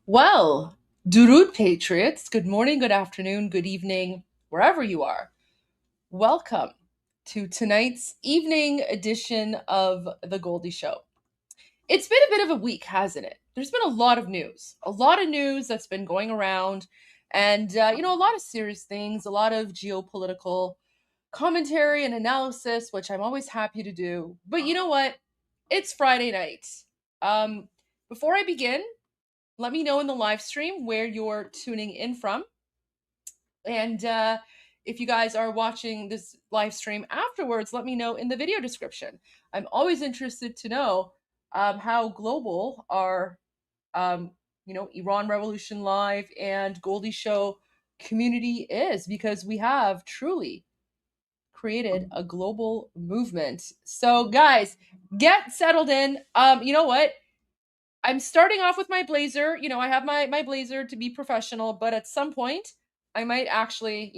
Well, Durud Patriots, good morning, good afternoon, good evening, wherever you are. Welcome to tonight's evening edition of The Goldie Show. It's been a bit of a week, hasn't it? There's been a lot of news that's been going around, and a lot of serious things, a lot of geopolitical commentary and analysis, which I'm always happy to do. But you know what? It's Friday night. Before I begin, let me know in the live stream where you're tuning in from. And if you guys are watching this live stream afterwards, let me know in the video description. I'm always interested to know how global our, Iran Revolution Live and Goldie Show community is, because we have truly created a global movement. So guys, get settled in. You know what? I'm starting off with my blazer. I have my blazer to be professional, but at some point I might actually,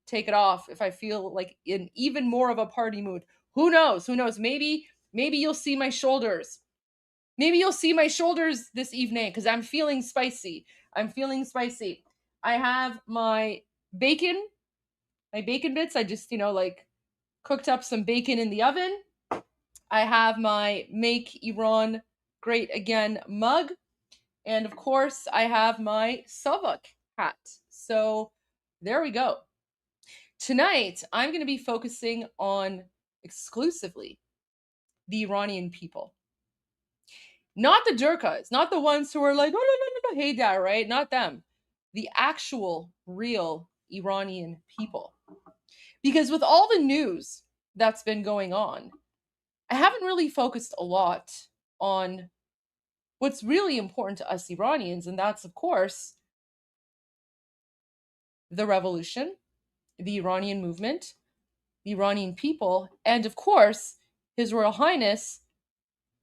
take it off if I feel like in even more of a party mood. Who knows? Who knows? Maybe you'll see my shoulders. Maybe you'll see my shoulders this evening because I'm feeling spicy. I have my bacon bits. I just, cooked up some bacon in the oven. I have my Make Iran Great Again mug. And of course, I have my Savak hat. So there we go. Tonight, I'm going to be focusing on exclusively the Iranian people. Not the Durkas, not the ones who are like, oh, no, hey, dad, right? Not them. The actual, real Iranian people. Because with all the news that's been going on, I haven't really focused a lot on what's really important to us Iranians, and that's, of course, the revolution, the Iranian movement, the Iranian people, and, of course, His Royal Highness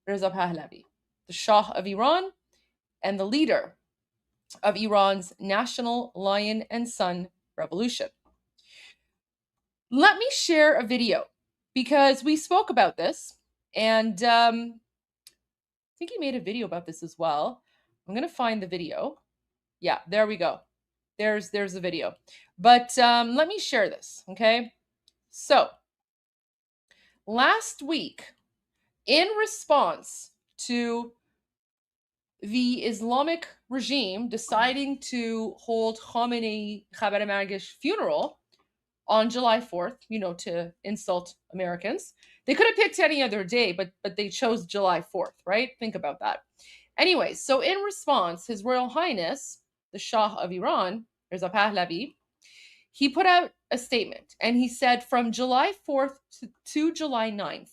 Reza Pahlavi, the Shah of Iran and the leader of Iran's National Lion and Sun Revolution. Let me share a video, because we spoke about this, and I think he made a video about this as well. I'm going to find the video. Yeah, there we go. There's the video. But let me share this, okay? So last week, in response to the Islamic regime deciding to hold Khamenei funeral on July 4th, to insult Americans. They could have picked any other day, but they chose July 4th, right? Think about that. Anyway, so in response, His Royal Highness, the Shah of Iran, Reza Pahlavi, he put out a statement and he said, from July 4th to July 9th,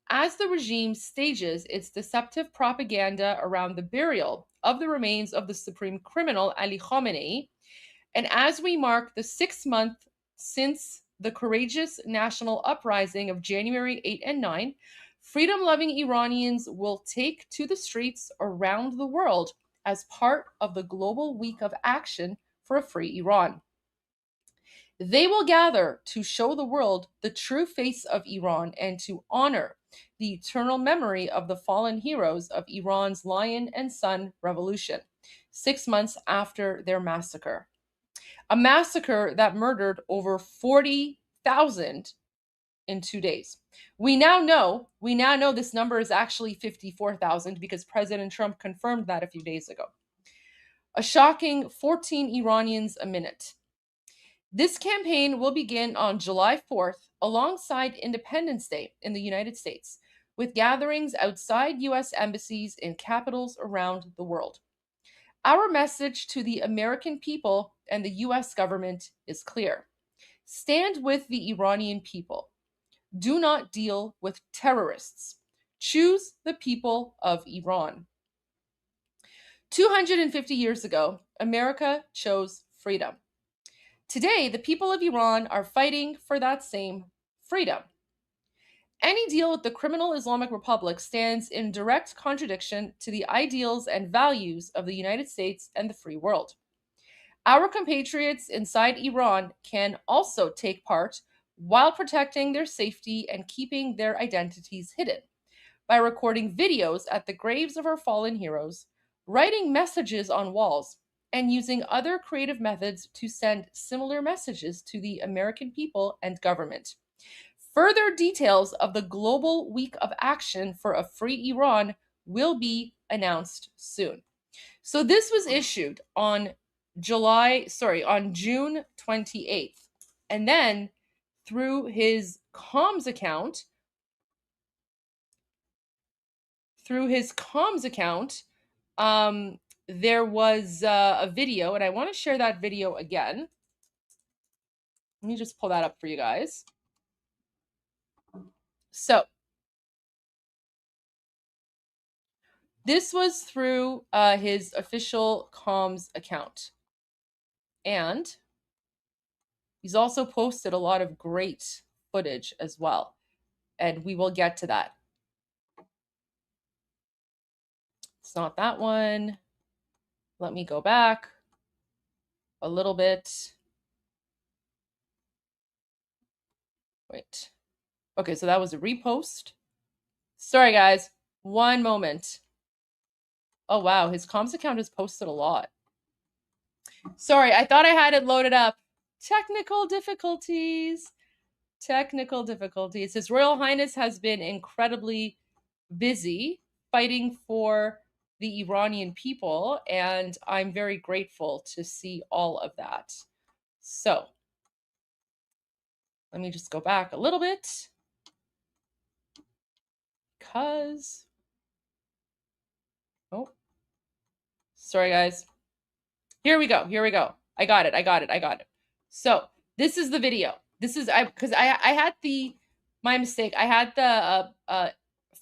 as the regime stages its deceptive propaganda around the burial of the remains of the supreme criminal Ali Khamenei, and as we mark the 6th month since the courageous national uprising of January 8 and 9, freedom-loving Iranians will take to the streets around the world as part of the global week of action for a free Iran. They will gather to show the world the true face of Iran and to honor the eternal memory of the fallen heroes of Iran's Lion and Sun Revolution, 6 months after their massacre. A massacre that murdered over 40,000 in 2 days. We now know this number is actually 54,000 because President Trump confirmed that a few days ago. A shocking 14 Iranians a minute. This campaign will begin on July 4th alongside Independence Day in the United States, with gatherings outside U.S. embassies in capitals around the world. Our message to the American people and the U.S. government is clear. Stand with the Iranian people. Do not deal with terrorists. Choose the people of Iran. 250 years ago, America chose freedom. Today, the people of Iran are fighting for that same freedom. Any deal with the criminal Islamic Republic stands in direct contradiction to the ideals and values of the United States and the free world. Our compatriots inside Iran can also take part while protecting their safety and keeping their identities hidden by recording videos at the graves of our fallen heroes, writing messages on walls, and using other creative methods to send similar messages to the American people and government. Further details of the global week of action for a free Iran will be announced soon. So this was issued on June 28th. And then through his comms account, there was a video, and I want to share that video again. Let me just pull that up for you guys. So this was through his official comms account. And he's also posted a lot of great footage as well. And we will get to that. It's not that one. Let me go back a little bit. Wait. Okay, so that was a repost. Sorry, guys. One moment. Oh, wow. His comms account has posted a lot. Sorry, I thought I had it loaded up. Technical difficulties. His Royal Highness has been incredibly busy fighting for the Iranian people, and I'm very grateful to see all of that. So let me just go back a little bit because, oh, sorry guys. Here we go. I got it. So this is the video. This is because I had my mistake. I had the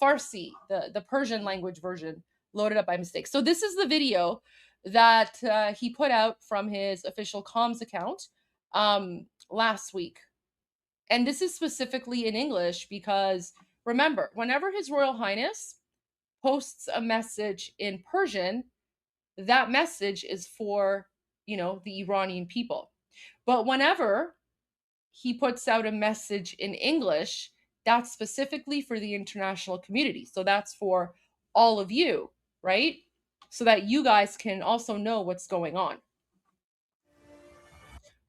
Farsi, the Persian language version loaded up by mistake. So this is the video that he put out from his official comms account last week. And this is specifically in English because, remember, whenever His Royal Highness posts a message in Persian, that message is for, the Iranian people. But whenever he puts out a message in English, that's specifically for the international community. So that's for all of you, right? So that you guys can also know what's going on.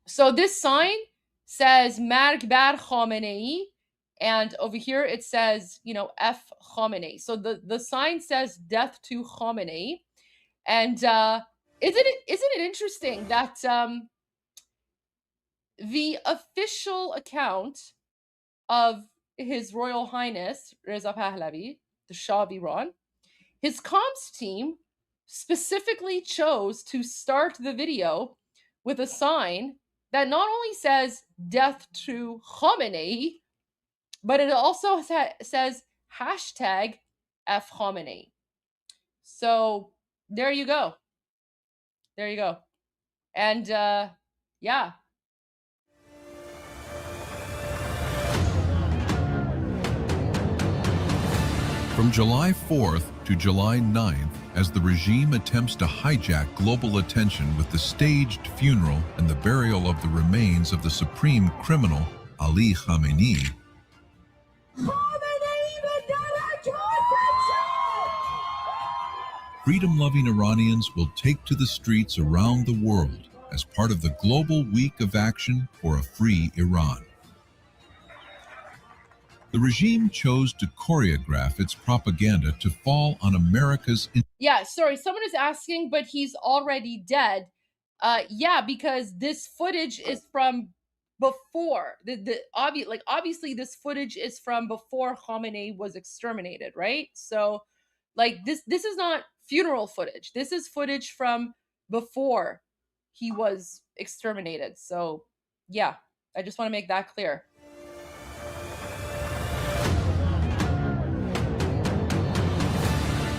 So this sign says Marg bar Khamenei, And over here it says, F Khamenei. So the sign says death to Khamenei. And isn't it interesting that the official account of His Royal Highness Reza Pahlavi, the Shah of Iran, his comms team specifically chose to start the video with a sign that not only says death to Khamenei, but it also says hashtag F Khamenei. So there you go. There you go. And yeah. From July 4th to July 9th, as the regime attempts to hijack global attention with the staged funeral and the burial of the remains of the supreme criminal, Ali Khamenei, freedom-loving Iranians will take to the streets around the world as part of the Global Week of Action for a Free Iran. The regime chose to choreograph its propaganda to fall on America's... Yeah, sorry, someone is asking, but he's already dead. Yeah, because this footage is from before obviously this footage is from before Khamenei was exterminated, right? So like this is not funeral footage. This is footage from before he was exterminated. So yeah, I just want to make that clear.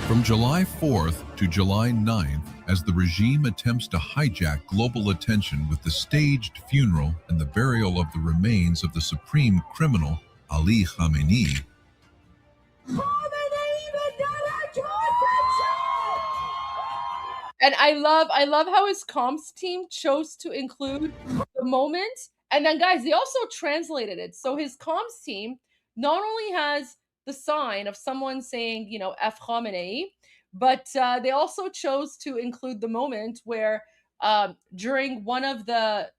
From July 4th to July 9th, as the regime attempts to hijack global attention with the staged funeral and the burial of the remains of the supreme criminal, Ali Khamenei, and I love how his comms team chose to include the moment. And then guys, they also translated it. So his comms team not only has the sign of someone saying, F Khamenei, but they also chose to include the moment where during one of the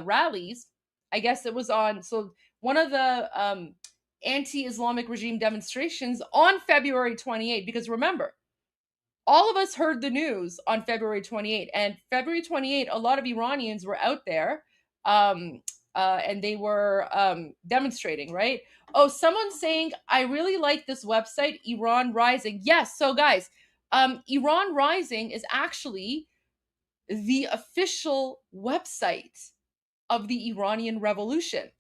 rallies, I guess it was one of the anti-Islamic regime demonstrations on February 28th, because remember, all of us heard the news on February 28th, and February 28th, a lot of Iranians were out there, and they were demonstrating, right? Oh, someone's saying, I really like this website, Iran Rising. Yes, so guys, Iran Rising is actually the official website of the Iranian Revolution.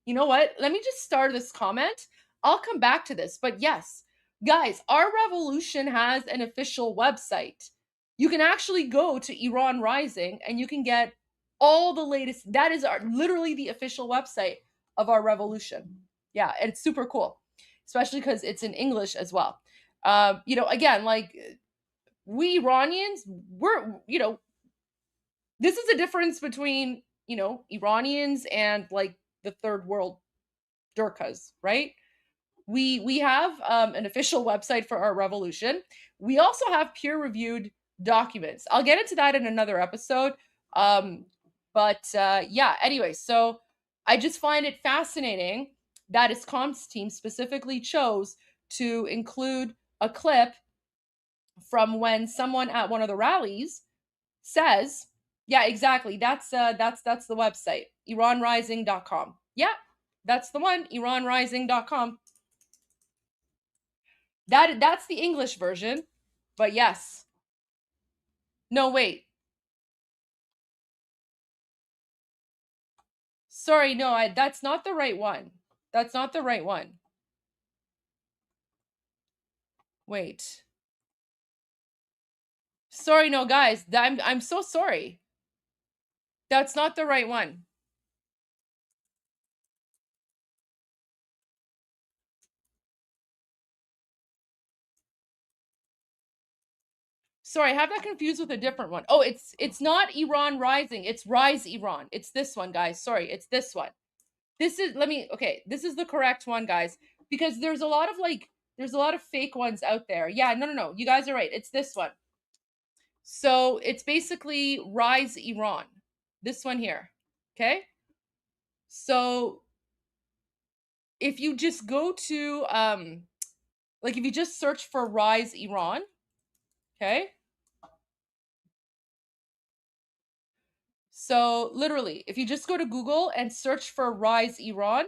You know what? Let me just start this comment. I'll come back to this, but yes, guys, our revolution has an official website. You can actually go to Iran Rising and you can get all the latest. That is literally the official website of our revolution. Yeah, and it's super cool, especially because it's in English as well. Again, like we Iranians, this is a difference between, Iranians and like the third world Durkas, right? We have an official website for our revolution. We also have peer-reviewed documents. I'll get into that in another episode. Yeah, anyway, so I just find it fascinating that his comms team specifically chose to include a clip from when someone at one of the rallies says, yeah, exactly. That's the website, iranrising.com. Yeah, that's the one, iranrising.com. That's the English version. But yes. No, wait. Sorry, no, that's not the right one. That's not the right one. Wait. Sorry, no, guys. I'm so sorry. That's not the right one. Sorry, I have that confused with a different one. Oh, it's not Iran Rising. It's Rise Iran. It's this one, guys. Sorry, it's this one. This is this is the correct one, guys, because there's a lot of fake ones out there. Yeah, no. You guys are right. It's this one. So it's basically Rise Iran. This one here. Okay? So if you just go to like if you just search for Rise Iran, okay? So literally, if you just go to Google and search for Rise Iran,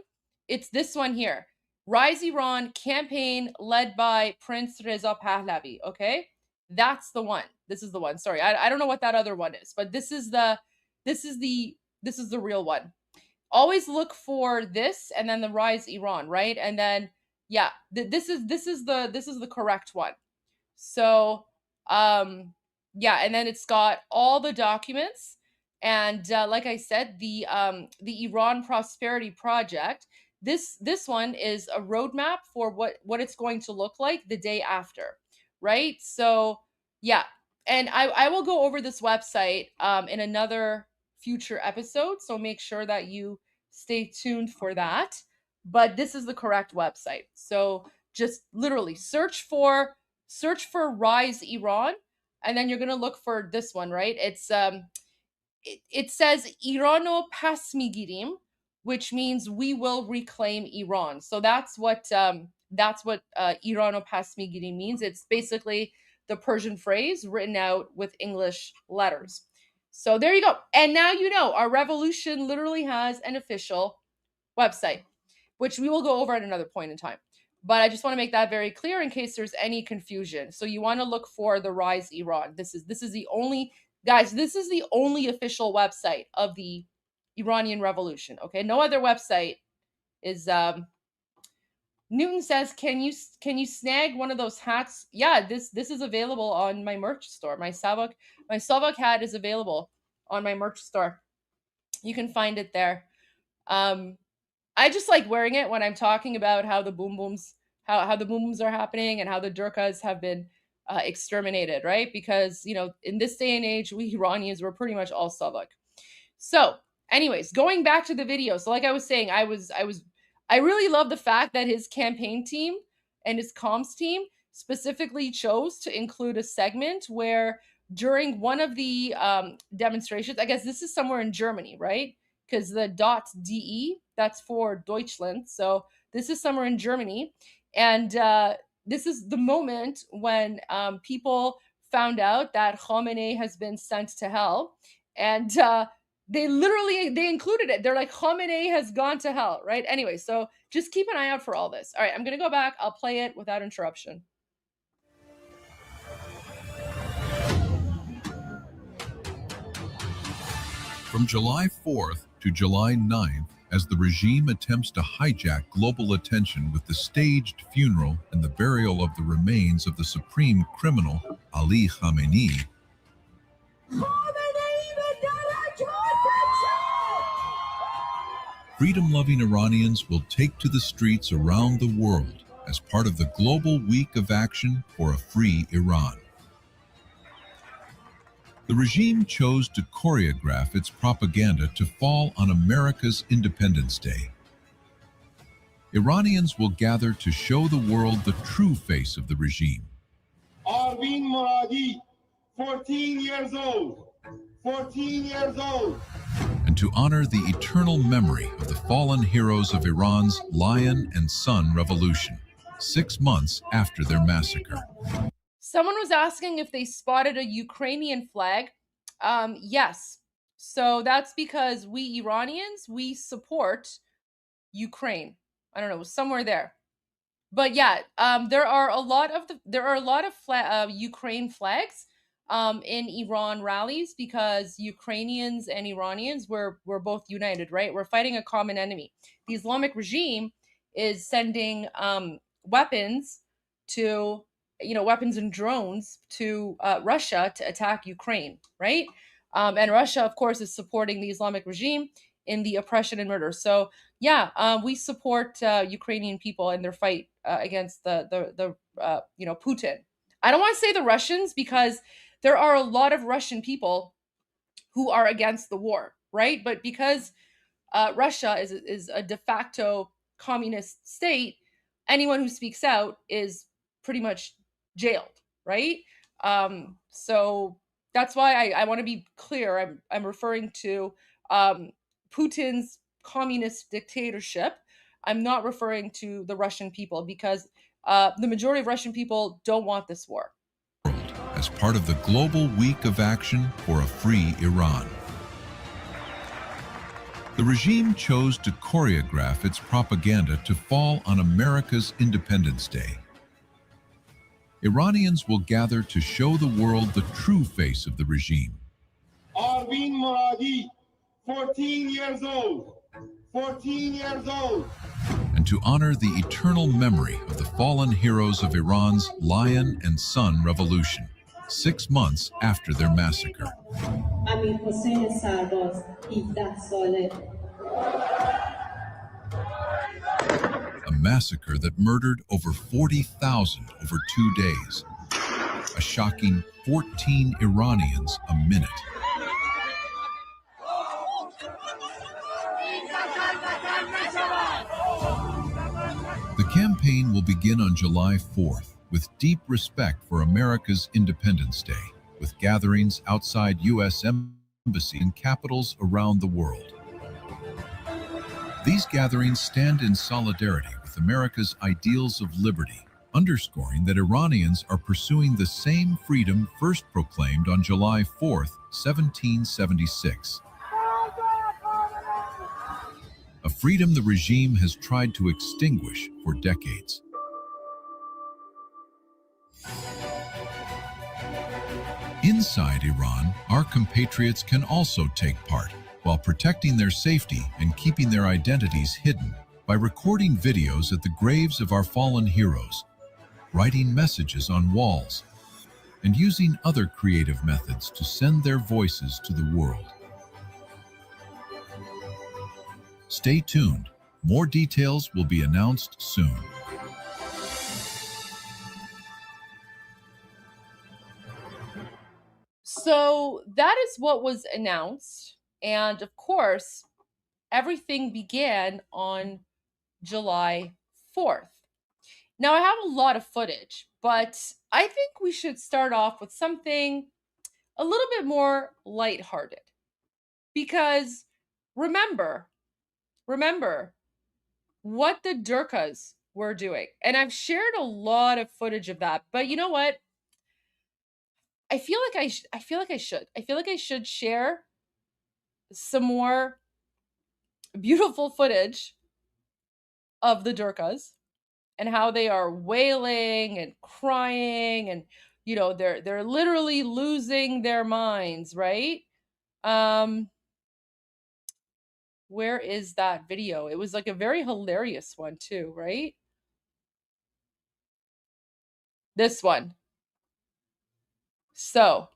it's this one here. Rise Iran campaign led by Prince Reza Pahlavi, okay? That's the one. This is the one. Sorry. I don't know what that other one is, but this is the real one. Always look for this and then the Rise Iran, right? And then yeah, this is the correct one. So yeah, and then it's got all the documents, and like I said, the Iran Prosperity Project. This one is a roadmap for what it's going to look like the day after, right? So yeah, and I will go over this website in another future episode, so make sure that you stay tuned for that. But this is the correct website. So just literally search for Rise Iran, and then you're gonna look for this one, right? It says Irano pas migirim, which means we will reclaim Iran. So that's what Irano pas migirim means. It's basically the Persian phrase written out with English letters. So there you go. And now you know our revolution literally has an official website, which we will go over at another point in time. But I just want to make that very clear in case there's any confusion. So you want to look for the Rise Iran. This is the only, guys, this is the only official website of the Iranian Revolution. Okay, no other website is. Newton says, can you snag one of those hats? Yeah, this is available on my merch store. My Savak hat is available on my merch store. You can find it there. I just like wearing it when I'm talking about how the boom booms, how the boom booms are happening and how the Durkas have been exterminated, right? Because in this day and age, we Iranians were pretty much all Savak. So, anyways, going back to the video. So, like I was saying, I really love the fact that his campaign team and his comms team specifically chose to include a segment where during one of the demonstrations, I guess this is somewhere in Germany, right? Because the .de, that's for Deutschland. So this is somewhere in Germany. And this is the moment when people found out that Khamenei has been sent to hell. And they included it. They're like, Khamenei has gone to hell, right? Anyway, so just keep an eye out for all this. All right, I'm going to go back. I'll play it without interruption. From July 4th to July 9th, as the regime attempts to hijack global attention with the staged funeral and the burial of the remains of the supreme criminal, Ali Khamenei, freedom-loving Iranians will take to the streets around the world as part of the Global Week of Action for a Free Iran. The regime chose to choreograph its propaganda to fall on America's Independence Day. Iranians will gather to show the world the true face of the regime. Arvin Moradi, 14 years old. 14 years old. And to honor the eternal memory of the fallen heroes of Iran's Lion and Sun Revolution, 6 months after their massacre. Someone was asking if they spotted a Ukrainian flag. Yes. So that's because we Iranians, we support Ukraine. I don't know, somewhere there. But yeah, there are a lot of Ukraine flags in Iran rallies because Ukrainians and Iranians were both united, right? We're fighting a common enemy. The Islamic regime is sending weapons to weapons and drones to Russia to attack Ukraine, right? And Russia, of course, is supporting the Islamic regime in the oppression and murder. So yeah, we support Ukrainian people in their fight against the Putin. I don't want to say the Russians because there are a lot of Russian people who are against the war, right? But because Russia is a de facto communist state, anyone who speaks out is pretty much jailed, right? So that's why I want to be clear. I'm referring to Putin's communist dictatorship I'm not referring to the Russian people, because the majority of Russian people don't want this war. As part of the Global Week of Action for a Free Iran. The regime chose to choreograph its propaganda to fall on America's Independence Day. Iranians will gather to show the world the true face of the regime. Arvin Moradi, 14 years old. 14 years old. And to honor the eternal memory of the fallen heroes of Iran's Lion and Sun Revolution, 6 months after their massacre. Amir Hossein Sarbaz, 17 ساله. A massacre that murdered over 40,000 over 2 days. A shocking 14 Iranians a minute. The campaign will begin on July 4th with deep respect for America's Independence Day, with gatherings outside U.S. embassies in capitals around the world. These gatherings stand in solidarity with America's ideals of liberty, underscoring that Iranians are pursuing the same freedom first proclaimed on July 4th, 1776. A freedom the regime has tried to extinguish for decades. Inside Iran, our compatriots can also take part, while protecting their safety and keeping their identities hidden, by recording videos at the graves of our fallen heroes, writing messages on walls, and using other creative methods to send their voices to the world. Stay tuned. More details will be announced soon. So that is what was announced. And of course, everything began on July 4th. Now, I have a lot of footage, but I think we should start off with something a little bit more lighthearted. Because remember what the Durkas were doing. And I've shared a lot of footage of that. But you know what? I feel like I should share some more beautiful footage of the Durkas and how they are wailing and crying, and you know, they're literally losing their minds, right? Where is that video? It was like a very hilarious one too, right? This one. So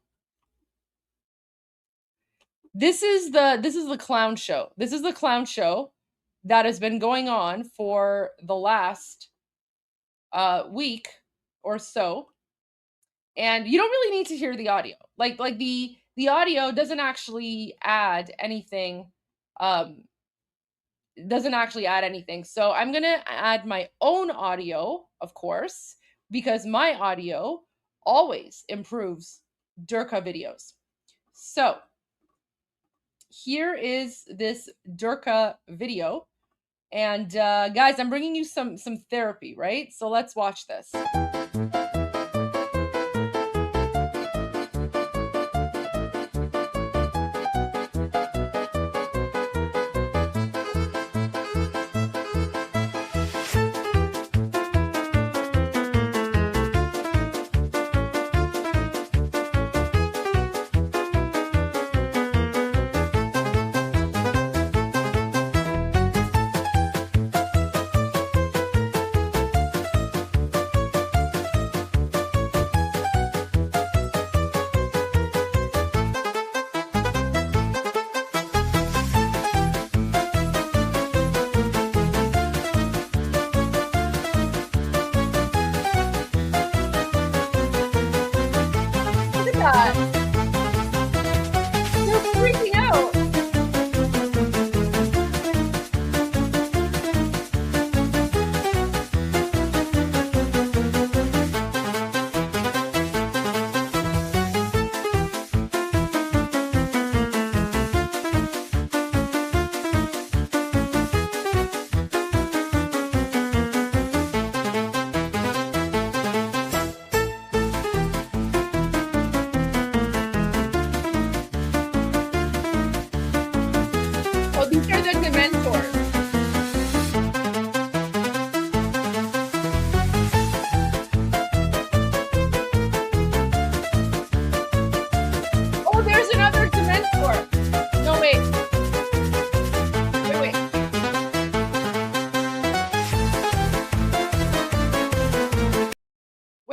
this is the clown show. This is the clown show that has been going on for the last week or so. And you don't really need to hear the audio. Like the audio doesn't actually add anything. Doesn't actually add anything. So I'm going to add my own audio, of course, because my audio always improves Durka videos. So here is this Durka video. And guys, I'm bringing you some therapy, right? So let's watch this.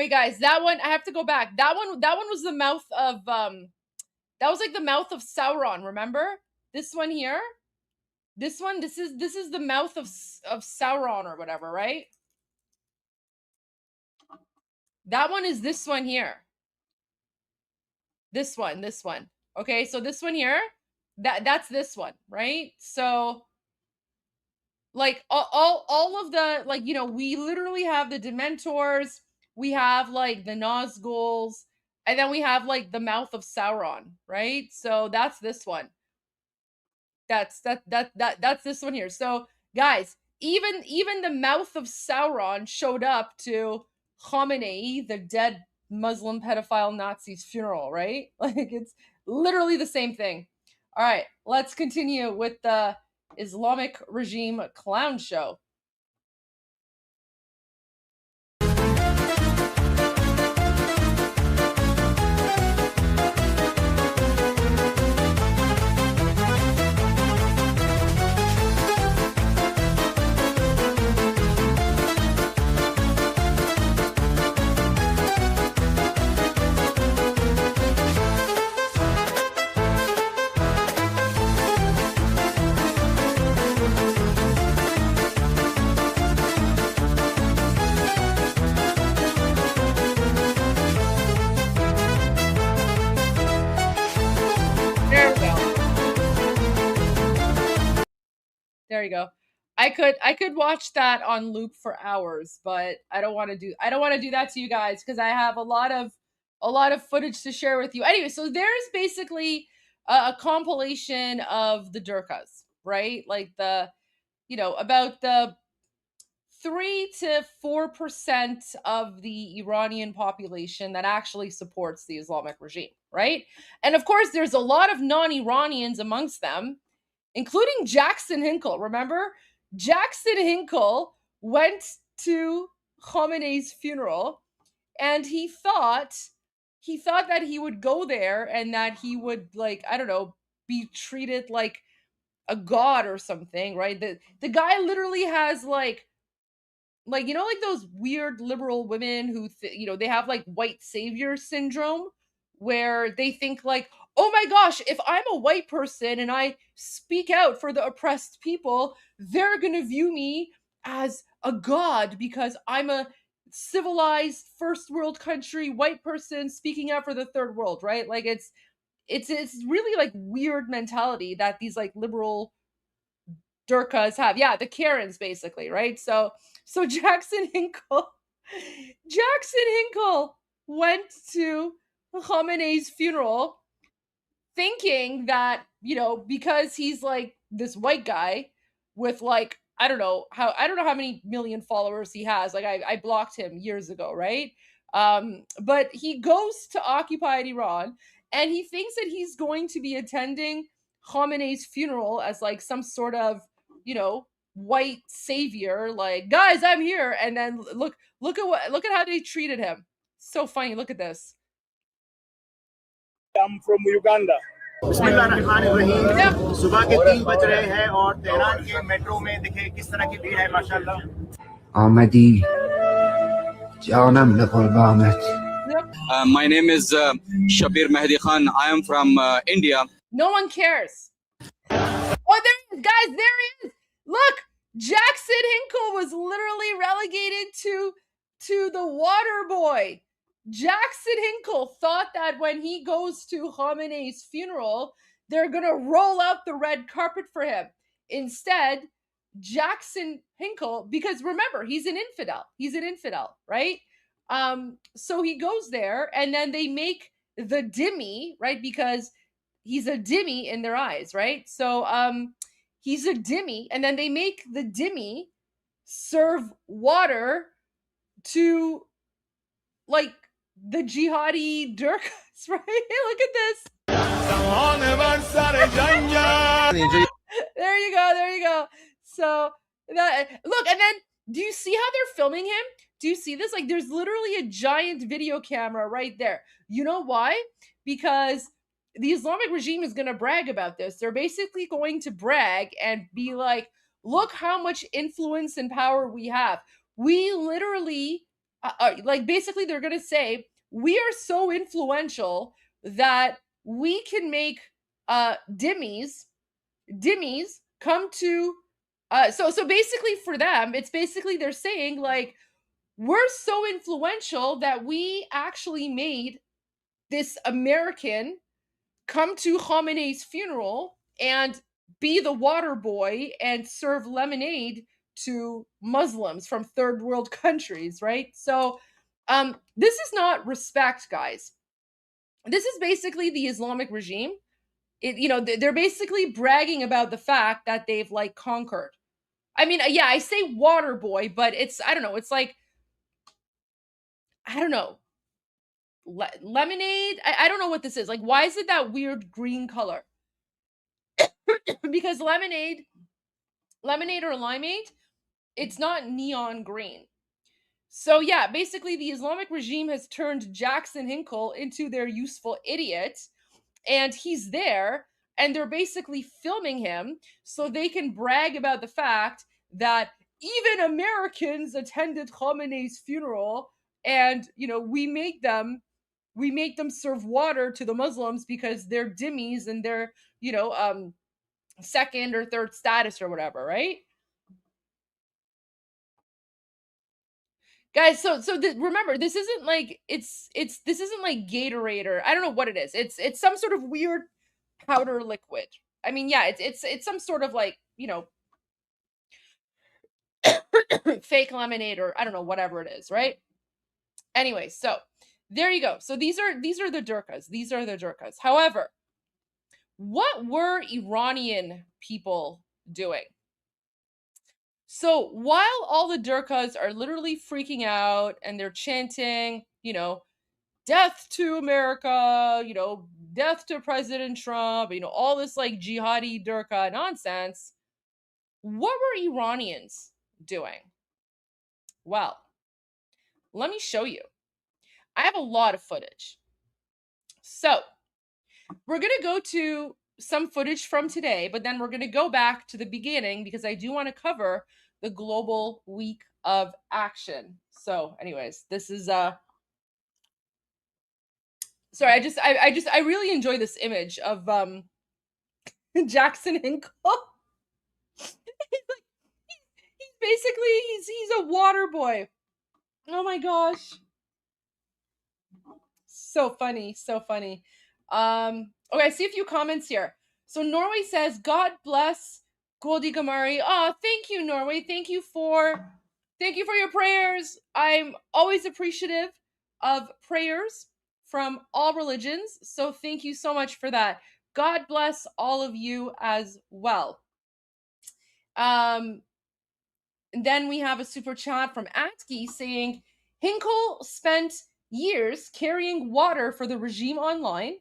Wait, guys, that one, I have to go back. That one was the mouth of, that was like the mouth of Sauron, remember? This one here? This one, this is the mouth of Sauron or whatever, right? That one is this one here. This one. Okay, so this one here, that's this one, right? So like all of the, like, you know, we literally have the Dementors, we have like the Nazguls, and then we have like the mouth of Sauron, right? So that's this one. That's this one here. So guys, even the mouth of Sauron showed up to Khamenei, the dead Muslim pedophile Nazi's funeral, right? Like, it's literally the same thing. All right, let's continue with the Islamic regime clown show. There you go. I could watch that on loop for hours, but I don't want to do that to you guys because I have a lot of footage to share with you. Anyway, so there's basically a compilation of the Durkas, right? Like the, you know, about the 3 to 4% of the Iranian population that actually supports the Islamic regime, right? And of course, there's a lot of non-Iranians amongst them, including Jackson Hinkle. Remember? Jackson Hinkle went to Khamenei's funeral and he thought that he would go there and that he would, like, I don't know, be treated like a god or something, right? The guy literally has like, you know, like those weird liberal women who you know, they have like white savior syndrome where they think like, oh my gosh, if I'm a white person and I speak out for the oppressed people, they're going to view me as a god because I'm a civilized first world country white person speaking out for the third world, right? Like it's really like weird mentality that these like liberal Durkas have. Yeah, the Karens basically, right? So Jackson Hinkle went to Khamenei's funeral thinking that, you know, because he's like this white guy with like, I don't know how many million followers he has. Like I blocked him years ago, right? But he goes to occupied Iran and he thinks that he's going to be attending Khamenei's funeral as like some sort of, you know, white savior, like, guys, I'm here. And then look at how they treated him. So funny. Look at this. I'm from Uganda. बिस्मिल्लाहिर्रहमानिर्रहीम। सुबह के 3 बज रहे हैं और Tehran के metro में देखिए किस तरह की भीड़ है माशाल्लाह। आमदी जानम लकुर्बानत। My name is Shabir Mehdi Khan. I am from India. No one cares. Oh, there, guys, there he is. Look, Jackson Hinkle was literally relegated to the water boy. Jackson Hinkle thought that when he goes to Khamenei's funeral, they're going to roll out the red carpet for him. Instead, Jackson Hinkle, because remember, he's an infidel, right? So he goes there and then they make the dhimmi, right? Because he's a dhimmi in their eyes, right? So he's a dhimmi, and then they make the dhimmi serve water to like the jihadi Durkas, right? Look at this. There you go. So that, look, and then do you see how they're filming him? Do you see this? Like, there's literally a giant video camera right there. You know why? Because the Islamic regime is going to brag about this. They're basically going to brag and be like, look how much influence and power we have. We literally like basically they're going to say, we are so influential that we can make dhimmis come to so basically for them, it's basically they're saying like, we're so influential that we actually made this American come to Khamenei's funeral and be the water boy and serve lemonade to Muslims from third world countries, right? So this is not respect, guys. This is basically the Islamic regime. They're basically bragging about the fact that they've like conquered. I mean, yeah, I say water boy, but I don't know, it's like, I don't know, lemonade. I don't know what this is. Like, why is it that weird green color? Because lemonade or limeade, it's not neon green. So yeah, basically the Islamic regime has turned Jackson Hinkle into their useful idiot, and he's there, and they're basically filming him so they can brag about the fact that even Americans attended Khamenei's funeral, and we make them serve water to the Muslims because they're dhimmis and they're second or third status or whatever, right? Guys, so remember, this isn't like this isn't like Gatorade, or I don't know what it is. It's some sort of weird powder liquid. I mean, yeah, it's some sort of like, fake lemonade, or I don't know, whatever it is, right? Anyway, so there you go. So these are the Durkas. These are the Durkas. However, what were Iranian people doing? So while all the Durkas are literally freaking out and they're chanting, death to America, death to President Trump, all this like jihadi Durka nonsense, what were Iranians doing? Well, let me show you. I have a lot of footage. So we're going to go to some footage from today, but then we're going to go back to the beginning because I do want to cover the global week of action. So anyways, this is sorry, I really enjoy this image of Jackson Hinkle. He's a water boy. Oh my gosh. So funny, so funny. Okay, I see a few comments here. So Norway says, God bless Goldie Gamari. Oh, thank you, Norway. Thank you for your prayers. I'm always appreciative of prayers from all religions. So thank you so much for that. God bless all of you as well. And then we have a super chat from Atki saying, Hinkle spent years carrying water for the regime online.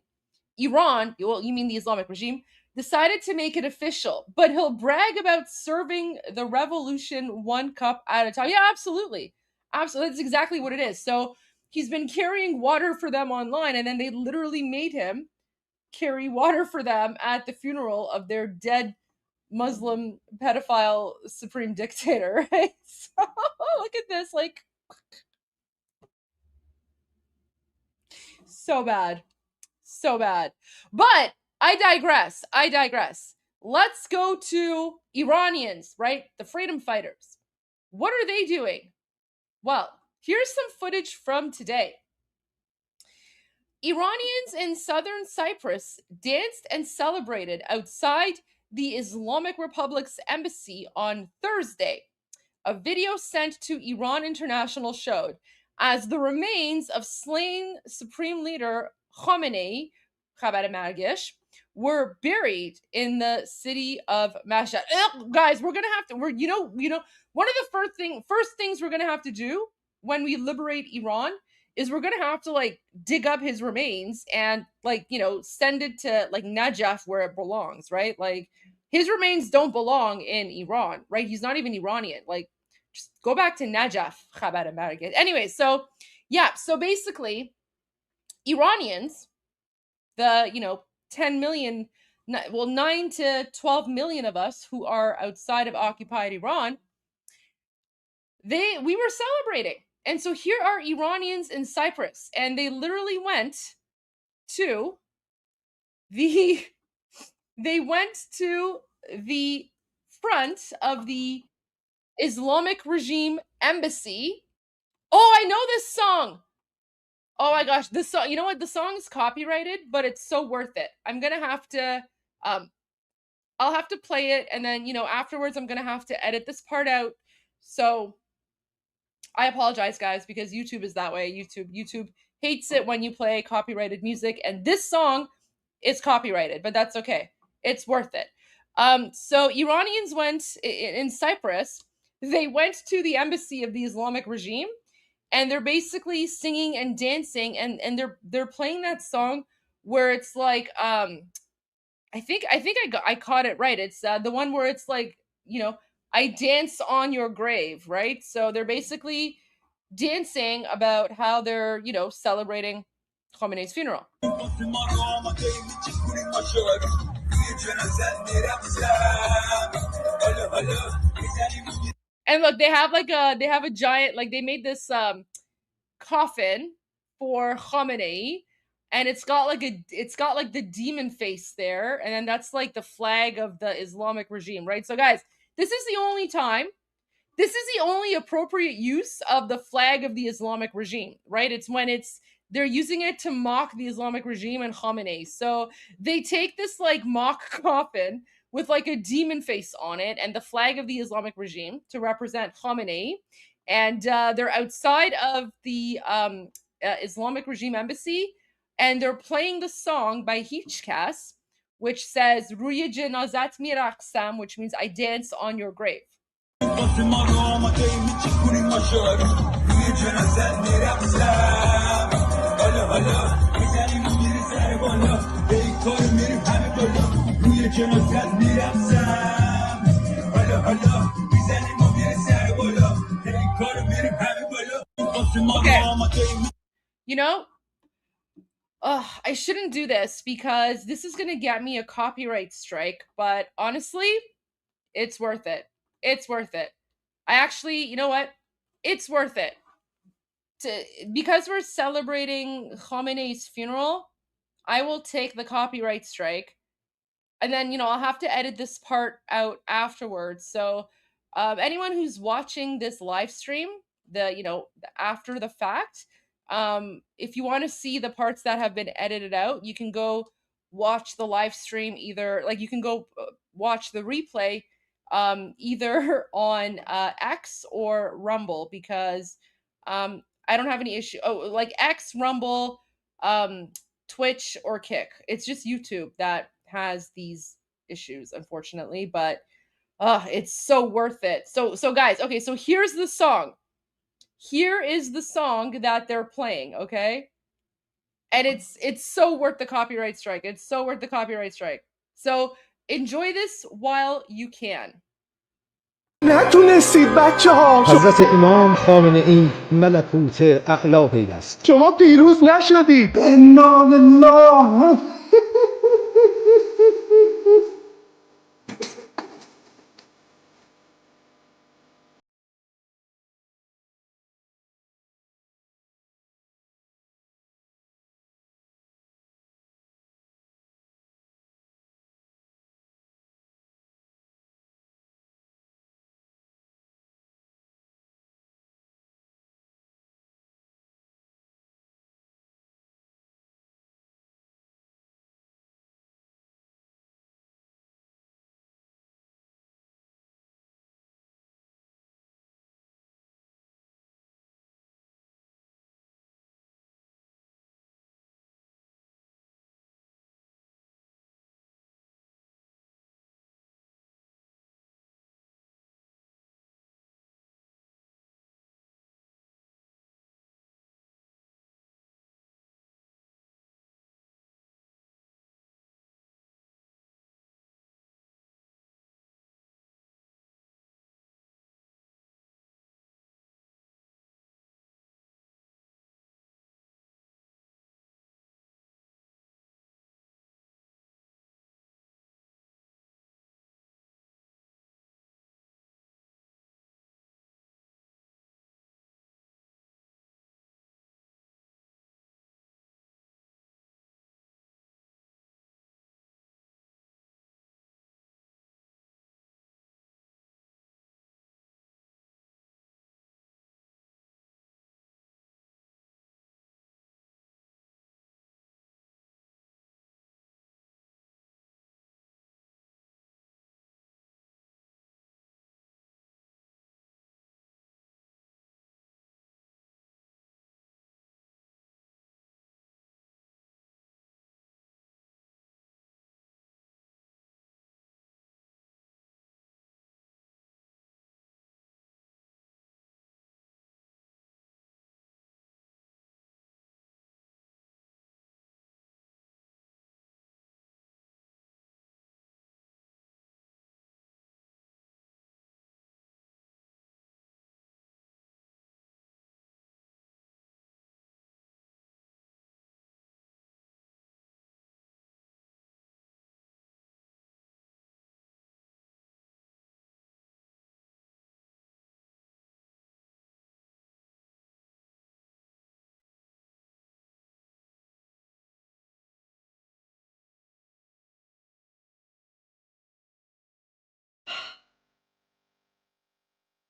Iran, well, you mean the Islamic regime, decided to make it official, but he'll brag about serving the revolution one cup at a time. Yeah, absolutely. Absolutely. That's exactly what it is. So he's been carrying water for them online, and then they literally made him carry water for them at the funeral of their dead Muslim pedophile supreme dictator, right? So look at this, like, so bad. So bad. But I digress. Let's go to Iranians, right? The freedom fighters. What are they doing? Well, here's some footage from today. Iranians in southern Cyprus danced and celebrated outside the Islamic Republic's embassy on Thursday. A video sent to Iran International showed as the remains of slain Supreme Leader Khamenei, were buried in the city of Mashhad. Guys, we're gonna have to. One of the first things we're gonna have to do when we liberate Iran is we're gonna have to like dig up his remains and send it to like Najaf where it belongs, right? Like his remains don't belong in Iran, right? He's not even Iranian. Like just go back to Najaf. Anyway, so yeah, so basically Iranians, the 10 million, 9 to 12 million of us who are outside of occupied Iran, we were celebrating. And so here are Iranians in Cyprus, and they literally went to the front of the Islamic regime embassy. Oh, I know this song. Oh my gosh, this song, you know what? The song is copyrighted, but it's so worth it. I'm going to have to I'll have to play it, and then, afterwards I'm going to have to edit this part out. So I apologize, guys, because YouTube is that way. YouTube hates it when you play copyrighted music, and this song is copyrighted, but that's okay. It's worth it. So Iranians went in Cyprus. They went to the embassy of the Islamic regime, and they're basically singing and dancing, and they're playing that song where it's like I caught it right. It's the one where it's like, I dance on your grave, right? So they're basically dancing about how they're, celebrating Khamenei's funeral. And look, they have a giant, like, they made this coffin for Khamenei, and it's got like the demon face there, and then that's like the flag of the Islamic regime, right? So guys, this is the only appropriate use of the flag of the Islamic regime, right? It's when they're using it to mock the Islamic regime and Khamenei. So they take this like mock coffin with like a demon face on it and the flag of the Islamic regime to represent Khamenei, and they're outside of the Islamic regime embassy, and they're playing the song by Hichkas, which says "Ruye janazat miraqsam," which means I dance on your grave. Okay. I shouldn't do this because this is going to get me a copyright strike, but honestly, it's worth it. It's worth it. I actually, you know what? It's worth it. Because we're celebrating Khamenei's funeral, I will take the copyright strike, and then, I'll have to edit this part out afterwards. So anyone who's watching this live stream, after the fact, if you want to see the parts that have been edited out, you can go watch the live stream, either like you can go watch the replay either on X or Rumble, because I don't have any issue. Oh, like X, Rumble, Twitch, or Kick. It's just YouTube that has these issues, unfortunately, but it's so worth it. So guys, okay, so here's the song. Here is the song that they're playing, okay? And it's so worth the copyright strike. It's so worth the copyright strike. So enjoy this while you can. نتونستید بچه ها حضرت امام خامنه ای ملکوت اخلاقی است شما پیروز نشدید انا لله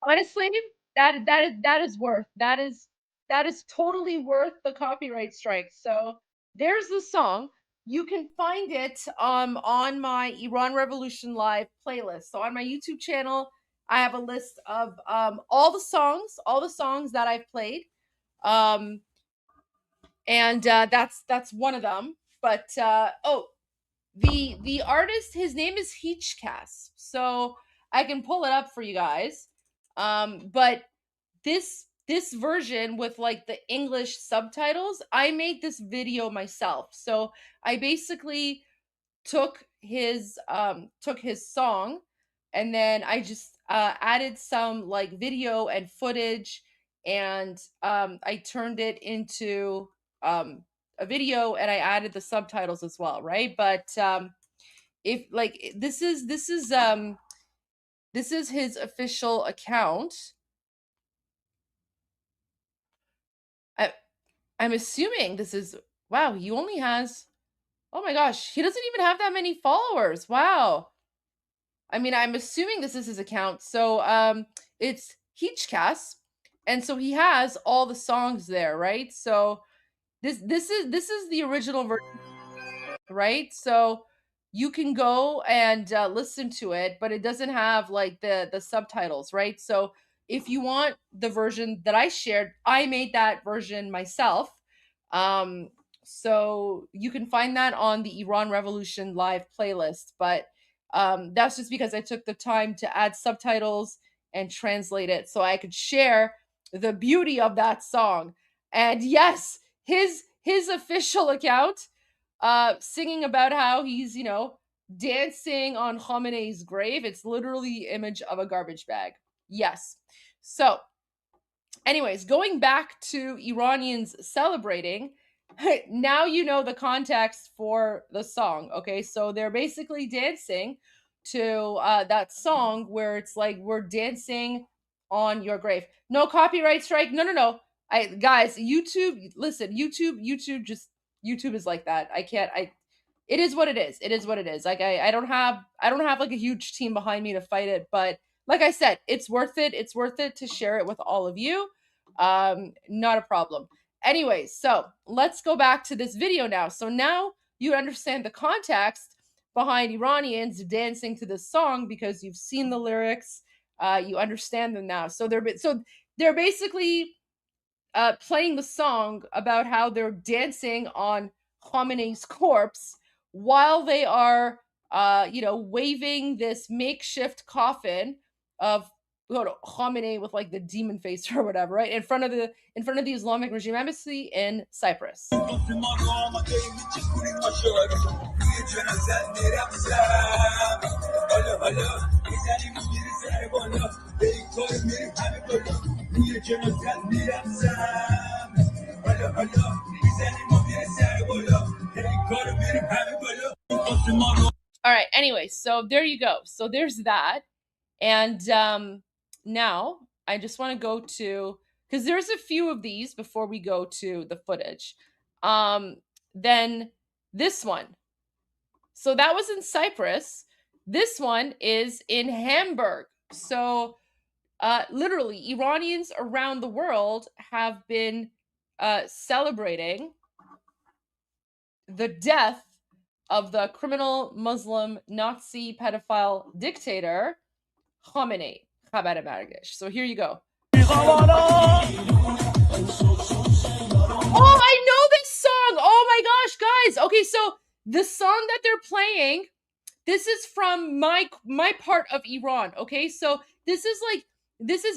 Honestly, that is totally worth the copyright strike. So there's the song. You can find it on my Iran Revolution Live playlist. So on my YouTube channel, I have a list of all the songs that I've played. And that's one of them. But the artist, his name is Heechcast. So I can pull it up for you guys. But this version with like the English subtitles, I made this video myself. So I basically took his song, and then I just added some like video and footage, and I turned it into a video, and I added the subtitles as well, right? But if like this is his official account. I'm assuming this is, wow, he only has, oh my gosh, he doesn't even have that many followers. Wow. I mean, I'm assuming this is his account. So it's Heechcast, and so he has all the songs there, right? So this is the original version, right? So you can go and listen to it, but it doesn't have like the subtitles, right? So if you want the version that I shared, I made that version myself. So you can find that on the Iran Revolution Live playlist, but that's just because I took the time to add subtitles and translate it so I could share the beauty of that song. And yes, his official account singing about how he's, dancing on Khamenei's grave. It's literally the image of a garbage bag. Yes. So, anyways, going back to Iranians celebrating, now you know the context for the song. Okay, so they're basically dancing to that song where it's like, we're dancing on your grave. No copyright strike. No. Guys, YouTube, listen, YouTube is like that. It is what it is. It is what it is. Like I don't have like a huge team behind me to fight it, but like I said, it's worth it. It's worth it to share it with all of you. Not a problem. Anyways, so let's go back to this video now. So now you understand the context behind Iranians dancing to this song because you've seen the lyrics. You understand them now. So they're basically playing the song about how they're dancing on Khamenei's corpse while they are, waving this makeshift coffin of Khamenei with like the demon face or whatever, right, in front of the Islamic regime embassy in Cyprus. All right, anyway, so there you go. So there's that. And now I just want to go to, because there's a few of these before we go to the footage. Then this one. So that was in Cyprus. This one is in Hamburg. So literally, Iranians around the world have been celebrating the death of the criminal Muslim Nazi pedophile dictator Khamenei. So here you go. Oh, I know this song. Oh my gosh, guys. Okay, so the song that they're playing, this is from my part of Iran. Okay, so this is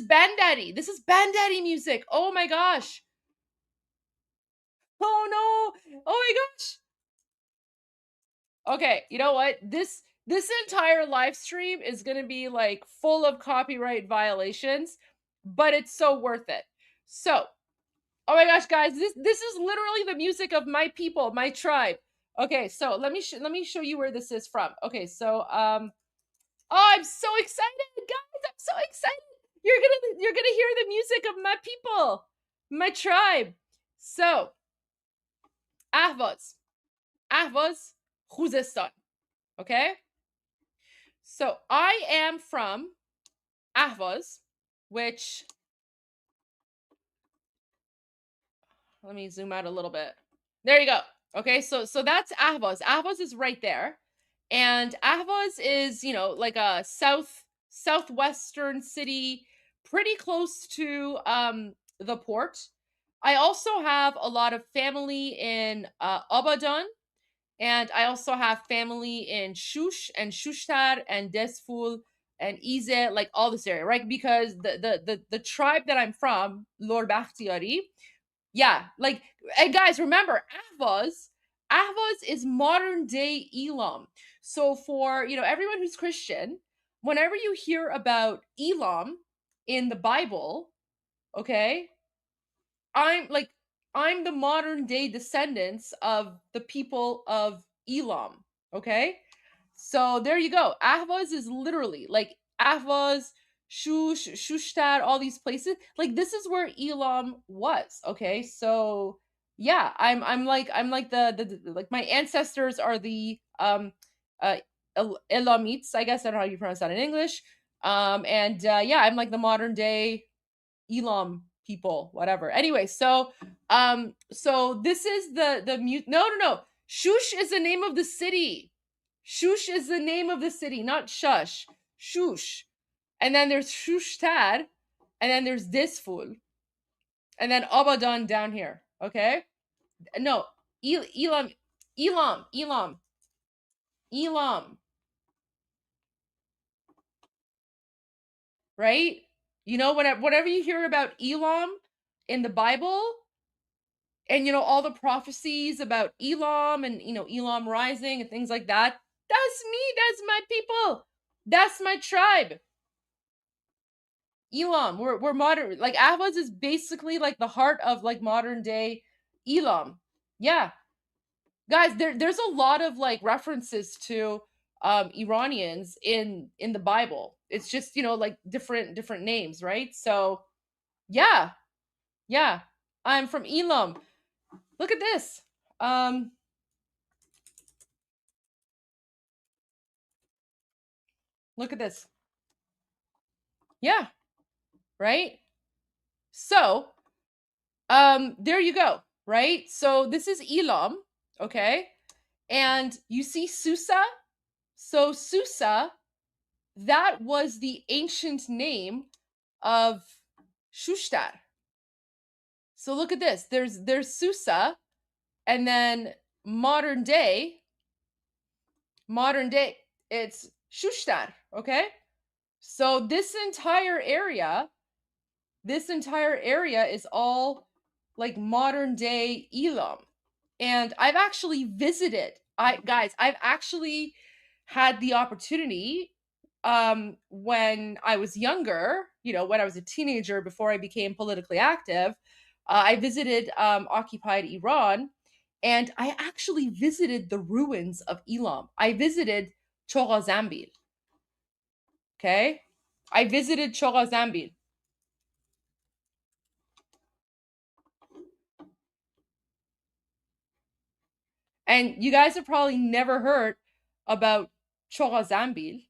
Bandari. This is Bandari music. Oh my gosh. Oh no. Oh my gosh. Okay, you know what? This entire live stream is going to be like full of copyright violations, but it's so worth it. So, oh my gosh, guys, this is literally the music of my people, my tribe. Okay, so let me show you where this is from. Okay, so oh, I'm so excited, guys! I'm so excited. You're gonna hear the music of my people, my tribe. So, Ahvaz, Khuzestan. Okay, so I am from Ahvaz, which, let me zoom out a little bit. There you go. Okay, so that's Ahvaz. Ahvaz is right there. And Ahvaz is, like a southwestern city, pretty close to the port. I also have a lot of family in Abadan, and I also have family in Shush and Shushtar and Desful and Ize, like all this area, right? Because the tribe that I'm from, Lord Bakhtiari, yeah, like, and guys, remember, Ahvaz is modern day Elam. So for, everyone who's Christian, whenever you hear about Elam in the Bible, okay, I'm the modern day descendants of the people of Elam, okay? So there you go. Ahvaz is literally like Ahvaz, Shush, Shushtar, all these places. Like, this is where Elam was, okay? So yeah, I'm like the like, my ancestors are the uh Elamites, I guess. I don't know how you pronounce that in English. And yeah, I'm like the modern day Elam people, whatever. Anyway, so this is the no. Shush is the name of the city. Shush is the name of the city, not Shush. Shush. And then there's Shushtar, and then there's Disful, and then Abadan down here. Okay? No, Elam. Right? Whatever you hear about Elam in the Bible, and all the prophecies about Elam and Elam rising and things like that, that's me, that's my people, that's my tribe. Elam, we're modern, like Ahvaz is basically like the heart of like modern day Elam. Yeah, guys, there's a lot of like references to Iranians in the Bible. It's just like different names, right? So yeah, I'm from Elam. Look at this. Look at this. Yeah, right? So, there you go, right? So this is Elam, okay? And you see Susa? So Susa, that was the ancient name of Shushtar. So look at this. There's Susa, and then modern day, it's Shushtar, okay? So this entire area is all like modern day Elam. And I've actually visited, I've actually had the opportunity when I was younger, when I was a teenager before I became politically active, I visited occupied Iran, and I actually visited the ruins of Elam. I visited Chorazambil. Okay? I visited Chorazambil. And you guys have probably never heard about Chorazambil.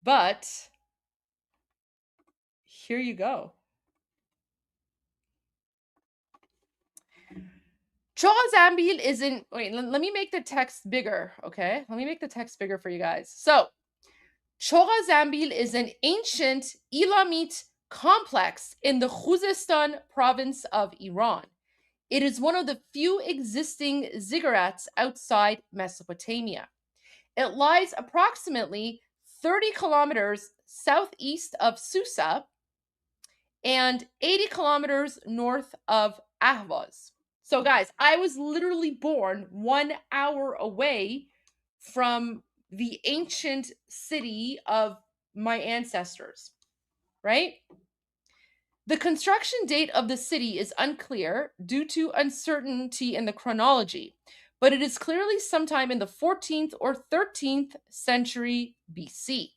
But here you go. Chorazambil is in, wait, let me make the text bigger, okay? Let me make the text bigger for you guys. So, Chorazambil is an ancient Elamite complex in the Khuzestan province of Iran. It is one of the few existing ziggurats outside Mesopotamia. It lies approximately 30 kilometers southeast of Susa and 80 kilometers north of Ahvaz. So guys, I was literally born 1 hour away from the ancient city of my ancestors, right? The construction date of the city is unclear due to uncertainty in the chronology, but it is clearly sometime in the 14th or 13th century BC.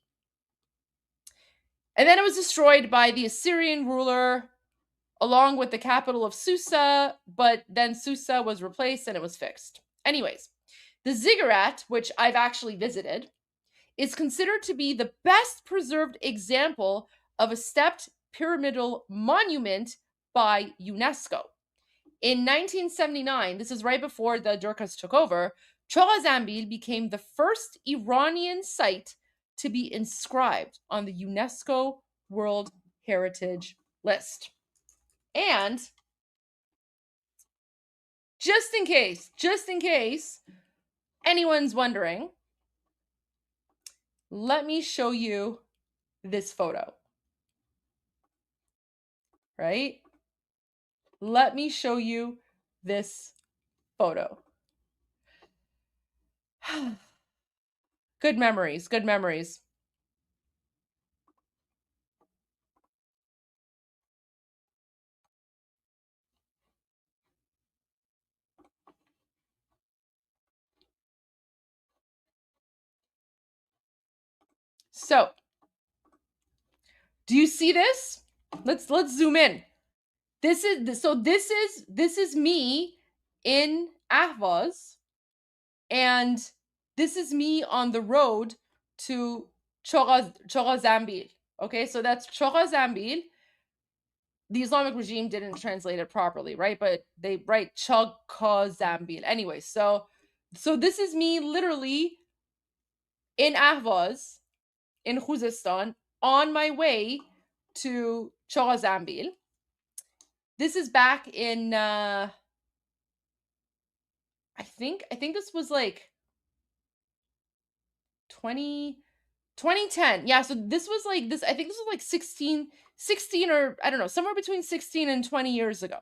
And then it was destroyed by the Assyrian ruler along with the capital of Susa, but then Susa was replaced and it was fixed. Anyways, the ziggurat, which I've actually visited, is considered to be the best preserved example of a stepped pyramidal monument by UNESCO. In 1979, this is right before the Durkas took over, Chogha-Zambil became the first Iranian site to be inscribed on the UNESCO World Heritage List. And just in case anyone's wondering, let me show you this photo. Right? Let me show you this photo. Good memories, good memories. So, do you see this? Let's zoom in. This is me in Ahvaz, and this is me on the road to Chogha-Zambil. Okay, so that's Chogha-Zambil. The Islamic regime didn't translate it properly, right? But they write Chogha-Zambil. Anyway, so this is me literally in Ahvaz, in Khuzestan, on my way to Chogha-Zambil. This is back in I think this was like 2010. Yeah, so this was like this, I think this was like 16 or I don't know, somewhere between 16 and 20 years ago.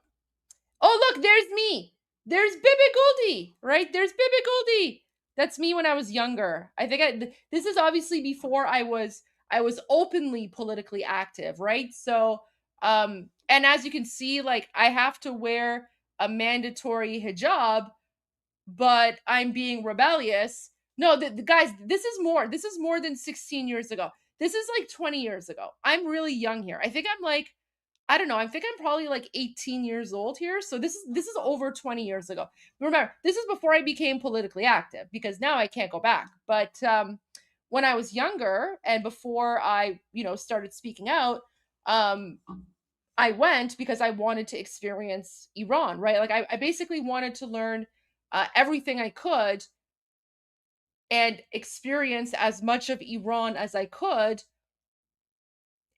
Oh, look, there's me. There's Bibi Goldie, right? There's Bibi Goldie. That's me when I was younger. I think this is obviously before I was openly politically active, right? So, and as you can see, like I have to wear a mandatory hijab, but I'm being rebellious. No, the guys, this is more than 16 years ago. This is like 20 years ago. I'm really young here. I think I'm like, I don't know. I think I'm probably like 18 years old here. So this is over 20 years ago. Remember, this is before I became politically active, because now I can't go back. But when I was younger and before I, started speaking out, I went because I wanted to experience Iran, right? Like I basically wanted to learn everything I could and experience as much of Iran as I could,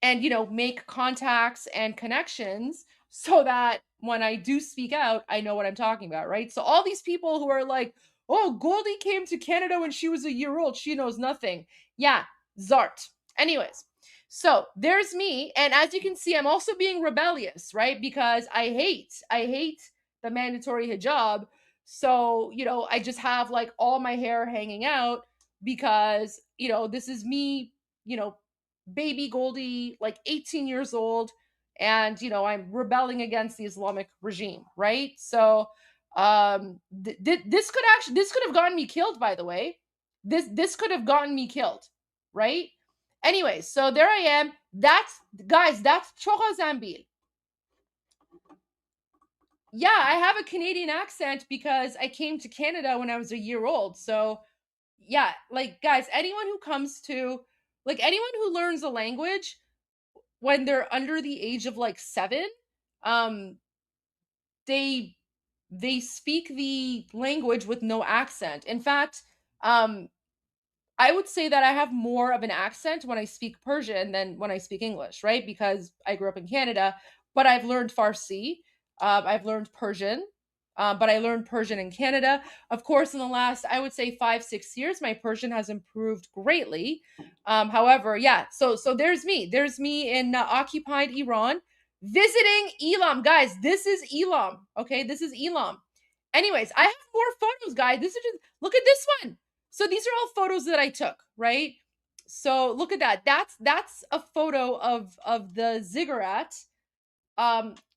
and make contacts and connections so that when I do speak out, I know what I'm talking about, right? So all these people who are like, oh, Goldie came to Canada when she was a year old, she knows nothing. Yeah, Zart. Anyways, so there's me, and as you can see, I'm also being rebellious, right? Because I hate the mandatory hijab. So, I just have like all my hair hanging out because, this is me, baby Goldie, like 18 years old, and I'm rebelling against the Islamic regime, right? So this could have gotten me killed, by the way. This could have gotten me killed, right? Anyway, so there I am. That's Chogha-Zambil. Yeah, I have a Canadian accent because I came to Canada when I was a year old. So yeah, like guys, anyone who learns a language when they're under the age of like 7, they speak the language with no accent. In fact, I would say that I have more of an accent when I speak Persian than when I speak English, right? Because I grew up in Canada, but I've learned Farsi, I've learned Persian, but I learned Persian in Canada. Of course, in the last, I would say 5-6 years, my Persian has improved greatly. However, yeah, so there's me. There's me in occupied Iran visiting Elam. Guys, this is Elam, okay? This is Elam. Anyways, I have more photos, guys. Look at this one. So these are all photos that I took, right? So look at that. That's a photo of the ziggurat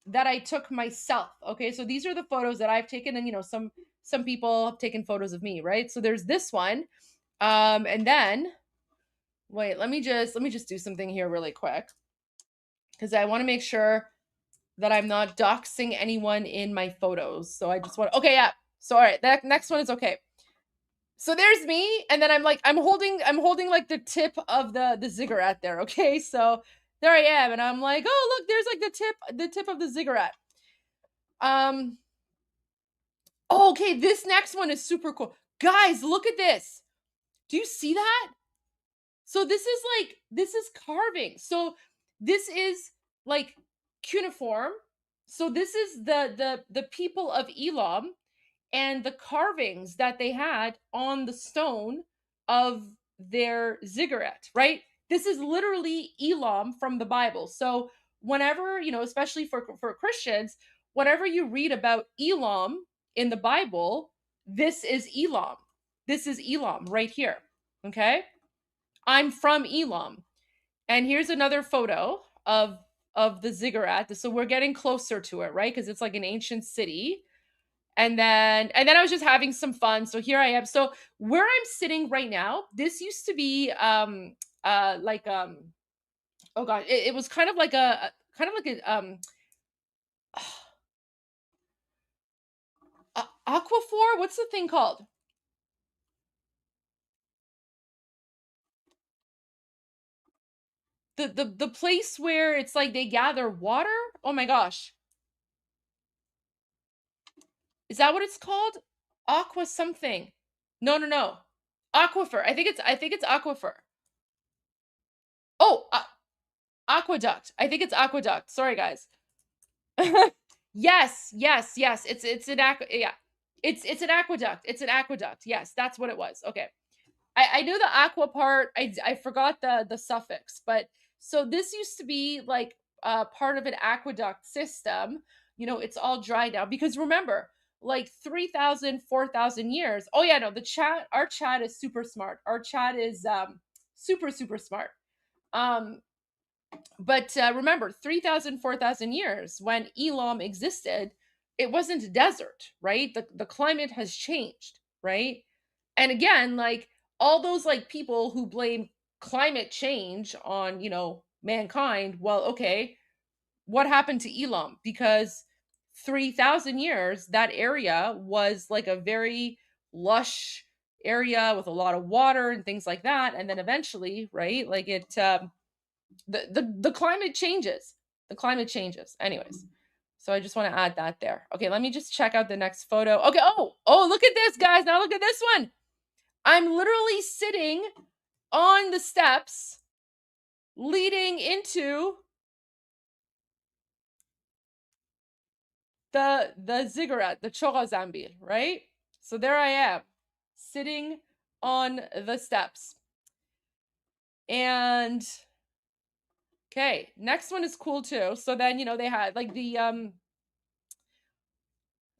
that I took myself. Okay, so these are the photos that I've taken, and some people have taken photos of me, right? So there's this one, and then wait, let me just do something here really quick, because I want to make sure that I'm not doxing anyone in my photos. So I just want, okay, yeah. So all right, that next one is okay. So there's me, and then I'm holding like the tip of the cigarette there, okay? So there I am, and I'm like, oh look, there's like the tip of the cigarette. Okay, this next one is super cool. Guys, look at this. Do you see that? So this is carving. So this is like cuneiform. So this is the people of Elam and the carvings that they had on the stone of their ziggurat, right? This is literally Elam from the Bible. So whenever, especially for Christians, whenever you read about Elam in the Bible, this is Elam. This is Elam right here. Okay? I'm from Elam. And here's another photo of the ziggurat. So we're getting closer to it, right? Because it's like an ancient city. And then I was just having some fun. So here I am. So where I'm sitting right now, this used to be oh god, it was kind of like a aquifer. What's the thing called? The place where it's like they gather water. Oh my gosh. Is that what it's called? Aqua something. No. Aquifer. I think it's aquifer. Oh, aqueduct. I think it's aqueduct. Sorry, guys. Yes. It's an yeah. It's an aqueduct. It's an aqueduct. Yes, that's what it was. Okay. I knew the aqua part. I forgot the suffix, but so this used to be like part of an aqueduct system. It's all dry now because remember, like 3,000, 4,000 years. Oh yeah, no, our chat is super smart. Our chat is super smart. But remember, 3,000, 4,000 years when Elam existed, it wasn't a desert, right? The climate has changed, right? And again, like all those like people who blame climate change on, mankind, well, okay, what happened to Elam? Because 3,000 years, that area was like a very lush area with a lot of water and things like that. And then eventually, right, like it, the climate changes. The climate changes. Anyways, so I just want to add that there. Okay, let me just check out the next photo. Okay, oh, look at this, guys. Now look at this one. I'm literally sitting on the steps leading into the ziggurat, the Chora Zambil, right? So there I am, sitting on the steps. And okay, next one is cool too. So then, they had like the let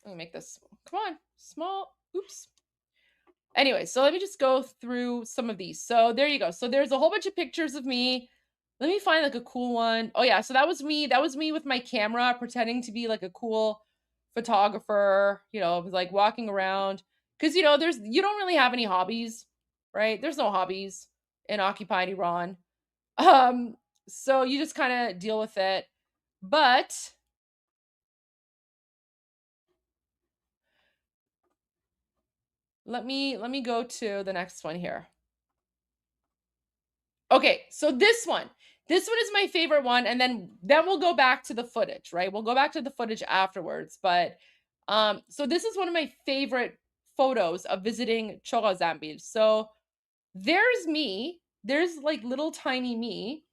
me make this, come on, small, oops. Anyway, so let me just go through some of these. So there you go. So there's a whole bunch of pictures of me. Let me find like a cool one. Oh yeah, so that was me. That was me with my camera pretending to be like a cool photographer, like walking around. Because you don't really have any hobbies, right? There's no hobbies in occupied Iran. So you just kind of deal with it. But let me go to the next one here. Okay, so this one is my favorite one, and then we'll go back to the footage, right? We'll go back to the footage afterwards. But so this is one of my favorite photos of visiting Chora Zambil. So there's me, there's like little tiny me,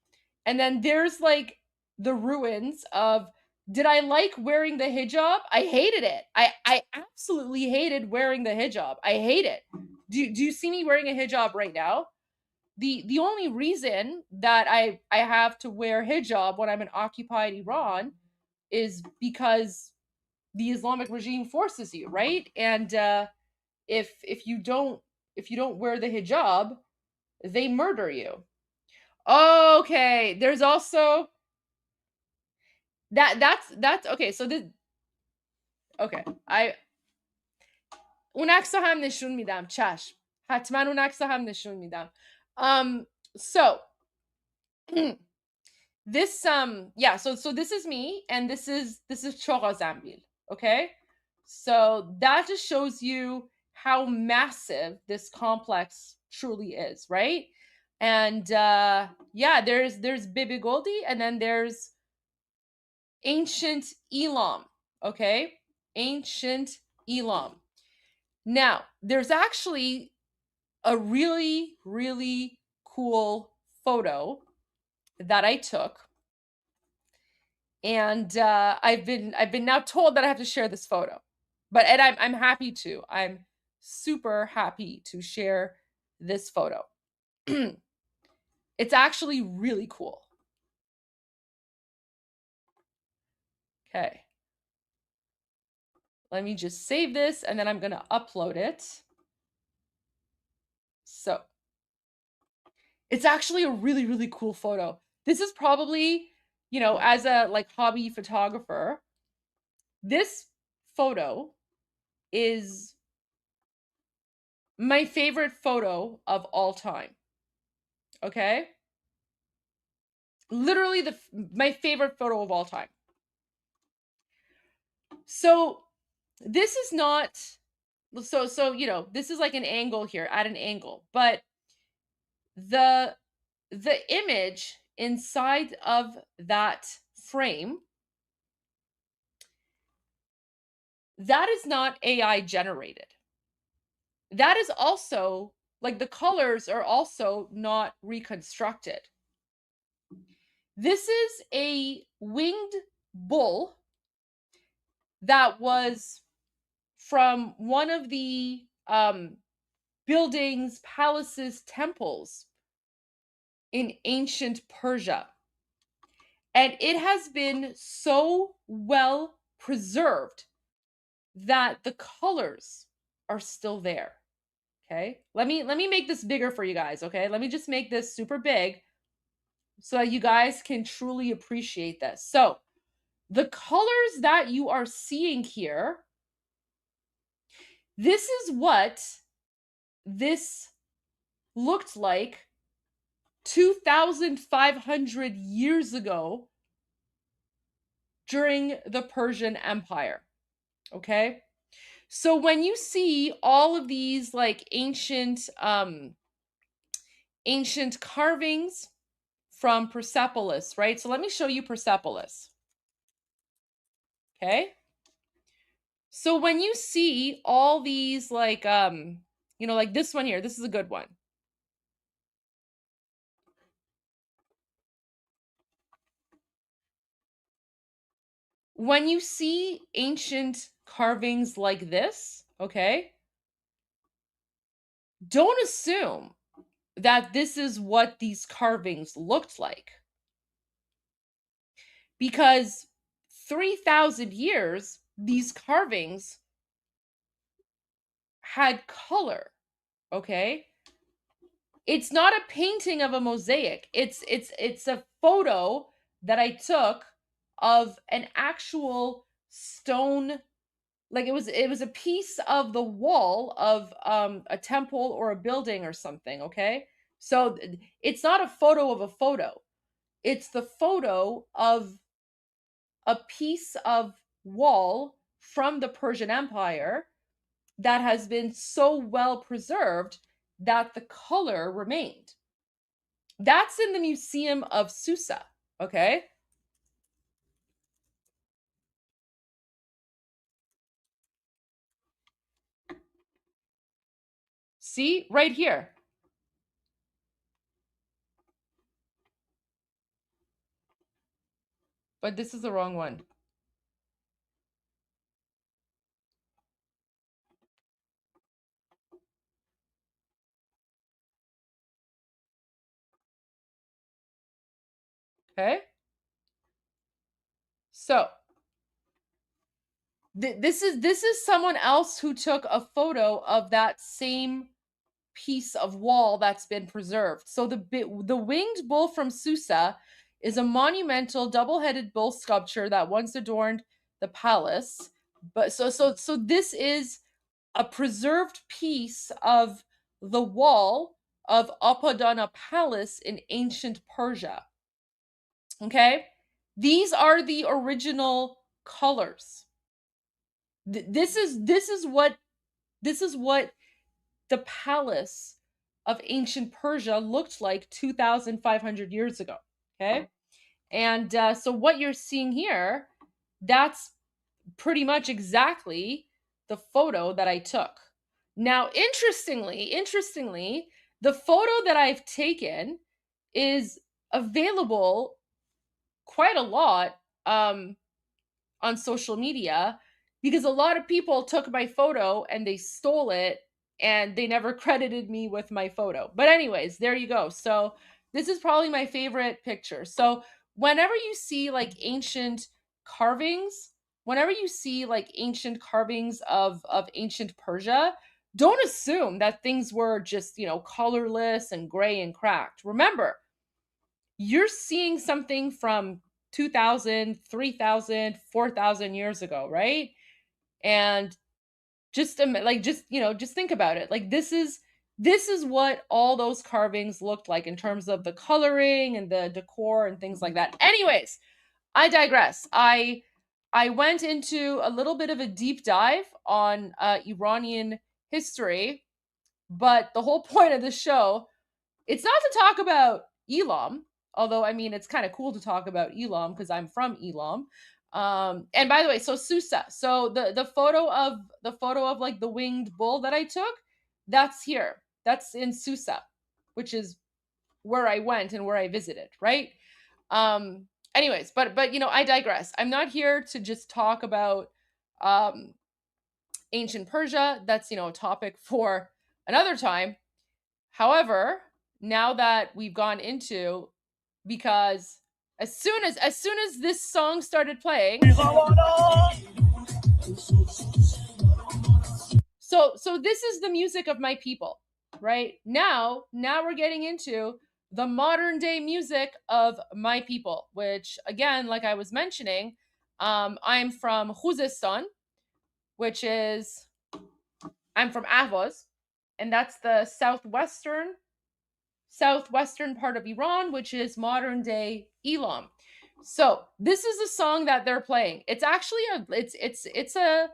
and then there's like the ruins of, did I like wearing the hijab? I hated it. I absolutely hated wearing the hijab. I hate it. Do you see me wearing a hijab right now? The only reason that I have to wear hijab when I'm in occupied Iran is because the Islamic regime forces you, right? And if you don't wear the hijab, they murder you. Okay, there's also that's okay. So this, okay, اون عکس هم نشون میدم. چشم، حتما اون عکس هم نشون میدم. So this yeah, so this is me, and this is Chora Zambil. Okay, so that just shows you how massive this complex truly is, right? And yeah, there's Bibi Goldie, and then there's ancient Elam, okay? Ancient Elam. Now, there's actually a really, really cool photo that I took. And I've been now told that I have to share this photo. And I'm happy to. I'm super happy to share this photo. It's actually really cool. Okay. Let me just save this, and then I'm going to upload it. So it's actually a really, really cool photo. This is probably, you know, as a like hobby photographer, this photo is my favorite photo of all time. Okay? Literally my favorite photo of all time. So this is not, so you know, this is like an angle here, at an angle, but the image inside of that frame, that is not AI generated. That is also, like, the colors are also not reconstructed. This is a winged bull that was from one of the buildings, palaces, temples in ancient Persia. And it has been so well preserved that the colors are still there. Okay? Let me make this bigger for you guys, okay? Let me just make this super big so that you guys can truly appreciate this. So, the colors that you are seeing here, this is what this looked like 2,500 years ago during the Persian Empire. Okay? So when you see all of these like ancient carvings from Persepolis, right? So let me show you Persepolis. Okay? So when you see all these like you know, like this one here, this is a good one. When you see ancient carvings like this, okay, don't assume that this is what these carvings looked like. Because 3,000 years, these carvings had color, okay? It's not a painting of a mosaic. It's a photo that I took of an actual stone, like it was a piece of the wall of a temple or a building or something, okay? So it's not a photo of a photo. It's the photo of a piece of wall from the Persian Empire that has been so well preserved that the color remained. That's in the Museum of Susa, okay? See, right here. But this is the wrong one. Okay? So, this is someone else who took a photo of that same piece of wall that's been preserved. So the winged bull from Susa is a monumental double-headed bull sculpture that once adorned the palace. But so this is a preserved piece of the wall of Apadana Palace in ancient Persia. Okay? These are the original colors. This is what This is what the palace of ancient Persia looked like 2,500 years ago. Okay. And so what you're seeing here, that's pretty much exactly the photo that I took. Now, interestingly, the photo that I've taken is available quite a lot on social media, because a lot of people took my photo and they stole it and they never credited me with my photo. But anyways, there you go. So this is probably my favorite picture. So whenever you see like ancient carvings, whenever you see like ancient carvings of ancient Persia, don't assume that things were just, colorless and gray and cracked. Remember, you're seeing something from 2000, 3000, 4000 years ago, right? And just just think about it. Like this is what all those carvings looked like in terms of the coloring and the decor and things like that. Anyways, I digress. I went into a little bit of a deep dive on Iranian history, but the whole point of the show, it's not to talk about Elam, although I mean it's kind of cool to talk about Elam because I'm from Elam. And by the way, so Susa, so the photo of like the winged bull that I took, that's here. That's in Susa, which is where I went and where I visited, right? Anyways, but I digress. I'm not here to just talk about um ancient Persia. That's a topic for another time. However, now that we've gone into, because as soon as this song started playing, so this is the music of my people, right? Now we're getting into the modern day music of my people, which again, like I was mentioning, I'm from Khuzestan, which is, I'm from Ahvaz, and that's the southwestern part of Iran, which is modern day Elam. So this is a song that they're playing. It's actually it's a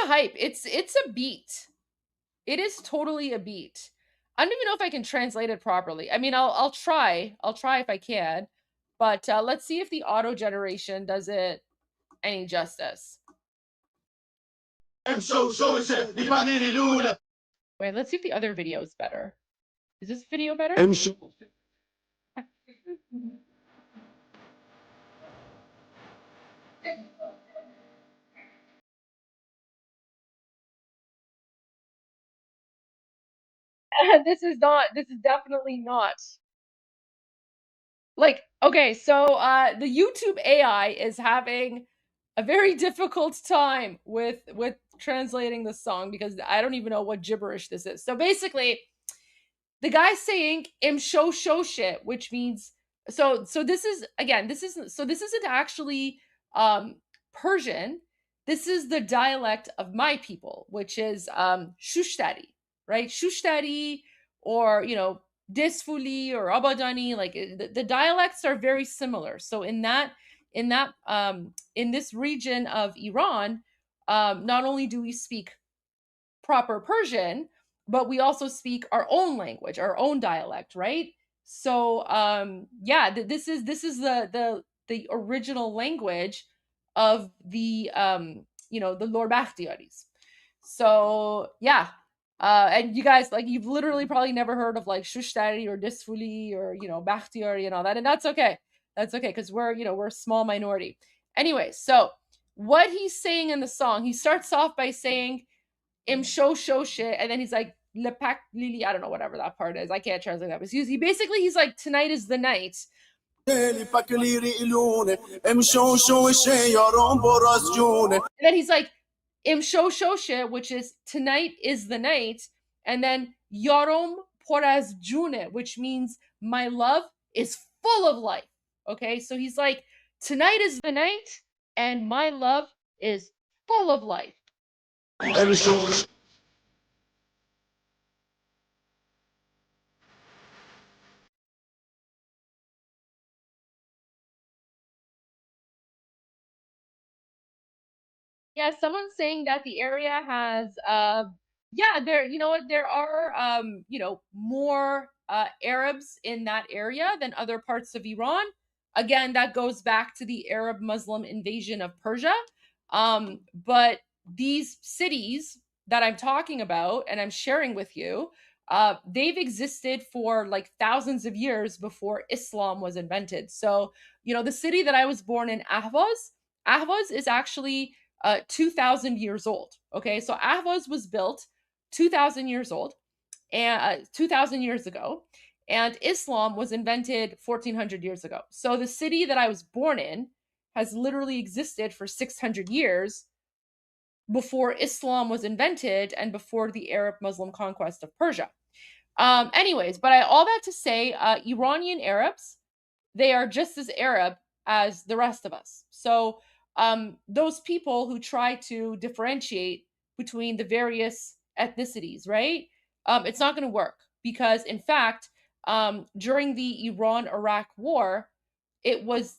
hype. It's a beat. It is totally a beat. I don't even know if I can translate it properly. I mean, I'll try. I'll try if I can. But let's see if the auto generation does it any justice. Wait, let's see if the other video is better. Is this video better? This is definitely not. Like, okay, so the YouTube AI is having a very difficult time with translating the song because I don't even know what gibberish this is. So basically, the guy's saying im show shit, which means, so this is, again, this isn't actually Persian. This is the dialect of my people, which is Shushtari, right? Shushtari, or Desfuli or Abadani, like the dialects are very similar. So in this region of Iran, not only do we speak proper Persian, but we also speak our own language, our own dialect, right? So yeah, this is the original language of the the Lord Bakhtiaris. So yeah, and you guys, like, you've literally probably never heard of like Shushtari or Disfuli or Bakhtiari and all that, and that's okay. That's okay, because we're a small minority. Anyway, so what he's saying in the song, he starts off by saying im show shit, and then he's like lepak lili, I don't know, whatever that part is, I can't translate that, but he's like, tonight is the night. And then he's like im show shit, which is tonight is the night, and then yarom poraz june, which means my love is full of life. Okay, so he's like, tonight is the night and my love is full of life. Yeah, someone's saying that the area has yeah, there, you know what, there are more Arabs in that area than other parts of Iran. Again, that goes back to the Arab Muslim invasion of Persia. But these cities that I'm talking about and I'm sharing with you, they've existed for like thousands of years before Islam was invented. So, the city that I was born in, Ahvaz is actually 2,000 years old. Okay, so Ahvaz was built 2,000 years old, and 2,000 years ago, and Islam was invented 1,400 years ago. So the city that I was born in has literally existed for 600 years before Islam was invented and before the Arab Muslim conquest of Persia. Anyways, but all that to say, Iranian Arabs, they are just as Arab as the rest of us. So those people who try to differentiate between the various ethnicities, right? It's not going to work because, in fact, during the Iran-Iraq War, it was,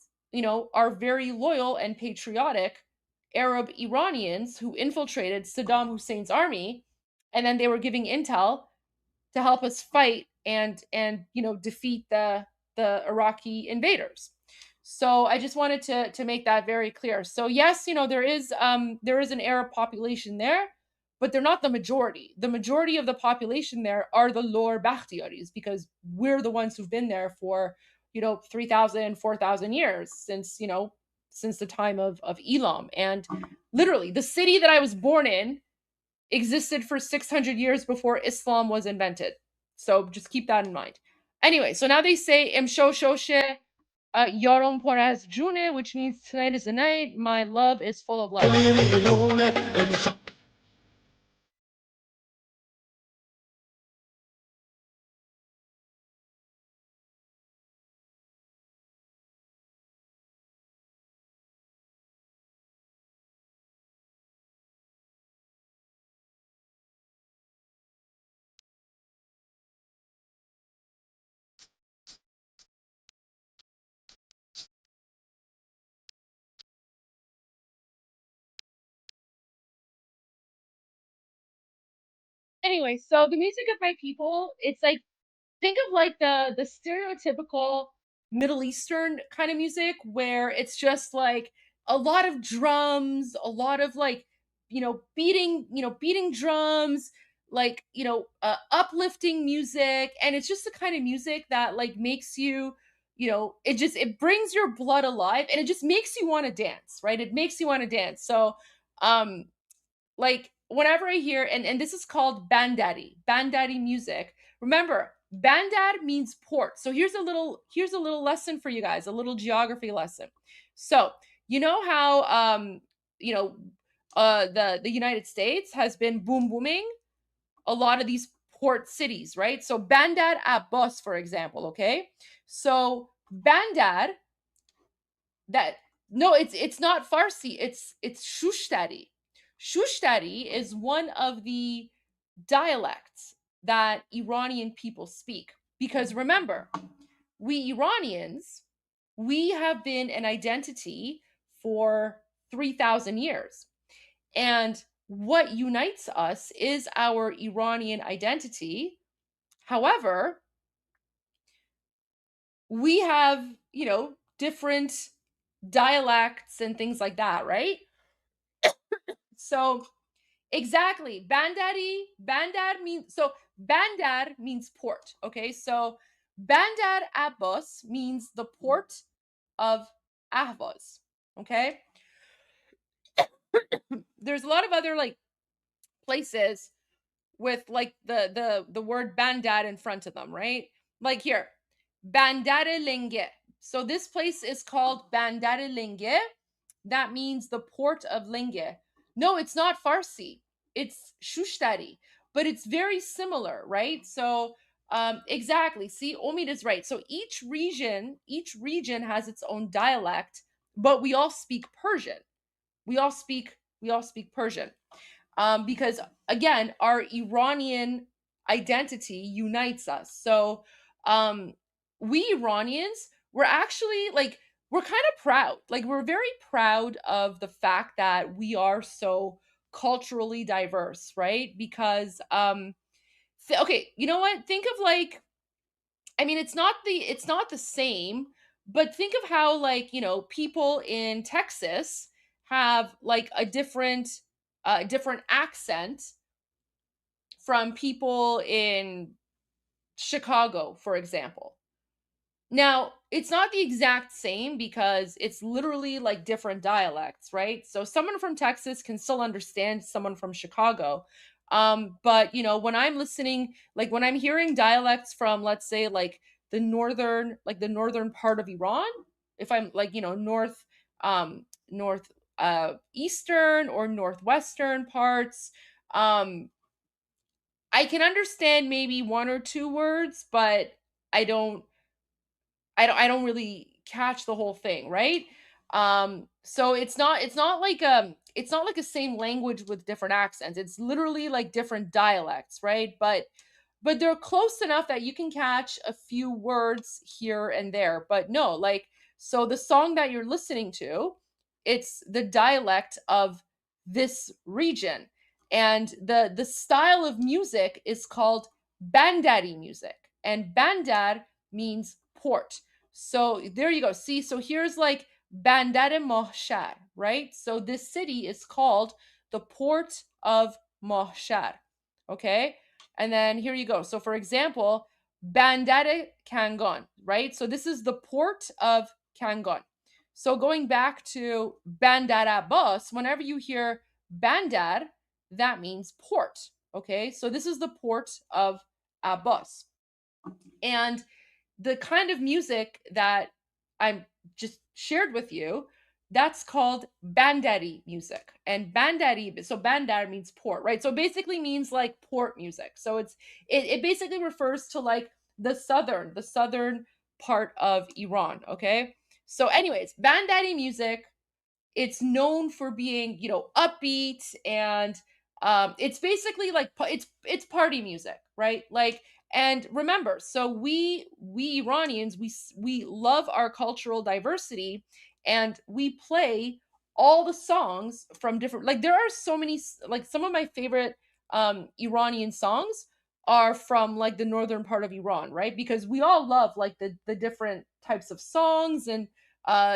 our very loyal and patriotic Arab Iranians who infiltrated Saddam Hussein's army, and then they were giving intel to help us fight and defeat the Iraqi invaders. So I just wanted to make that very clear. So yes, there is an Arab population there, but they're not the majority. The majority of the population there are the Lower Bakhtiaris, because we're the ones who've been there for 3,000, 4,000 years, since the time of Elam. And literally the city that I was born in existed for 600 years before Islam was invented. So just keep that in mind. Anyway, so now they say Imsho Shoshe Yorom Poraz June, which means tonight is the night. My love is full of love. Anyway, so the music of my people, it's like, think of like the stereotypical Middle Eastern kind of music where it's just like a lot of drums, a lot of like, beating drums, like, uplifting music. And it's just the kind of music that like makes you, it brings your blood alive, and it just makes you want to dance, right? It makes you want to dance. So, um, like whenever I hear, and this is called bandadi music. Remember, bandad means port. So here's a little lesson for you guys, a little geography lesson. So you know how you know the United States has been booming a lot of these port cities, right? So Bandar Abbas, for example, okay? So Bandar, that no, it's not Farsi, it's Shushtari. Shushtari is one of the dialects that Iranian people speak, because remember, we Iranians, we have been an identity for 3,000 years. And what unites us is our Iranian identity. However, we have, different dialects and things like that, right? So exactly, Bandar means port. Okay, so Bandar Abbas means the port of Ahvaz. Okay, there's a lot of other like places with like the word Bandar in front of them, right? Like here, Bandar Lenge. So this place is called Bandar Lenge. That means the port of Lenge. No, it's not Farsi. It's Shushtari, but it's very similar, right? So exactly. See, Omid is right. So each region has its own dialect, but we all speak Persian. We all speak Persian. Because again, our Iranian identity unites us. So we Iranians, we're actually like we're kind of proud. Like, we're very proud of the fact that we are so culturally diverse, right? Because okay, you know what? Think of like, I mean, it's not the same, but think of how, like, you know, people in Texas have like a different accent from people in Chicago, for example. Now, it's not the exact same because it's literally like different dialects, right? So someone from Texas can still understand someone from Chicago. But you know, when I'm listening, like when I'm hearing dialects from, let's say, like the northern part of Iran, if I'm like, you know, north eastern or northwestern parts, I can understand maybe one or two words, but I don't I don't really catch the whole thing, right? So it's not like a same language with different accents. It's literally like different dialects, right? But they're close enough that you can catch a few words here and there. But no, like, so the song that you're listening to, it's the dialect of this region. And the style of music is called Bandari music. And Bandar means port. So there you go. See, so here's like Bandar Mohshar, right? So this city is called the Port of Mohshar. Okay? And then here you go. So for example, Bandar Kangon, right? So this is the port of Kangon. So going back to Bandar Abbas, whenever you hear Bandar, that means port. Okay? So this is the port of Abbas. And the kind of music that I'm just shared with you, that's called Bandari music. And Bandari, so Bandar means port, right? So it basically means like port music. So it basically refers to like the southern part of Iran, okay? So anyways, Bandari music, it's known for being, you know, upbeat, and it's basically like it's party music, right? Like, and remember, so we Iranians, we love our cultural diversity, and we play all the songs from different, like there are so many, like some of my favorite Iranian songs are from like the northern part of Iran, right? Because we all love like the different types of songs, and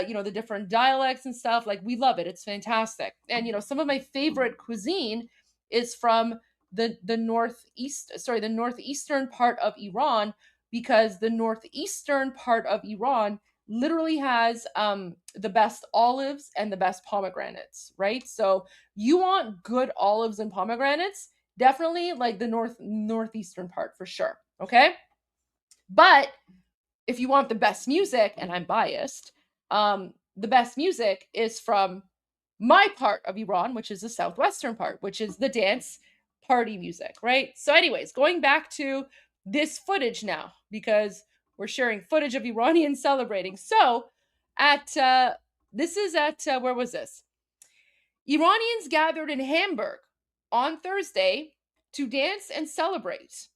you know, the different dialects and stuff. Like, we love it. It's fantastic. And you know, some of my favorite cuisine is from the northeastern part of Iran, because the northeastern part of Iran literally has the best olives and the best pomegranates, right? So you want good olives and pomegranates, definitely like the northeastern part for sure. Okay? But if you want the best music, and I'm biased, the best music is from my part of Iran, which is the southwestern part, which is the dance party music, right? So anyways, going back to this footage now, because we're sharing footage of Iranians celebrating. So this is at where was this? Iranians gathered in Hamburg on Thursday to dance and celebrate.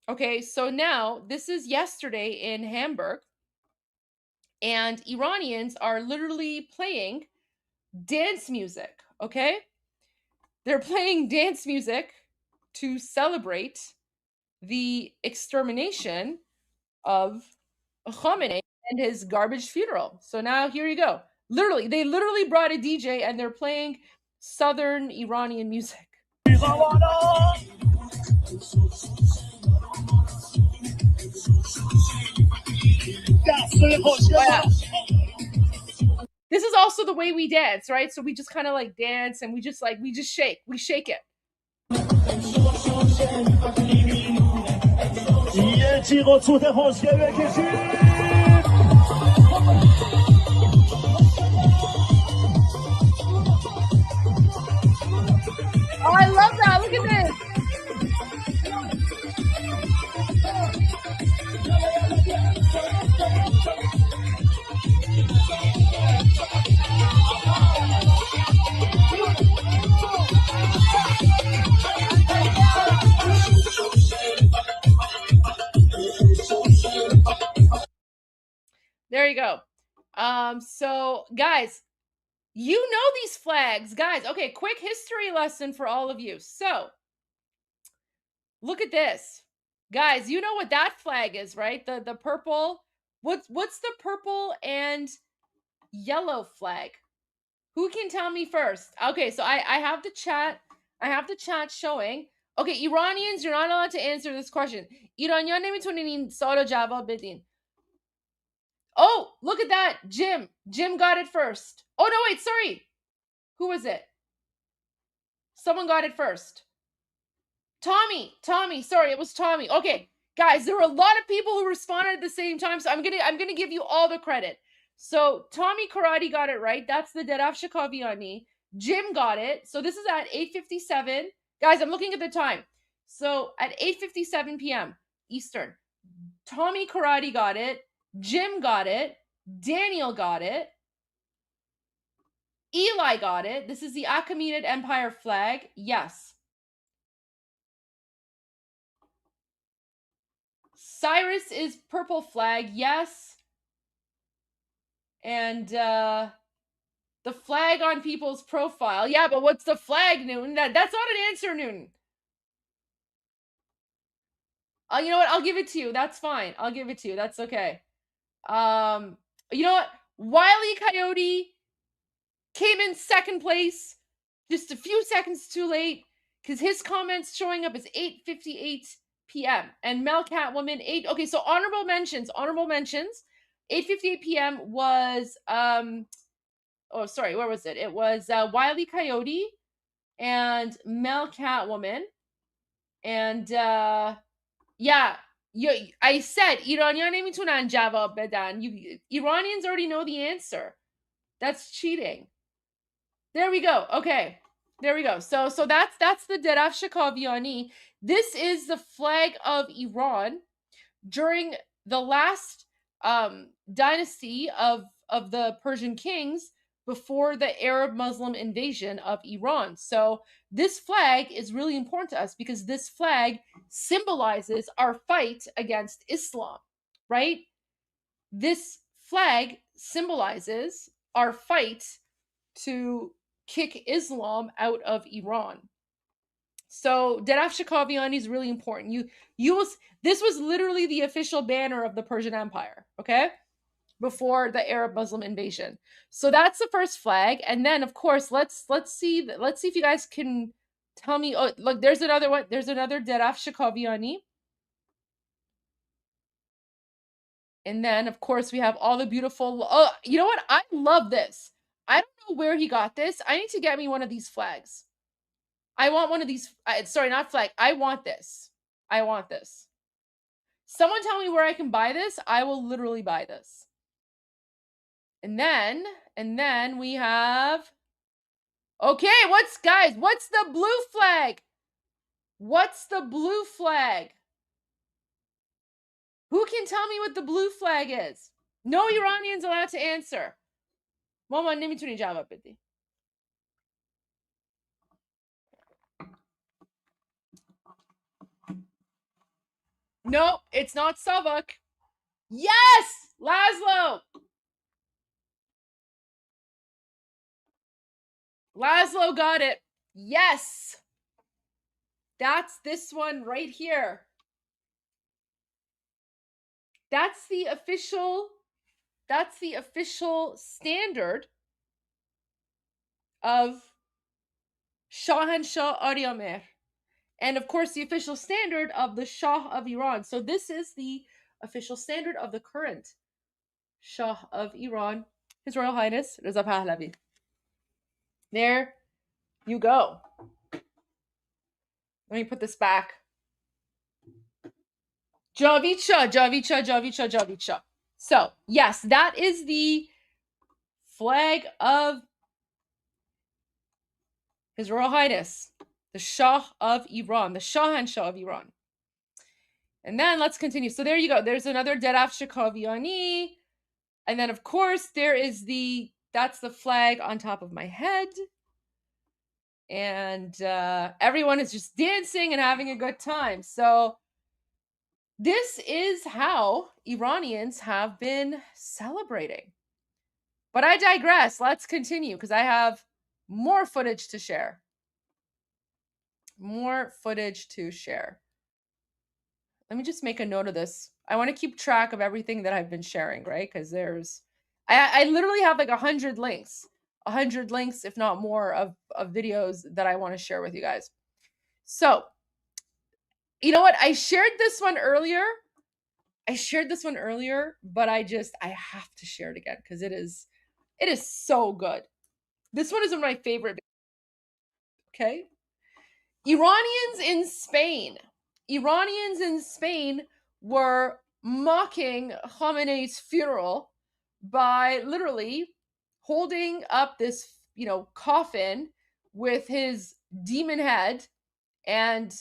Okay, so now this is yesterday in Hamburg, and Iranians are literally playing dance music, okay? They're playing dance music to celebrate the extermination of Khamenei and his garbage funeral. So now here you go. Literally, they literally brought a DJ and they're playing southern Iranian music. This is also the way we dance, right? So we just kind of like dance, and we just shake. We shake it. Oh, I love that. Look at this. So guys, you know these flags, guys. Okay, quick history lesson for all of you. So look at this. Guys, you know what that flag is, right? The purple. What's the purple and yellow flag? Who can tell me first? Okay, so I have the chat. I have the chat showing. Okay, Iranians, you're not allowed to answer this question. Iranian نمیتونین سوالو جواب بدین. Oh, look at that. Jim got it first. Oh no, wait, sorry. Who was it? Someone got it first. Tommy, sorry, it was Tommy. Okay, guys, there were a lot of people who responded at the same time, so I'm gonna give you all the credit. So Tommy Karate got it right. That's the Deraf Shakaviani. Jim got it. So this is at 8:57. Guys, I'm looking at the time. So at 8:57 p.m. Eastern, Tommy Karate got it. Jim got it. Daniel got it. Eli got it. This is the Achaemenid Empire flag. Yes. Cyrus is purple flag. Yes. And the flag on people's profile. Yeah, but what's the flag, Newton? That's not an answer, Newton. You know what? I'll give it to you. That's fine. I'll give it to you. That's okay. You know what? Wile E. Coyote came in second place, just a few seconds too late, because his comments showing up is 8:58 p.m. and Mel Catwoman 8. Okay, so honorable mentions. 8:58 p.m. was oh sorry, where was it? It was Wile E. Coyote and Mel Catwoman, and yeah. I said Iranian نمیتونن جواب بدن. Iranians already know the answer. That's cheating. There we go. Okay. There we go. So that's the Deraf Shakaviani. This is the flag of Iran during the last dynasty of the Persian kings before the Arab Muslim invasion of Iran. So this flag is really important to us because this flag symbolizes our fight against Islam, right? This flag symbolizes our fight to kick Islam out of Iran. So Deraf Shakaviani is really important. This was literally the official banner of the Persian Empire, okay? Before the Arab Muslim invasion. So that's the first flag, and then of course let's see if you guys can tell me. Oh, look, there's another one. There's another Deraf Shakaviani. And then of course we have all the beautiful. Oh, you know what? I love this. I don't know where he got this. I need to get me one of these flags. I want one of these. Sorry, not flag. I want this. I want this. Someone tell me where I can buy this. I will literally buy this. And then we have. Okay, what's the blue flag? What's the blue flag? Who can tell me what the blue flag is? No Iranians allowed to answer. Mama, نمیتونی جواب بدی. No, it's not Savak. Yes, Laszlo. Laszlo got it. Yes. That's this one right here. That's the official standard of Shahanshah Ariamer. And of course, the official standard of the Shah of Iran. So this is the official standard of the current Shah of Iran, His Royal Highness Reza Pahlavi. There you go. Let me put this back. Javid Shah. So, yes, that is the flag of His Royal Highness, the Shah of Iran, the Shahanshah of Iran. And then let's continue. So there you go. There's another Deraf Shakaviani. And then, of course, that's the flag on top of my head. And everyone is just dancing and having a good time. So this is how Iranians have been celebrating. But I digress. Let's continue because I have more footage to share. More footage to share. Let me just make a note of this. I want to keep track of everything that I've been sharing, right? Because I literally have like 100 links, if not more, of videos that I want to share with you guys. So, you know what? I shared this one earlier, but I have to share it again because it is so good. This one is one of my favorite. Okay. Iranians in Spain were mocking Khamenei's funeral by literally holding up this, coffin with his demon head and,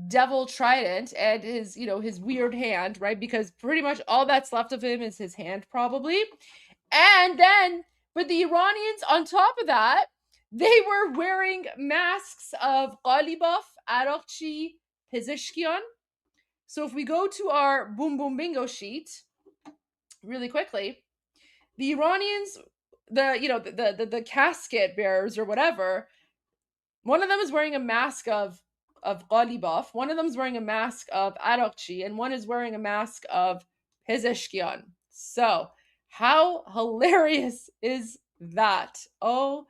devil trident and his, his weird hand, right? Because pretty much all that's left of him is his hand, probably. And then, but the Iranians, on top of that, they were wearing masks of Ghalibaf, IRGC, Pezeshkian. So if we go to our boom boom bingo sheet really quickly, the Iranians, the casket bearers or whatever, one of them is wearing a mask of Ghalibaf, one of them is wearing a mask of IRGC, and one is wearing a mask of Pezeshkian. So how hilarious is that? Oh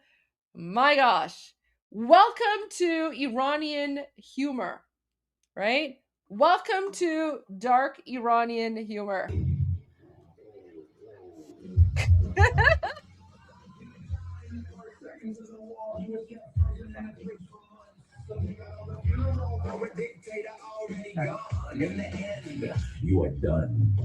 my gosh. Welcome to Iranian humor, right? Welcome to dark Iranian humor. You are done.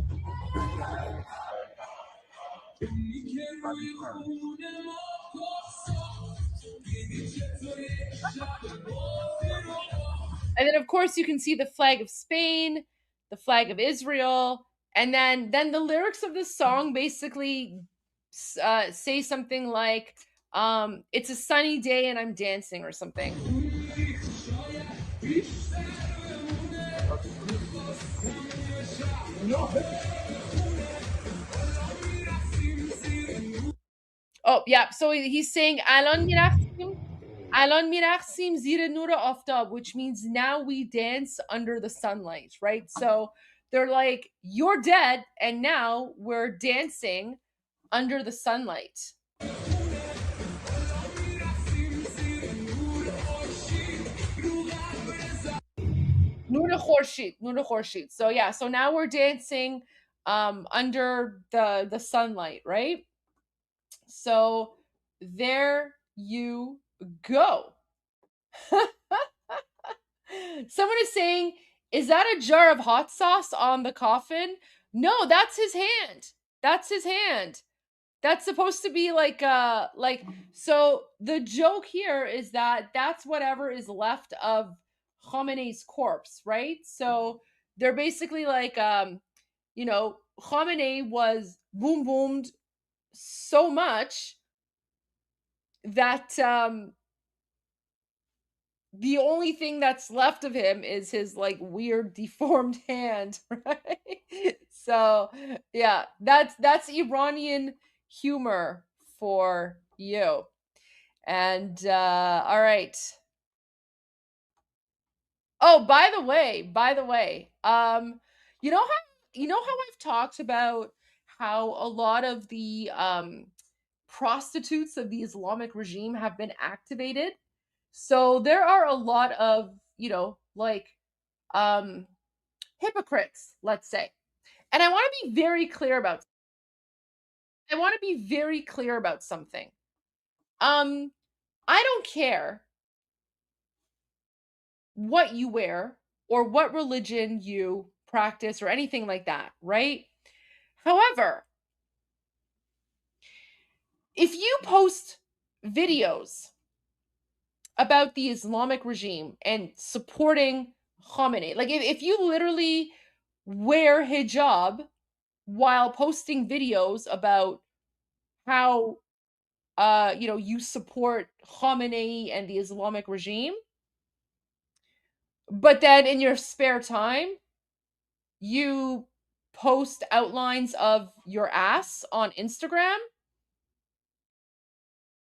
And then, of course, you can see the flag of Spain, the flag of Israel, and then the lyrics of the song basically say something like, "It's a sunny day and I'm dancing" or something. Oh yeah, so he's saying "Alon mirachsim zir nur aftab," which means now we dance under the sunlight, right? So they're like, you're dead, and now we're dancing under the sunlight. Nur Khorshid. So yeah, so now we're dancing under the sunlight, right? So there you go. Someone is saying, is that a jar of hot sauce on the coffin? No, that's his hand. That's supposed to be like so the joke here is that that's whatever is left of Khamenei's corpse, right? So they're basically like Khamenei was boom boomed so much that the only thing that's left of him is his like weird deformed hand, right? So yeah, that's Iranian humor for you. And all right. Oh, by the way, you know how I've talked about how a lot of the prostitutes of the Islamic regime have been activated. So there are a lot of, hypocrites, let's say. And I want to be very clear about something. I don't care what you wear or what religion you practice or anything like that, right? However, if you post videos about the Islamic regime and supporting Khamenei, like if you literally wear hijab while posting videos about how you support Khamenei and the Islamic regime, but then in your spare time you post outlines of your ass on Instagram,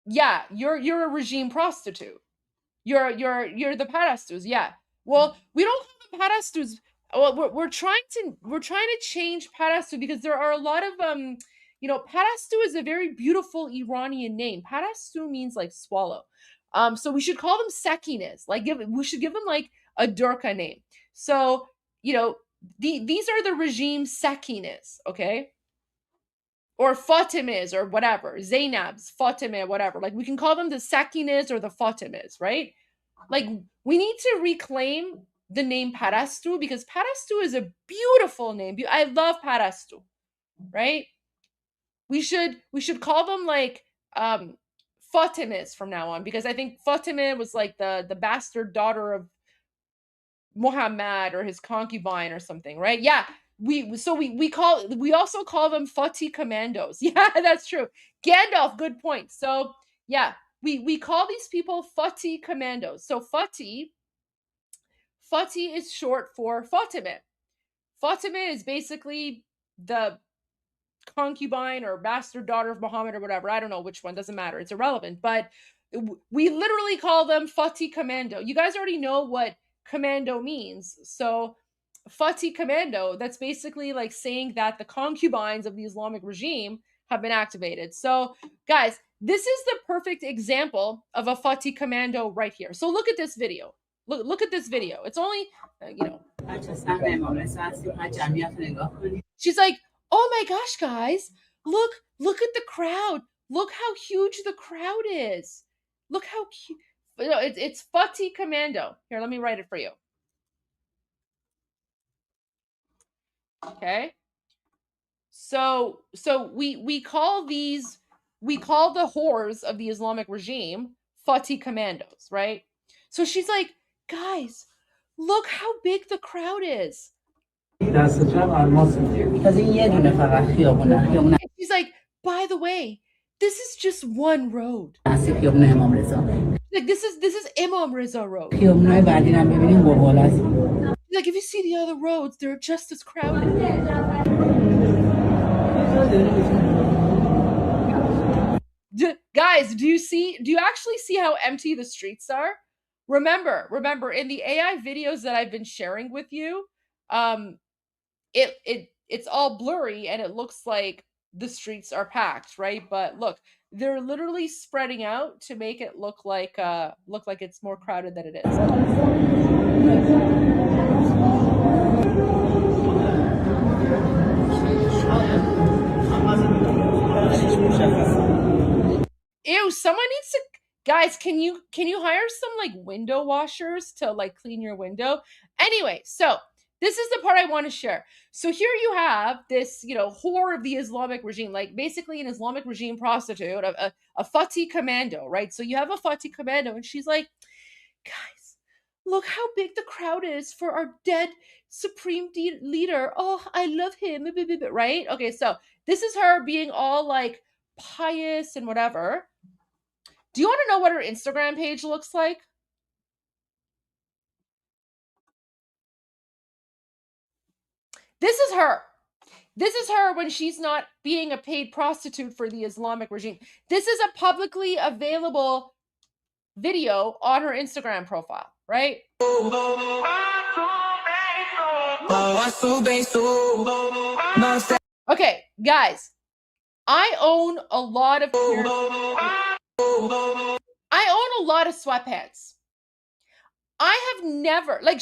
yeah, you're a regime prostitute. You're the parastus. Yeah. Well, we don't call them parastus. Well, we're trying to change parastu because there are a lot of parastu is a very beautiful Iranian name. Parastu means like swallow. So we should call them sekines. Like we should give them like a Durka name. So, these are the regime sekines, okay? Or Fatimas or whatever, Zainabs, Fatima, whatever. Like we can call them the Sakinas or the Fatimas, right? Like we need to reclaim the name Parastu because Parastu is a beautiful name. I love Parastu, right? We should call them like Fatimas from now on because I think Fatima was like the bastard daughter of Muhammad or his concubine or something, right? Yeah. We also call them Fati commandos. Yeah, that's true. Gandalf, good point. So yeah, we call these people Fati commandos. So Fati is short for Fatima. Fatima is basically the concubine or bastard daughter of Muhammad or whatever. I don't know which one, doesn't matter. It's irrelevant. But we literally call them Fati commando. You guys already know what commando means. So Fati commando, that's basically like saying that the concubines of the Islamic regime have been activated. So guys, this is the perfect example of a Fati commando right here. So look at this video. Look at this video. It's only, she's like, oh my gosh, guys, look at the crowd. Look how huge the crowd is. Look how cute. It's Fati commando. Here, let me write it for you. Okay. So we call the whores of the Islamic regime Fati commandos, right? So she's like, guys, look how big the crowd is. She's like, by the way, this is just one road. Like this is Imam Reza Road. Like if you see the other roads, they're just as crowded. Guys, do you actually see how empty the streets are? Remember in the AI videos that I've been sharing with you, it's all blurry and it looks like the streets are packed, right? But look, they're literally spreading out to make it look like it's more crowded than it is. Ew, someone needs to, guys, can you hire some like window washers to like clean your window? Anyway, so this is the part I want to share. So here you have this, whore of the Islamic regime, like basically an Islamic regime prostitute, a Fati commando, right? So you have a Fati commando and she's like, guys, look how big the crowd is for our dead supreme leader. Oh, I love him, right? Okay, so this is her being all like pious and whatever. Do you want to know what her Instagram page looks like? This is her. This is her when she's not being a paid prostitute for the Islamic regime. This is a publicly available video on her Instagram profile, right? Okay, guys, I own a lot of sweatpants. I have never like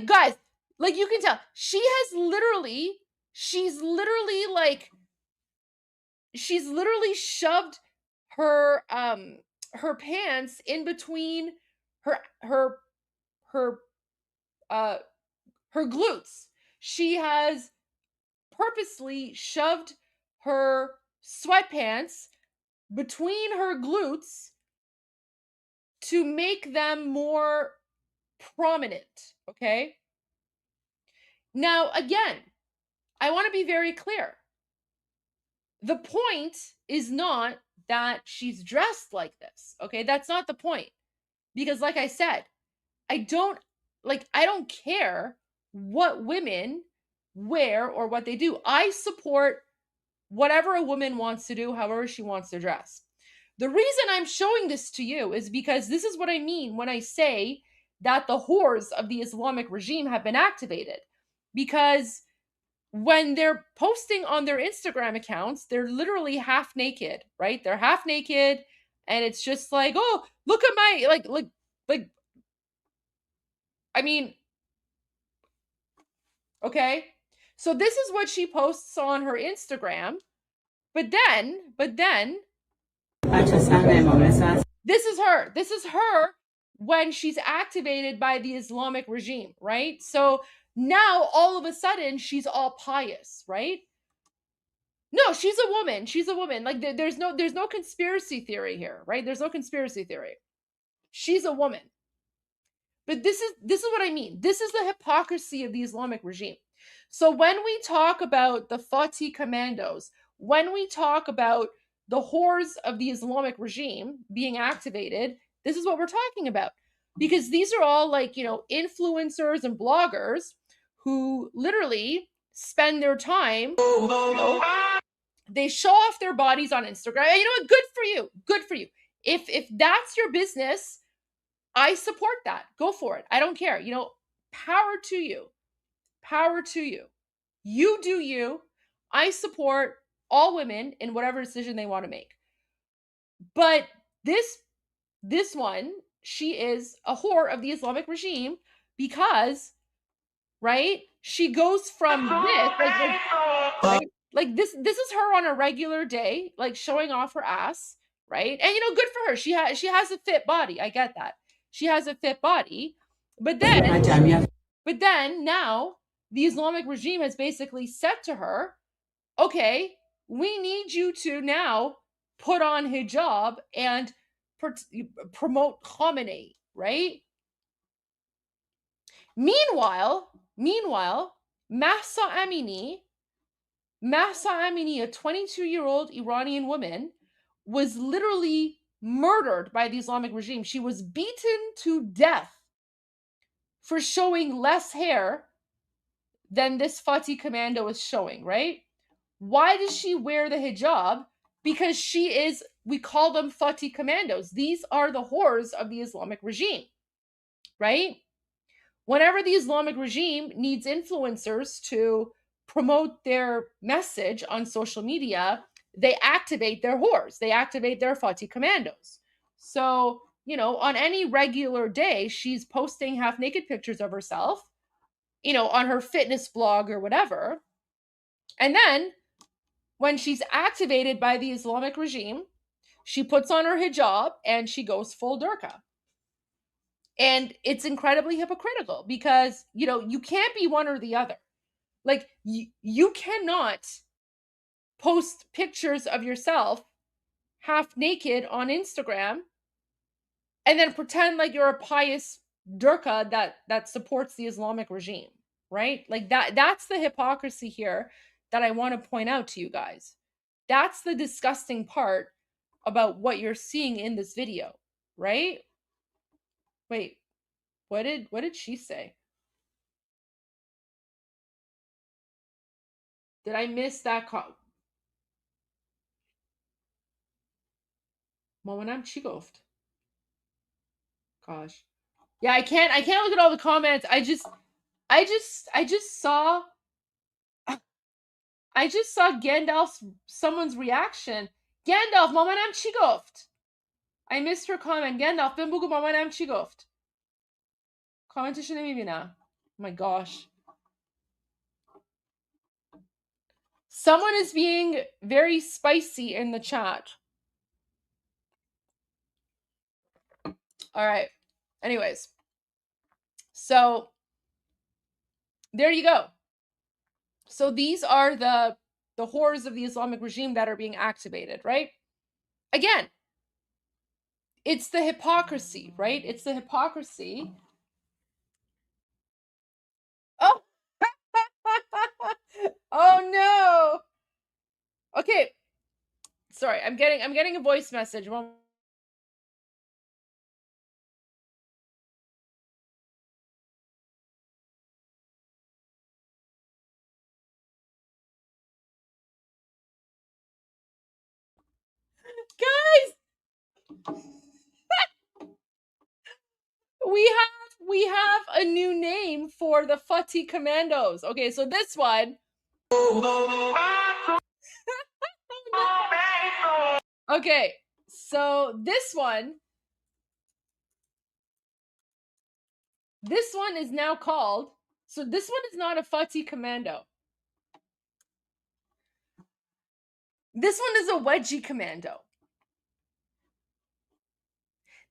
guys, like you can tell she's literally shoved her pants in between her glutes. She has purposely shoved her sweatpants between her glutes to make them more prominent, okay? Now, again, I want to be very clear. The point is not that she's dressed like this, okay? That's not the point. Because like I said, I don't care what women wear or what they do. I support whatever a woman wants to do, however she wants to dress. The reason I'm showing this to you is because this is what I mean when I say that the whores of the Islamic regime have been activated. Because when they're posting on their Instagram accounts, they're literally half naked, right? They're half naked, and it's just like, oh, look at my, like, I mean, okay. So this is what she posts on her Instagram. But then, this is her. This is her when she's activated by the Islamic regime, right? So now all of a sudden she's all pious, right? No, she's a woman. She's a woman. Like there's no conspiracy theory here, right? There's no conspiracy theory. She's a woman. But this is what I mean. This is the hypocrisy of the Islamic regime. So when we talk about the Fatih commandos, when we talk about the whores of the Islamic regime being activated, this is what we're talking about. Because these are all like, influencers and bloggers who literally spend their time, they show off their bodies on Instagram. And you know what? Good for you. Good for you. If that's your business, I support that. Go for it. I don't care. Power to you. Power to you. You do you. I support all women in whatever decision they want to make. But this one, she is a whore of the Islamic regime because, right? She goes from this, like this is her on a regular day, like showing off her ass, right? And good for her. She has a fit body. I get that. She has a fit body. But then now the Islamic regime has basically said to her, okay, we need you to now put on hijab and promote Khamenei, right? Meanwhile, Mahsa Amini, a 22-year-old Iranian woman, was literally murdered by the Islamic regime. She was beaten to death for showing less hair than this Fatih commando is showing, right? Why does she wear the hijab? Because she is, we call them Fatih commandos. These are the whores of the Islamic regime, right? Whenever the Islamic regime needs influencers to promote their message on social media, they activate their whores. They activate their Fatih commandos. So, on any regular day, she's posting half-naked pictures of herself, on her fitness blog or whatever. And then when she's activated by the Islamic regime, she puts on her hijab and she goes full Durka. And it's incredibly hypocritical because, you can't be one or the other. Like, you cannot post pictures of yourself half naked on Instagram and then pretend like you're a pious Durka that supports the Islamic regime, right? Like that's the hypocrisy here that I want to point out to you guys. That's the disgusting part about what you're seeing in this video, right? Wait, what did she say? Did I miss that Momanam Chigoft. Gosh. Yeah, I can't look at all the comments. I just saw Gandalf's someone's reaction. Gandalf, Momanam Chigoft. I missed her comment. Gandalf, ben bugü Momanam Chigoft. Commentişi نمیبینم. Oh my gosh. Someone is being very spicy in the chat. All right. Anyways. So there you go. So these are the horrors of the Islamic regime that are being activated, right? Again, it's the hypocrisy, right? It's the hypocrisy. Oh, oh no. Okay. Sorry, I'm getting a voice message. we have a new name for the Fatih commandos. Okay, so this one. Okay, so this one is now called, so this one is not a Fatih commando. This one is a wedgie commando.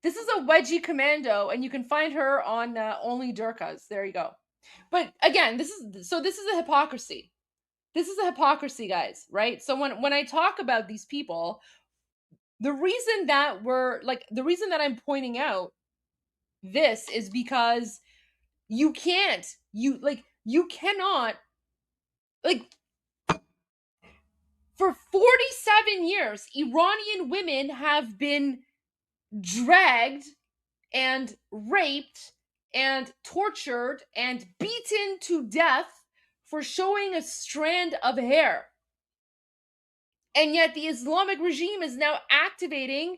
This is a wedgie commando, and you can find her on Only Durkas. There you go. But again, this is a hypocrisy. This is a hypocrisy, guys, right? So when I talk about these people, the reason that I'm pointing out this is because you cannot, for 47 years, Iranian women have been dragged and raped and tortured and beaten to death for showing a strand of hair. And yet the Islamic regime is now activating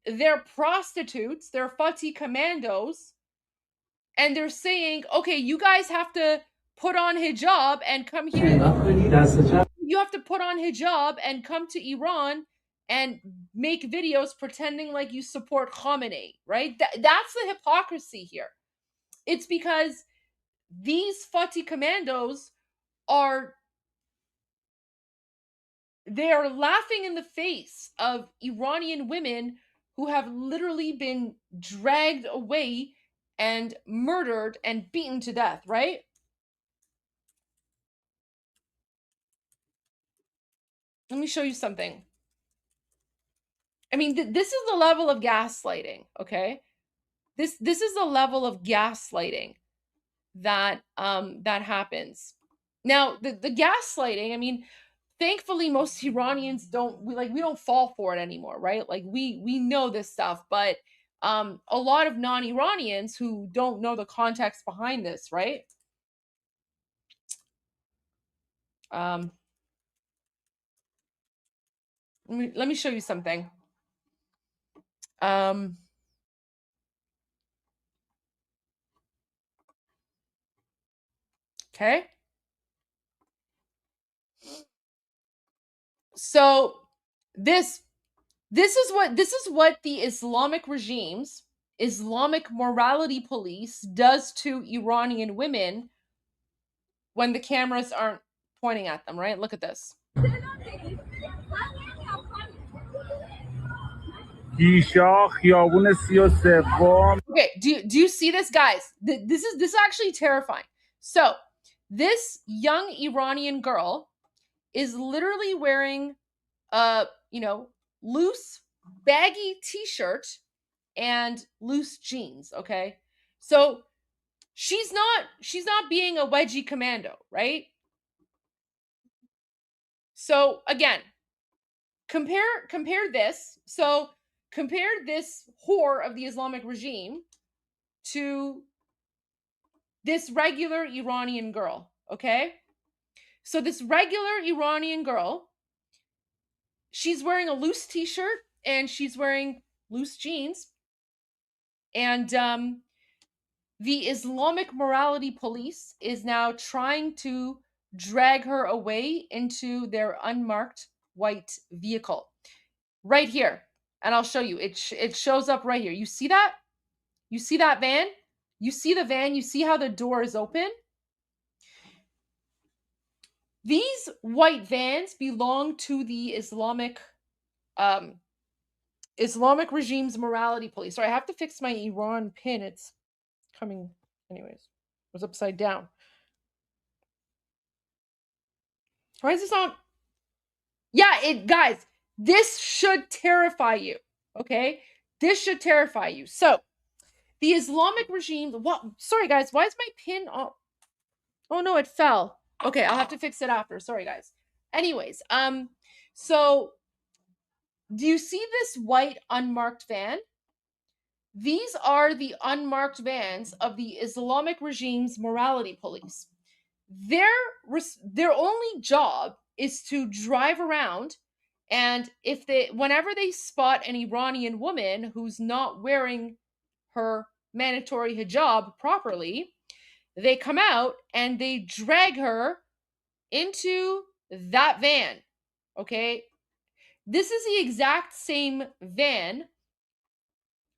their prostitutes, their Fatih commandos, and they're saying, okay, you guys have to put on hijab and come here. You have to put on hijab and come to Iran and make videos pretending like you support Khamenei, right? That's the hypocrisy here. It's because these Fatih commandos are laughing in the face of Iranian women who have literally been dragged away and murdered and beaten to death, right? Let me show you something. I mean, this is the level of gaslighting, okay? This is the level of gaslighting that that happens. Now, the gaslighting, I mean, thankfully most Iranians we don't fall for it anymore, right? Like we know this stuff, but a lot of non-Iranians who don't know the context behind this, right? Let me show you something. Okay. So this is what the Islamic regimes, Islamic morality police does to Iranian women when the cameras aren't pointing at them, right? Look at this. Okay, do you see this, guys? This is actually terrifying. So this young Iranian girl is literally wearing a loose baggy t-shirt and loose jeans. Okay, so she's not being a wedgie commando, right? So again, compare this. So compare this whore of the Islamic regime to this regular Iranian girl, okay? So this regular Iranian girl, she's wearing a loose t-shirt and she's wearing loose jeans. And the Islamic morality police is now trying to drag her away into their unmarked white vehicle. Right here. And I'll show you. It shows up right here. You see that? You see that van? You see the van? You see how the door is open? These white vans belong to the Islamic regime's morality police. So I have to fix my Iran pin. It's coming anyways. It was upside down. Why is this on? Yeah, guys, this should terrify you. Okay? This should terrify you. So the Islamic regime, sorry guys, why is my pin off? Oh no, it fell. Okay, I'll have to fix it after. Sorry guys. Anyways, so do you see this white unmarked van? These are the unmarked vans of the Islamic regime's morality police. Their only job is to drive around, and whenever they spot an Iranian woman who's not wearing her mandatory hijab properly, they come out and they drag her into that van. Okay, this is the exact same van,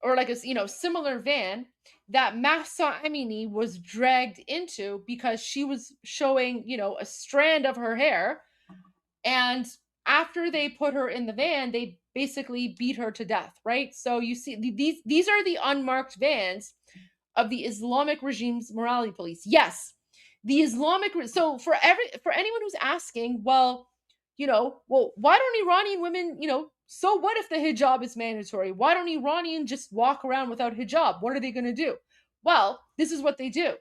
or like a similar van that Mahsa Amini was dragged into because she was showing a strand of her hair, and after they put her in the van, they basically beat her to death, right? So you see, these are the unmarked vans of the Islamic regime's morality police. Yes, the Islamic. So for anyone who's asking, well, why don't Iranian women, so what if the hijab is mandatory? Why don't Iranians just walk around without hijab? What are they going to do? Well, this is what they do.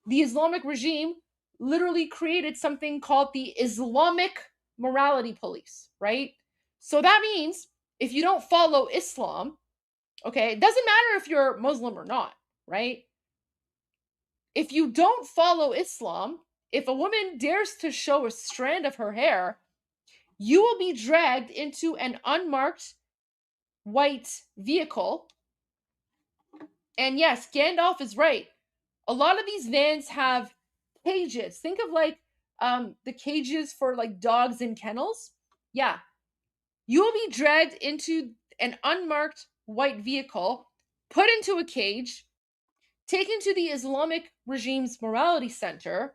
The Islamic regime literally created something called the Islamic morality police, right? So that means if you don't follow Islam, okay, it doesn't matter if you're Muslim or not, right? If you don't follow Islam, if a woman dares to show a strand of her hair, you will be dragged into an unmarked white vehicle. And yes, Gandalf is right. A lot of these vans have cages. Think of like the cages for like dogs in kennels. Yeah. You will be dragged into an unmarked white vehicle, put into a cage, taken to the Islamic regime's morality center,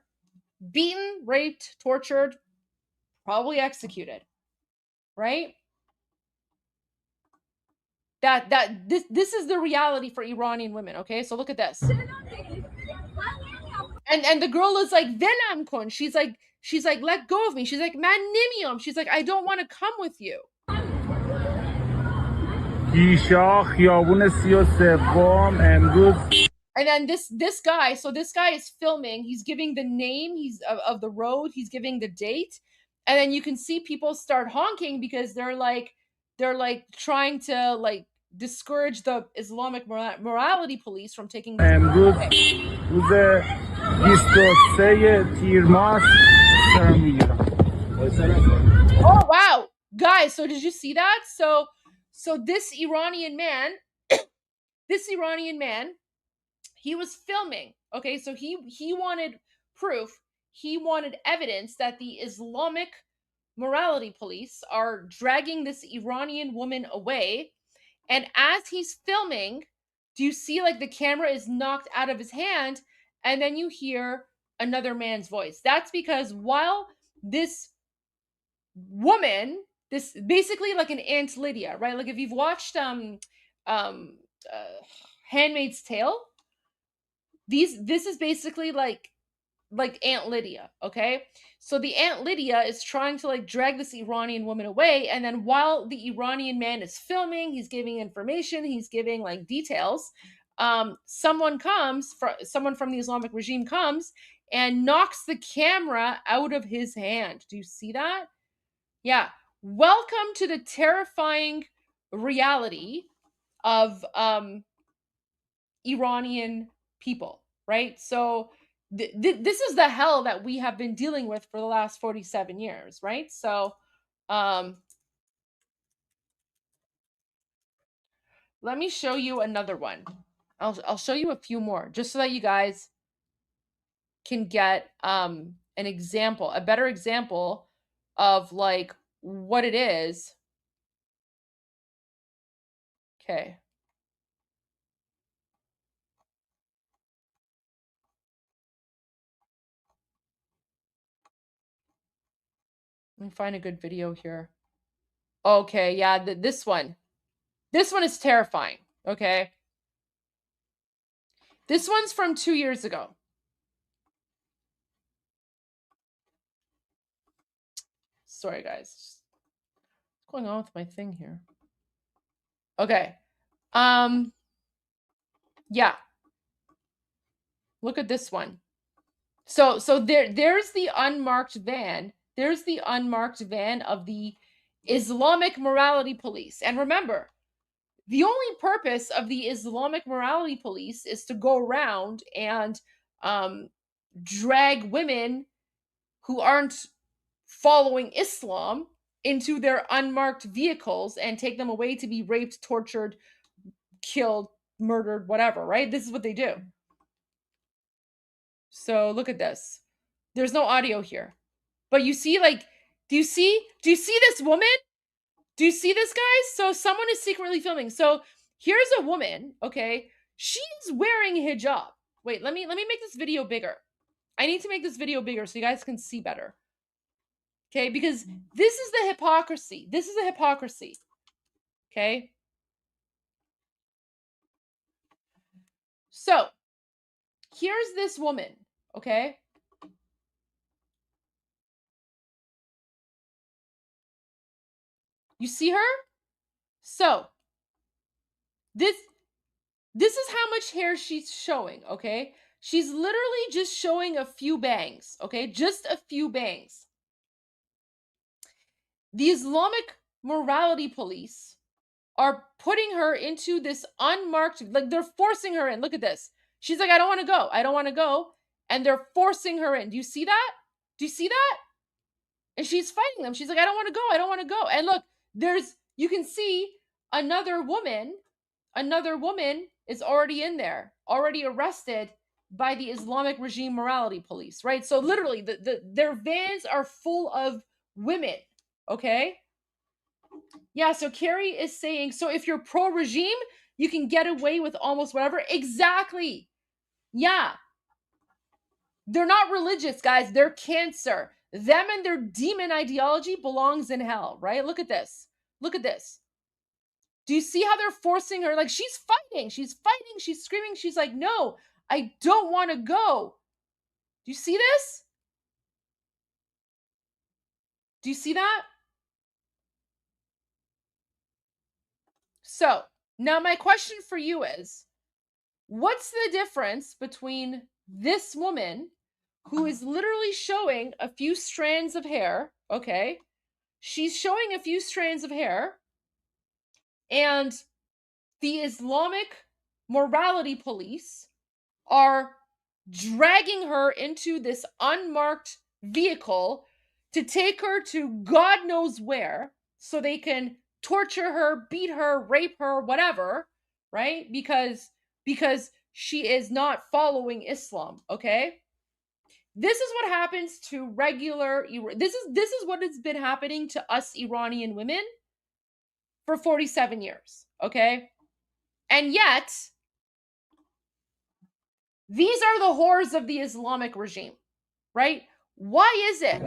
beaten, raped, tortured, probably executed. Right? This is the reality for Iranian women, okay? So look at this. And the girl is like, Venam kun. She's like, let go of me. She's like, man nimiam. She's like, I don't want to come with you. And then this guy, so this guy is filming. He's giving the name of the road. He's giving the date. And then you can see people start honking because they're like trying to like discourage the Islamic morality police from taking this. Oh wow, guys! So did you see that? So this Iranian man, he was filming. Okay, so he wanted proof. He wanted evidence that the Islamic morality police are dragging this Iranian woman away. And as he's filming, do you see like the camera is knocked out of his hand and then you hear another man's voice? That's because while this woman, this basically like an Aunt Lydia, right? Like if you've watched Handmaid's Tale, this is basically like Aunt Lydia, okay? So the Aunt Lydia is trying to like drag this Iranian woman away, and then while the Iranian man is filming, he's giving information, he's giving like details. Someone from the Islamic regime comes and knocks the camera out of his hand. Do you see that? Yeah. Welcome to the terrifying reality of Iranian people, right? So this is the hell that we have been dealing with for the last 47 years, right? So let me show you another one. I'll show you a few more just so that you guys can get an example, a better example of like what it is. Okay. Let me find a good video here. Okay, yeah, this one. This one is terrifying, okay? This one's from 2 years ago. Sorry, guys. What's going on with my thing here? Okay. Yeah. Look at this one. So there's the unmarked van. There's the unmarked van of the Islamic morality police. And remember, the only purpose of the Islamic morality police is to go around and drag women who aren't following Islam into their unmarked vehicles and take them away to be raped, tortured, killed, murdered, whatever, right? This is what they do. So look at this. There's no audio here. But you see, like, do you see this woman? Do you see this, guys? So someone is secretly filming. So here's a woman, okay? She's wearing hijab. Wait, let me make this video bigger. I need to make this video bigger so you guys can see better. Okay, because this is the hypocrisy. This is the hypocrisy. Okay? So, here's this woman, okay? You see her? So, this is how much hair she's showing, okay? She's literally just showing a few bangs, okay? Just a few bangs. The Islamic morality police are putting her into this unmarked, like they're forcing her in. Look at this. She's like, I don't want to go. I don't want to go. And they're forcing her in. Do you see that? Do you see that? And she's fighting them. She's like, I don't want to go. I don't want to go. And look, you can see another woman is already in there, already arrested by the Islamic regime morality police, right? So literally their vans are full of women, okay? Yeah, so Carrie is saying, so if you're pro-regime, you can get away with almost whatever. Exactly. Yeah. They're not religious, guys. They're cancer. Them and their demon ideology belongs in hell, right? Look at this. Look at this. Do you see how they're forcing her? Like, she's fighting. She's fighting. She's screaming. She's like, no, I don't want to go. Do you see this? Do you see that? So, now my question for you is, what's the difference between this woman who is literally showing a few strands of hair, okay? She's showing a few strands of hair, and the Islamic morality police are dragging her into this unmarked vehicle to take her to God knows where so they can torture her, beat her, rape her, whatever, right? Because she is not following Islam, okay? This is what happens to regular this is what has been happening to us Iranian women for 47 years, okay? And yet these are the whores of the Islamic regime, right? Why is it?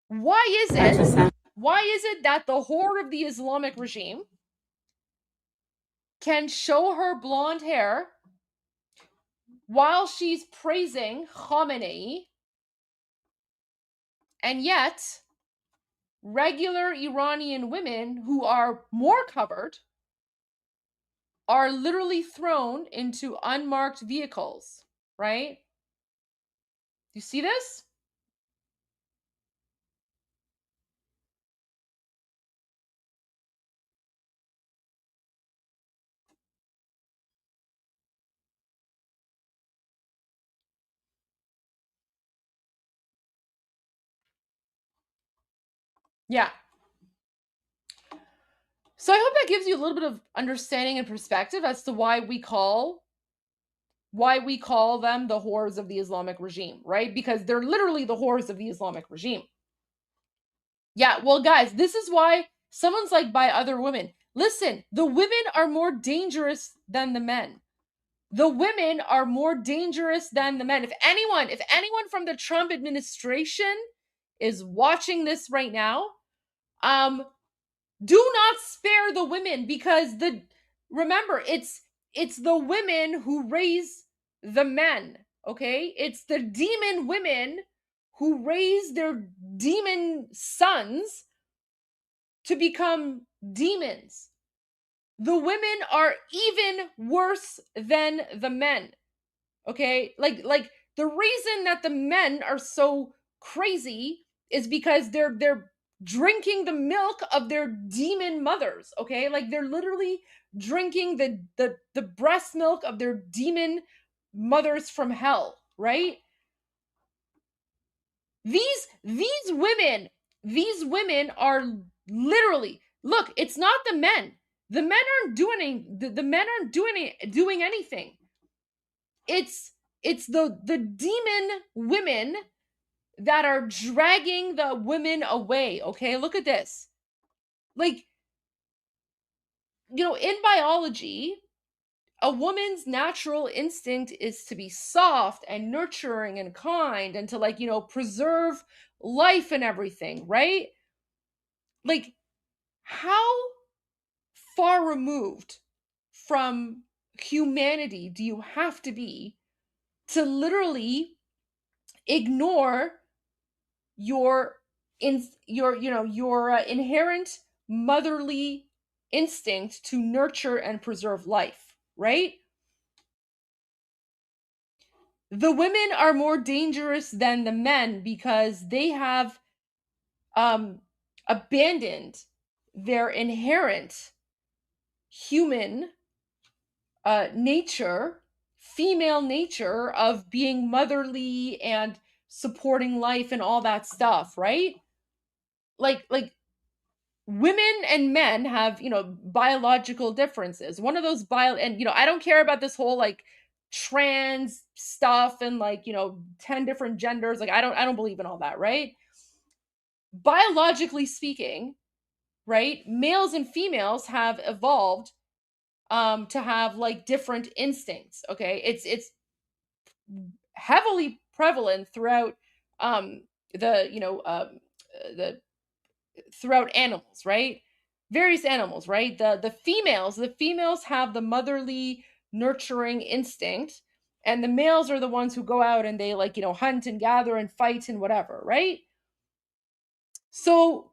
Why is it that the whore of the Islamic regime can show her blonde hair while she's praising Khamenei, and yet regular Iranian women who are more covered are literally thrown into unmarked vehicles, right? Do you see this? Yeah. So I hope that gives you a little bit of understanding and perspective as to why we call them the whores of the Islamic regime, right? Because they're literally the whores of the Islamic regime. Yeah, well, guys, this is why someone's like, by other women. Listen, the women are more dangerous than the men. The women are more dangerous than the men. If anyone from the Trump administration is watching this right now, do not spare the women, because remember, it's the women who raise the men, okay? It's the demon women who raise their demon sons to become demons. The women are even worse than the men, okay? Like the reason that the men are so crazy is because they're drinking the milk of their demon mothers, okay? Like they're literally drinking the breast milk of their demon mothers from hell, right? These women are literally, look, it's not the men. The men aren't doing anything. It's the demon women that are dragging the women away. Okay, look at this. Like, in biology, a woman's natural instinct is to be soft and nurturing and kind and to preserve life and everything, right? Like, how far removed from humanity do you have to be to literally ignore your inherent motherly instinct to nurture and preserve life, right? The women are more dangerous than the men because they have abandoned their inherent human nature, female nature of being motherly and supporting life and all that stuff, right? Like women and men have, biological differences. One of those and I don't care about this whole trans stuff and 10 different genders. I don't believe in all that, right? Biologically speaking, right? Males and females have evolved to have different instincts. Okay, it's heavily prevalent throughout the throughout animals, right? Various animals, right? The females have the motherly nurturing instinct, and the males are the ones who go out and they hunt and gather and fight and whatever, right? So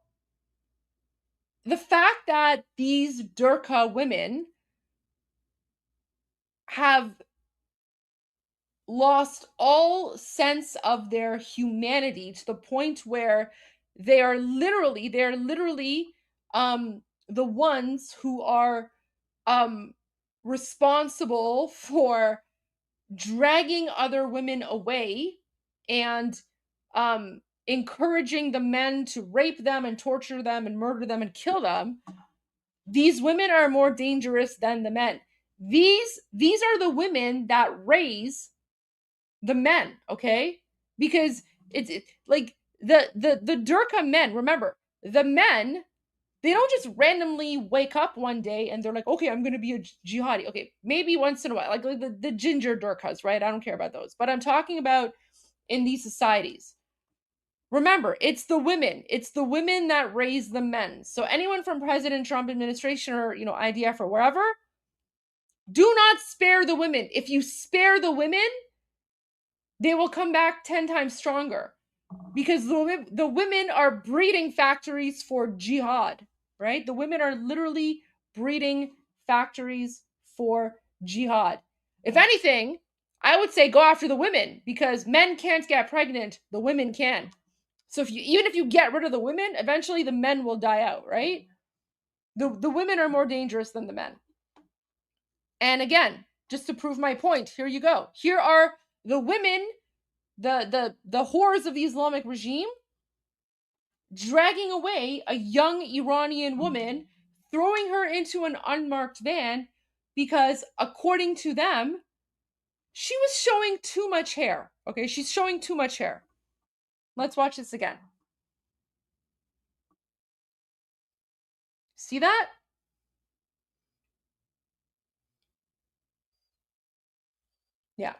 the fact that these Durkha women have lost all sense of their humanity to the point where they're literally the ones who are responsible for dragging other women away and encouraging the men to rape them and torture them and murder them and kill them. These women are more dangerous than the men. These are the women that raise the men, okay? Because it's like the Durkha men, remember, the men, they don't just randomly wake up one day and they're like, okay, I'm going to be a jihadi. Okay, maybe once in a while, like the ginger Durkhas, right? I don't care about those. But I'm talking about in these societies. Remember, it's the women that raise the men. So anyone from President Trump administration or, IDF or wherever, do not spare the women. If you spare the women, they will come back 10 times stronger, because the women are breeding factories for jihad, right? The women are literally breeding factories for jihad. If anything, I would say go after the women, because men can't get pregnant, the women can. So even if you get rid of the women, eventually the men will die out, right? The women are more dangerous than the men. And again, just to prove my point, here you go. Here are the women, the whores of the Islamic regime, dragging away a young Iranian woman, throwing her into an unmarked van because, according to them, she was showing too much hair. Okay, she's showing too much hair. Let's watch this again. See that? Yeah.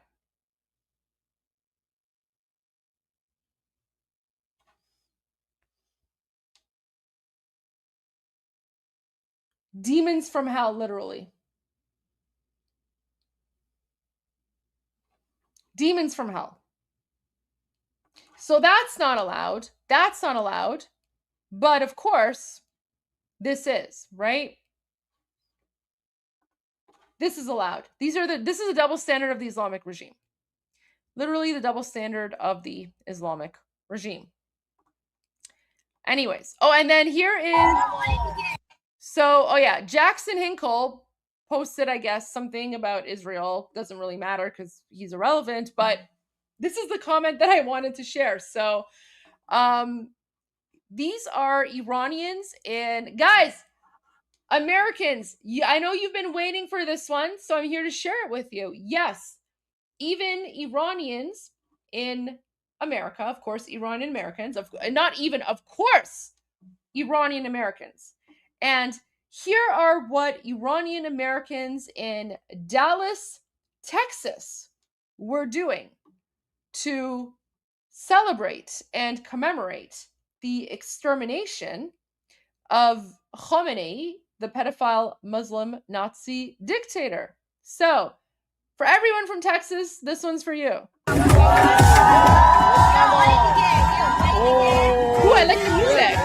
Demons from hell, literally. Demons from hell. So that's not allowed. That's not allowed. But of course, this is, right? This is allowed. This is a double standard of the Islamic regime. Literally the double standard of the Islamic regime. Anyways. Oh, and then here is... So, oh yeah, Jackson Hinkle posted, I guess, something about Israel. Doesn't really matter because he's irrelevant, but this is the comment that I wanted to share. So, these are Iranians, and guys, Americans, I know you've been waiting for this one, so I'm here to share it with you. Yes, even Iranians in America, of course, Iranian Americans, of course, Iranian Americans. And here are what Iranian Americans in Dallas, Texas were doing to celebrate and commemorate the extermination of Khamenei, the pedophile Muslim Nazi dictator. So, for everyone from Texas, this one's for you. Ooh, I like the music.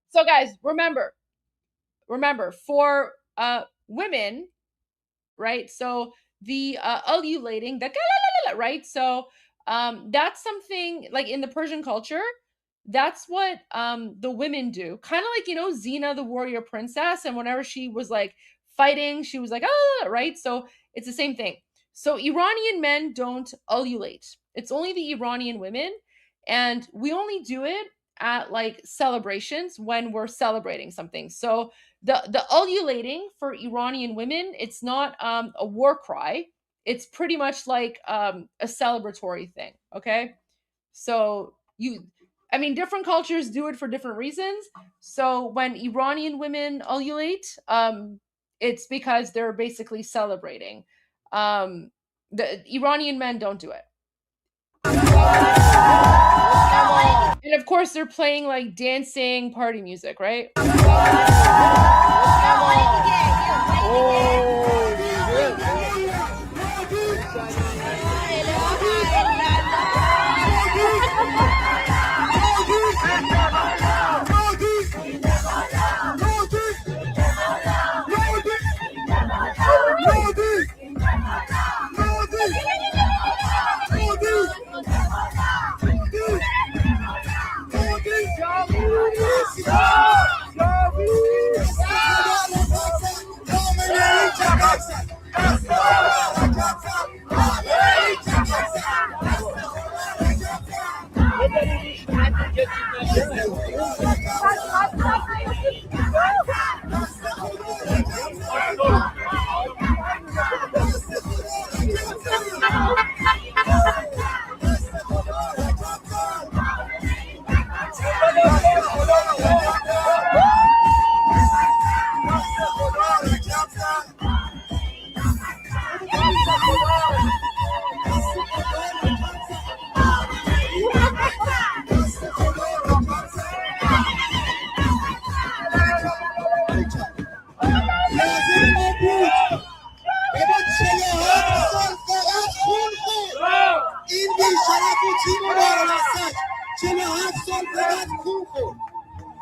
So guys, remember for women, right? So the ululating, right? So that's something like in the Persian culture, that's what the women do. Kind of like, Xena, the warrior princess, and whenever she was like fighting, she was like, right? So it's the same thing. So Iranian men don't ululate. It's only the Iranian women, and we only do it at like celebrations when we're celebrating something. So the ululating for Iranian women, it's not a war cry. It's pretty much like a celebratory thing, okay? So different cultures do it for different reasons. So when Iranian women ululate, it's because they're basically celebrating. The Iranian men don't do it. And of course, they're playing like dancing party music, right?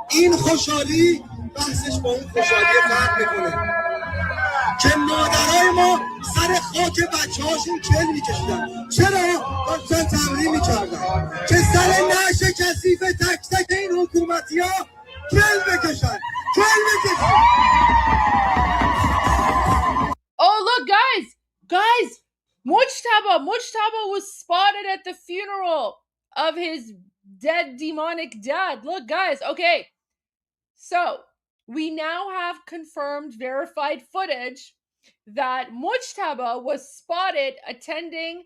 این خوشحالی بحثش با اون خوشحالی فرق میکنه که مادرای ما سر خاک بچه هاشون کل میکشیدن. چرا؟ داشتن تمرین میکردن که سر نعش کثیف تک تک این حکومتی ها کل بکشن. Oh, look, guys, Mujtaba was spotted at the funeral of his dead demonic dad. Look, guys, okay. So, we now have confirmed, verified footage that Mujtaba was spotted attending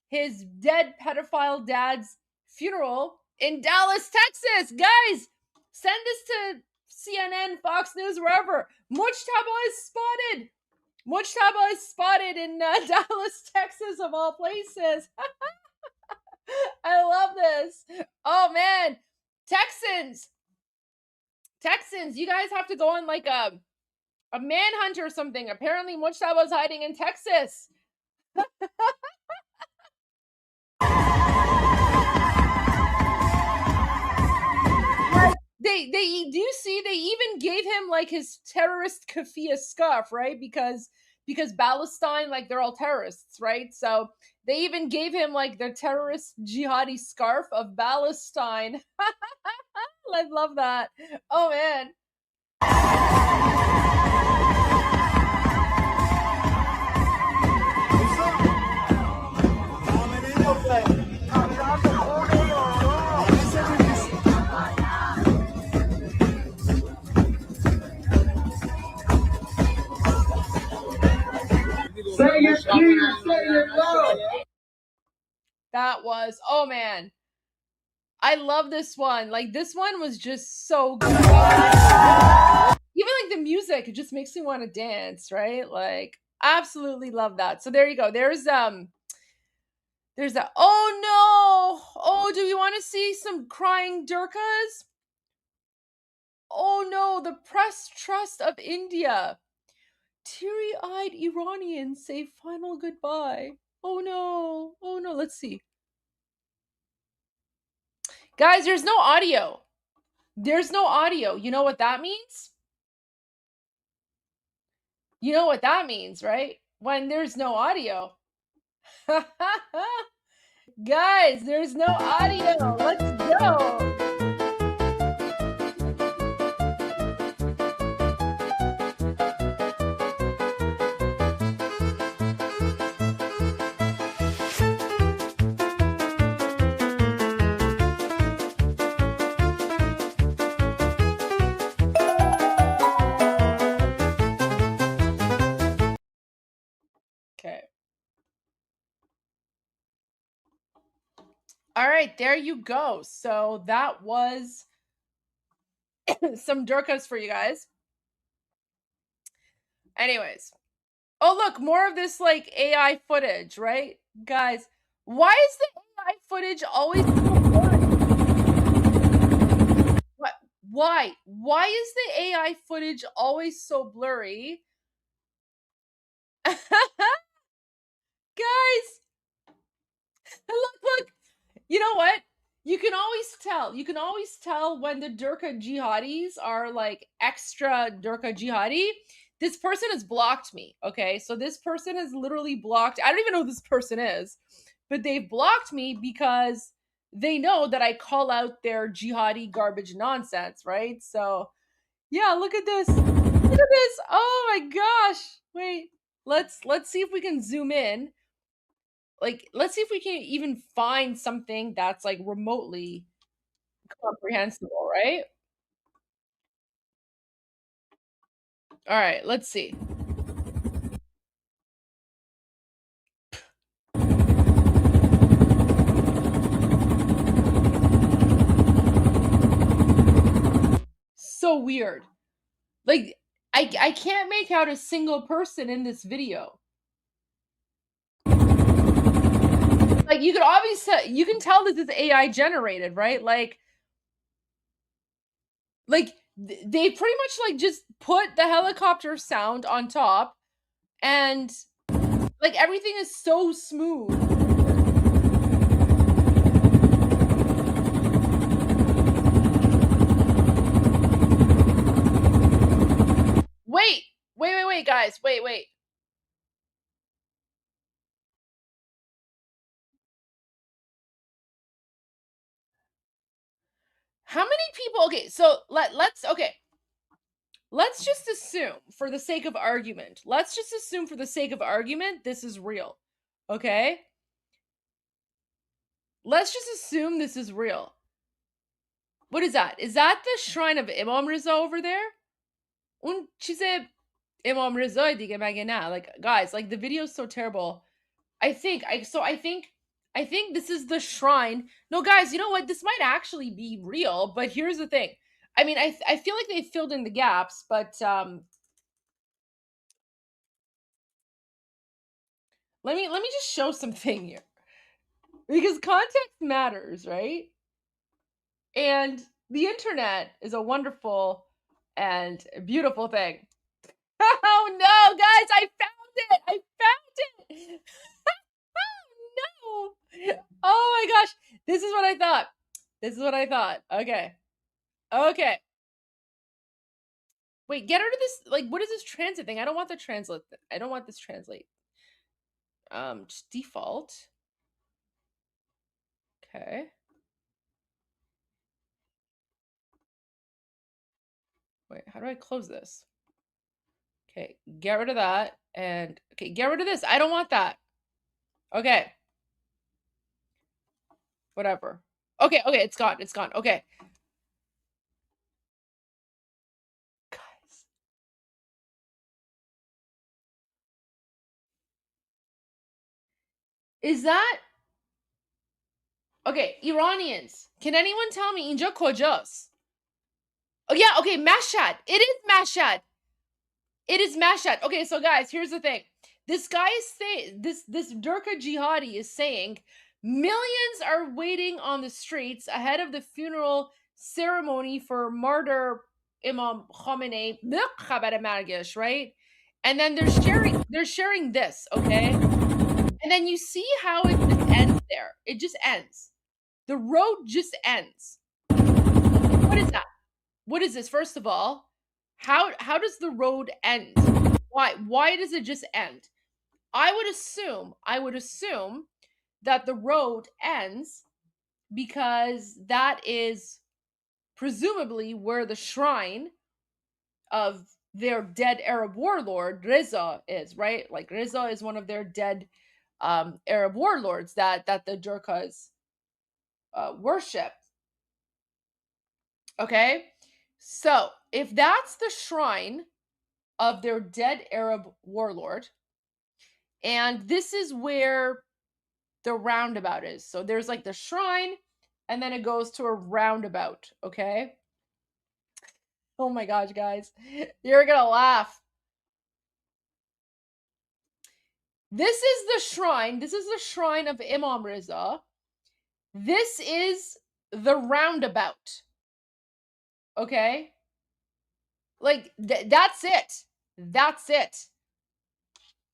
his dead pedophile dad's funeral in Dallas, Texas. Guys, send this to CNN, Fox News, wherever. Mujtaba is spotted in Dallas, Texas, of all places. I love this. Oh, man. Texans, you guys have to go on like a manhunt or something. Apparently, Mujtaba is hiding in Texas. They do you see they even gave him like his terrorist keffiyeh scarf, right? Because Palestine, like they're all terrorists, right? So they even gave him like their terrorist jihadi scarf of Palestine. I love that. Oh man. was. Oh man, I love this one. Like this one was just so good. Even like the music, it just makes me want to dance, right? Like absolutely love that. So there you go. There's that. Oh no. Oh, do we want to see some crying Durkas? Oh no, the press trust of India. Teary-eyed Iranians say final goodbye. Oh no. Oh no, let's see. Guys, there's no audio. There's no audio. You know what that means? You know what that means, right? When there's no audio. Guys, there's no audio. Let's go. Okay. All right, there you go. So that was some Durkas for you guys. Anyways. Oh, look, more of this like AI footage, right? Guys, why is the AI footage always so blurry? What? Why? Why is the AI footage always so blurry? Guys, look. You know what? You can always tell. You can always tell when the Durka jihadis are like extra Durka jihadi. This person has blocked me. Okay. So this person has literally blocked. I don't even know who this person is, but they've blocked me because they know that I call out their jihadi garbage nonsense. Right. So yeah, look at this. Look at this. Oh my gosh. Wait, let's see if we can zoom in. Like, let's see if we can even find something that's like remotely comprehensible, right? All right, let's see. So weird. Like, I can't make out a single person in this video. Like, you could obviously, you can tell this is AI generated, right? Like they pretty much like just put the helicopter sound on top and like everything is so smooth. Wait, guys. Wait. How many people? Okay, so let's just assume for the sake of argument. Let's just assume for the sake of argument this is real. Okay? Let's just assume this is real. What is that? Is that the shrine of Imam Riza over there? Un چیز Imam Riza دیگه مگه نه? Like guys, like the video is so terrible. I think this is the shrine. No, guys, you know what? This might actually be real, but here's the thing. I mean, I feel like they filled in the gaps, but let me just show something here. Because context matters, right? And the internet is a wonderful and beautiful thing. Oh no, guys, I found it. Oh no. Oh my gosh. This is what I thought. Okay. Wait, get rid of this. Like, what is this transit thing? I don't want the translate. I don't want this translate. Just default. Okay. Wait, how do I close this? Okay, get rid of that. And okay, get rid of this. I don't want that. Okay. Whatever. Okay, it's gone. Okay. Guys. Is that Okay, Iranians. Can anyone tell me inja kojas? Oh yeah, okay, Mashhad. It is Mashhad. It is Mashhad. Okay, so guys, here's the thing. This guy is saying, this Durka jihadi is saying millions are waiting on the streets ahead of the funeral ceremony for martyr Imam Khamenei, right? And then they're sharing this, okay? And then you see how it just ends there. It just ends. The road just ends. What is that? What is this? First of all, how does the road end? Why does it just end? I would assume that the road ends because that is presumably where the shrine of their dead Arab warlord Reza is, right? Like Reza is one of their dead Arab warlords that the Durkas worship. Okay, so if that's the shrine of their dead Arab warlord, and this is where the roundabout is. So there's like the shrine, and then it goes to a roundabout, okay? Oh my gosh, guys, you're gonna laugh. This is the shrine. This is the shrine of Imam Reza. This is the roundabout, okay? Like, that's it. That's it.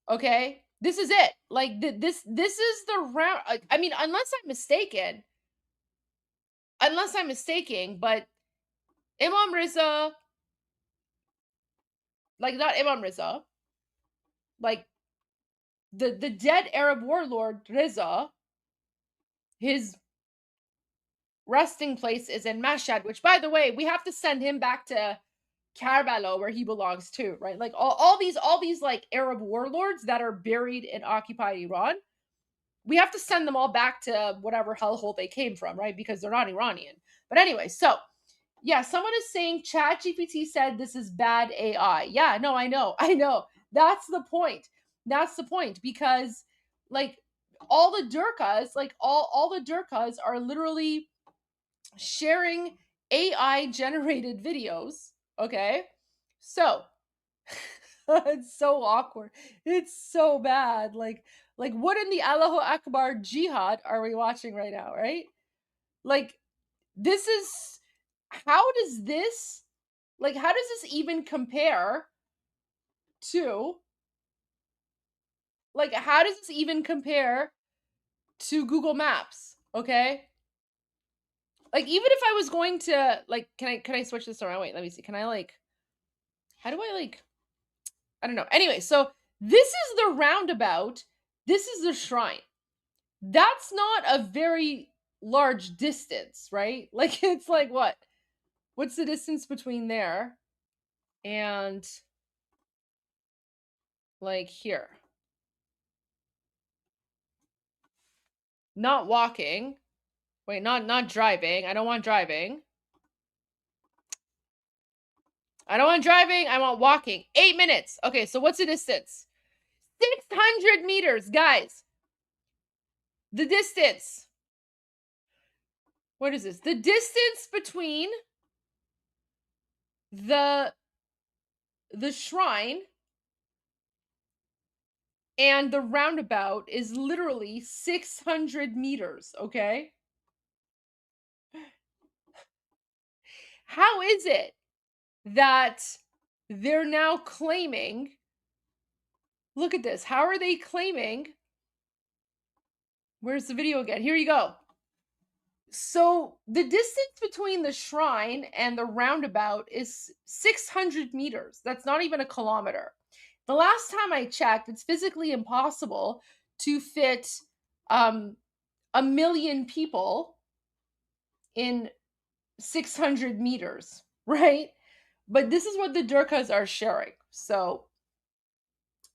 Okay? This is it. Like, this is the round. I mean, unless I'm mistaken, but Imam Reza, like, not Imam Reza, like, the dead Arab warlord Reza, his resting place is in Mashhad, which, by the way, we have to send him back to Karbala, where he belongs to, right? Like all these like Arab warlords that are buried in occupied Iran, we have to send them all back to whatever hellhole they came from, right? Because they're not Iranian. But anyway, so yeah, someone is saying ChatGPT said this is bad AI. Yeah, no, I know. That's the point. Because like all the Durkas, like all the Durkas are literally sharing AI generated videos. Okay, so it's so awkward. It's so bad. Like what in the Allahu Akbar jihad are we watching right now, right? Like, this is, how does this even compare to, like, how does this even compare to Google Maps? Okay, like, even if I was going to, like, can I switch this around? Wait, let me see. Can I, like, how do I, like, I don't know. Anyway, so this is the roundabout. This is the shrine. That's not a very large distance, right? Like, it's like, what's the distance between there and like here? Not walking. Wait, not driving. I don't want driving. I want walking. 8 minutes. Okay, so what's the distance? 600 meters, guys. The distance. What is this? The distance between the shrine and the roundabout is literally 600 meters, okay? How is it that they're now claiming, look at this, how are they claiming, where's the video again? Here you go. So the distance between the shrine and the roundabout is 600 meters. That's not even a kilometer. The last time I checked, it's physically impossible to fit 1 million people in 600 meters, right? But this is what the Durkas are sharing. So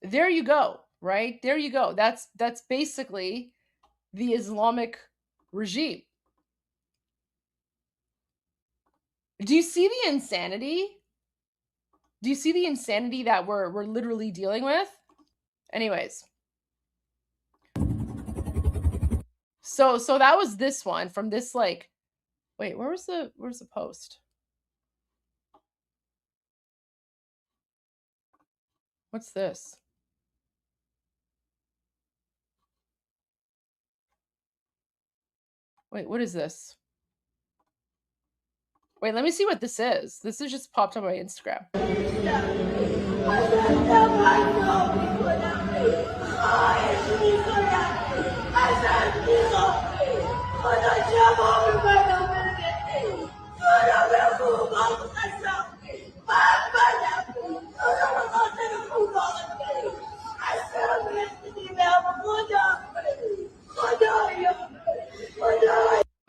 there you go, right? There you go. That's basically the Islamic regime. Do you see the insanity? Do you see the insanity that we're literally dealing with? Anyways. So that was this one from this, like, wait, where's the post? What's this? Wait, what is this? Wait, let me see what this is. This is just popped up on my Instagram.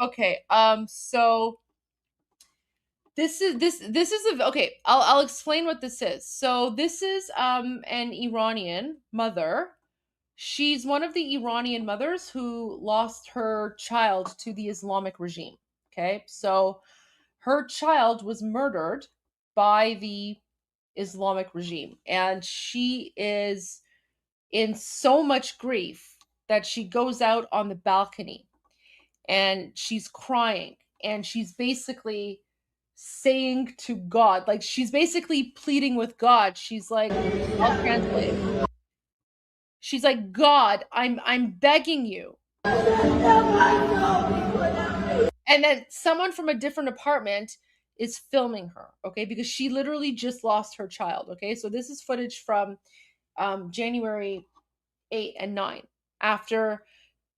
Okay, so this is okay, I'll explain what this is. So this is an Iranian mother. She's one of the Iranian mothers who lost her child to the Islamic regime. Okay, so her child was murdered by the Islamic regime, and she is in so much grief that she goes out on the balcony and she's crying, and she's basically saying to God, like, she's basically pleading with God. She's like, I'll translate. She's like, God, I'm begging you. And then someone from a different apartment is filming her, okay? Because she literally just lost her child, okay? So this is footage from January 8 and 9, after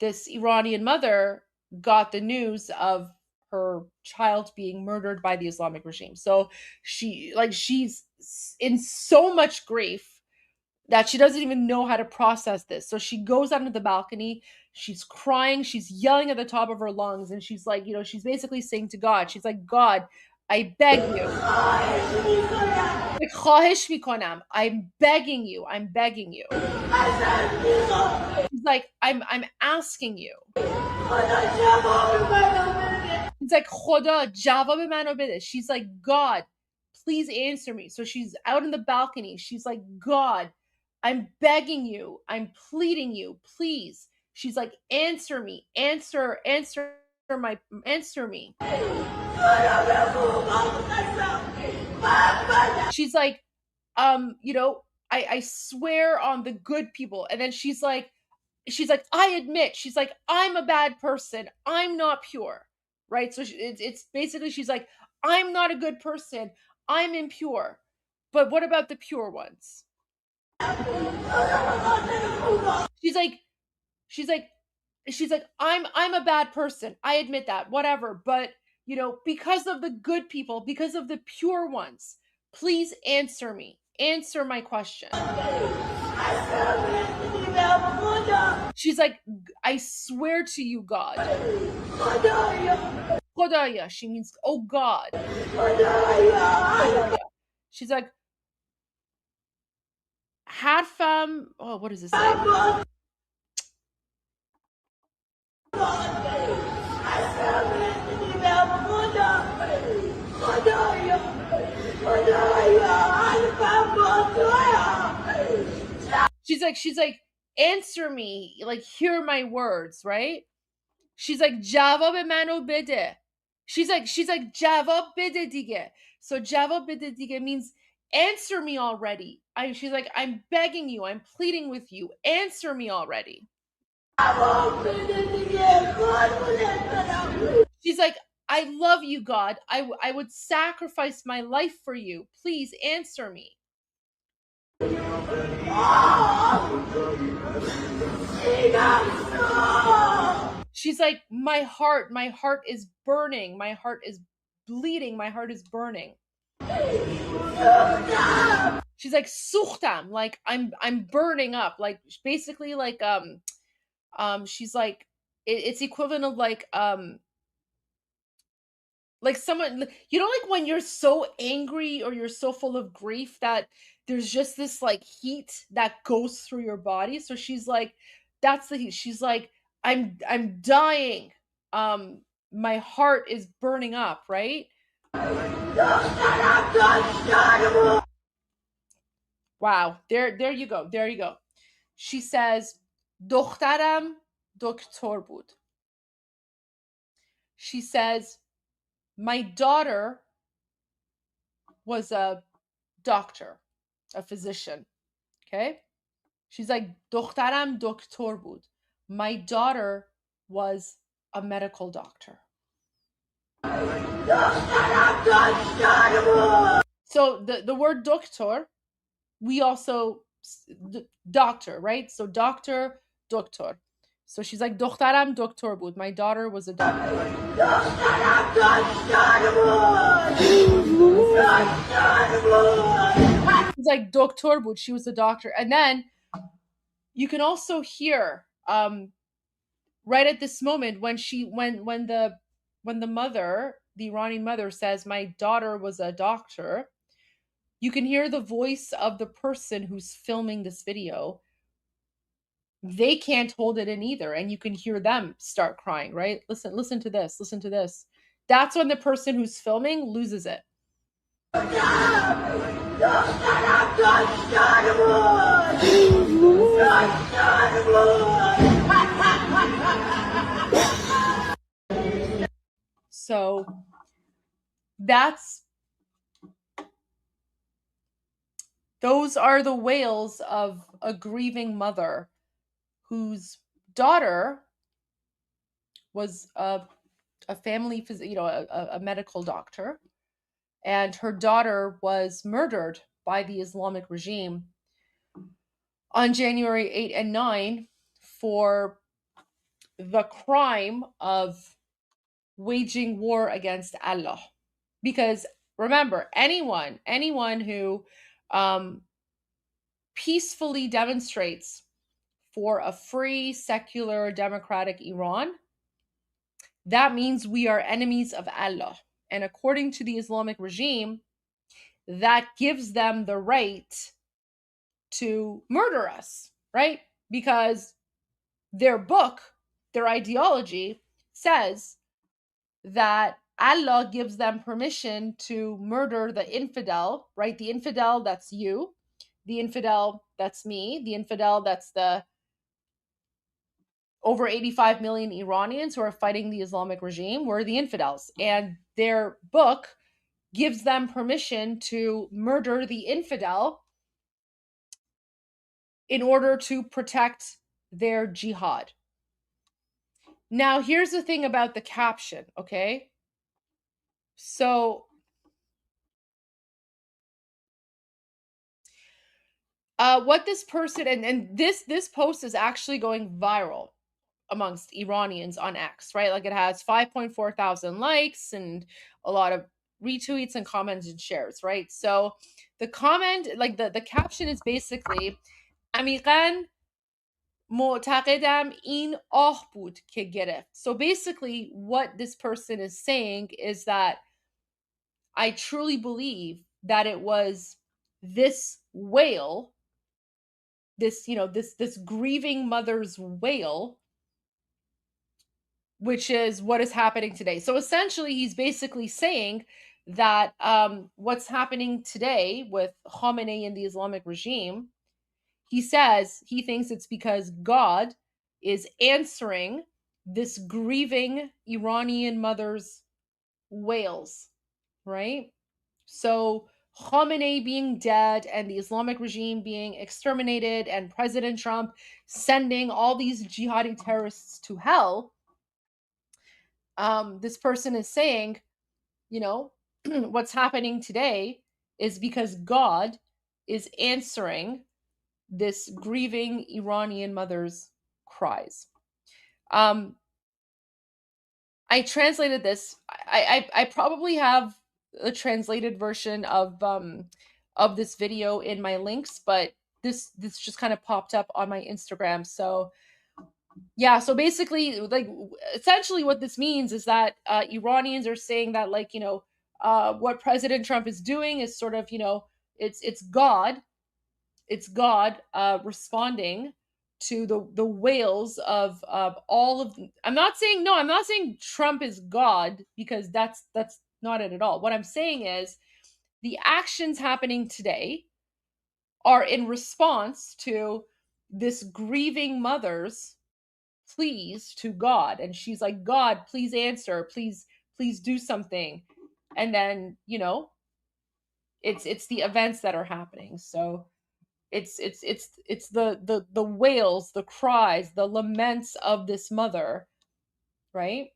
this Iranian mother got the news of her child being murdered by the Islamic regime. So she's in so much grief that she doesn't even know how to process this. So she goes out onto the balcony, she's crying, she's yelling at the top of her lungs, and she's like, she's basically saying to God, she's like, God, I beg you. خواهش میکنم. I'm begging you. I'm begging you. She's like, I'm asking you. It's like, خدا جواب منو بده. She's like, God, please answer me. So she's out on the balcony. She's like, God, I'm begging you. I'm pleading you. Please. She's like, answer me. Answer me. She's like, I swear on the good people. And then she's like, I admit, she's like, I'm a bad person. I'm not pure. Right? So it's basically, she's like, I'm not a good person. I'm impure. But what about the pure ones? She's like, I'm a bad person. I admit that. Whatever. But, because of the good people, because of the pure ones, please answer me. Answer my question. She's like, I swear to you, God. Khodaya. She means, oh God. She's like, Hadfam. Oh, what does this say? She's like, answer me, like, hear my words, right? She's like, Javab mano bede. She's like, Javab bede dige. So Javab bede dige means answer me already. She's like, I'm begging you, I'm pleading with you, answer me already. She's like, I love you, God. I would sacrifice my life for you. Please answer me. She's like, my heart is burning. My heart is bleeding. My heart is burning. She's like, suchtam, like I'm burning up. Like, basically, like, she's like, it's equivalent of like someone, like when you're so angry or you're so full of grief that there's just this like heat that goes through your body. So she's like, that's the heat. She's like, I'm dying. My heart is burning up, right? Wow. There you go. There you go. She says, دخترم دکتر بود. she says, my daughter was a doctor, a physician. Okay? She's like, دخترم دکتر بود. My daughter was a medical doctor. So the word doctor, we also, doctor, right? So doctor, doctor. So she's like, دخترم دکتر بود. My daughter was a doctor. She's like, دکتر بود. She was a doctor. And then you can also hear right at this moment when the mother, the Iranian mother, says, my daughter was a doctor, you can hear the voice of the person who's filming this video. They can't hold it in either, and you can hear them start crying, right? Listen to this. Listen to this. That's when the person who's filming loses it. So those are the wails of a grieving mother whose daughter was a family, a medical doctor, and her daughter was murdered by the Islamic regime on January 8 and 9 for the crime of waging war against Allah. Because remember, anyone who peacefully demonstrates for a free, secular, democratic Iran, that means we are enemies of Allah. And according to the Islamic regime, that gives them the right to murder us, right? Because their book, their ideology says that Allah gives them permission to murder the infidel, right? The infidel, that's you. The infidel, that's me. The infidel, that's the over 85 million Iranians who are fighting the Islamic regime. We're the infidels. And their book gives them permission to murder the infidel in order to protect their jihad. Now, here's the thing about the caption, okay? So, what this person, and this post is actually going viral amongst Iranians on X, right? Like it has 5.4 thousand likes and a lot of retweets and comments and shares, right? So the comment, like the caption is basically, عمیقاً معتقدم این آه بود که گرفت. So basically what this person is saying is that I truly believe that it was this wail, this, this grieving mother's wail, which is what is happening today. So essentially, he's basically saying that what's happening today with Khamenei and the Islamic regime, he says he thinks it's because God is answering this grieving Iranian mother's wails, right? So Khamenei being dead and the Islamic regime being exterminated and President Trump sending all these jihadi terrorists to hell, this person is saying, what's happening today is because God is answering this grieving Iranian mother's cries. I translated this. I probably have a translated version of this video in my links, but this just kind of popped up on my Instagram. So yeah, so basically, like, essentially what this means is that Iranians are saying that, like, what President Trump is doing is sort of, it's God responding to the wails of all of. I'm not saying Trump is God, because that's not it at all. What I'm saying is the actions happening today are in response to this grieving mother's pleas to God, and she's like, God, please answer, please do something. And then, you know, it's the events that are happening. So it's the wails, the cries, the laments of this mother, right?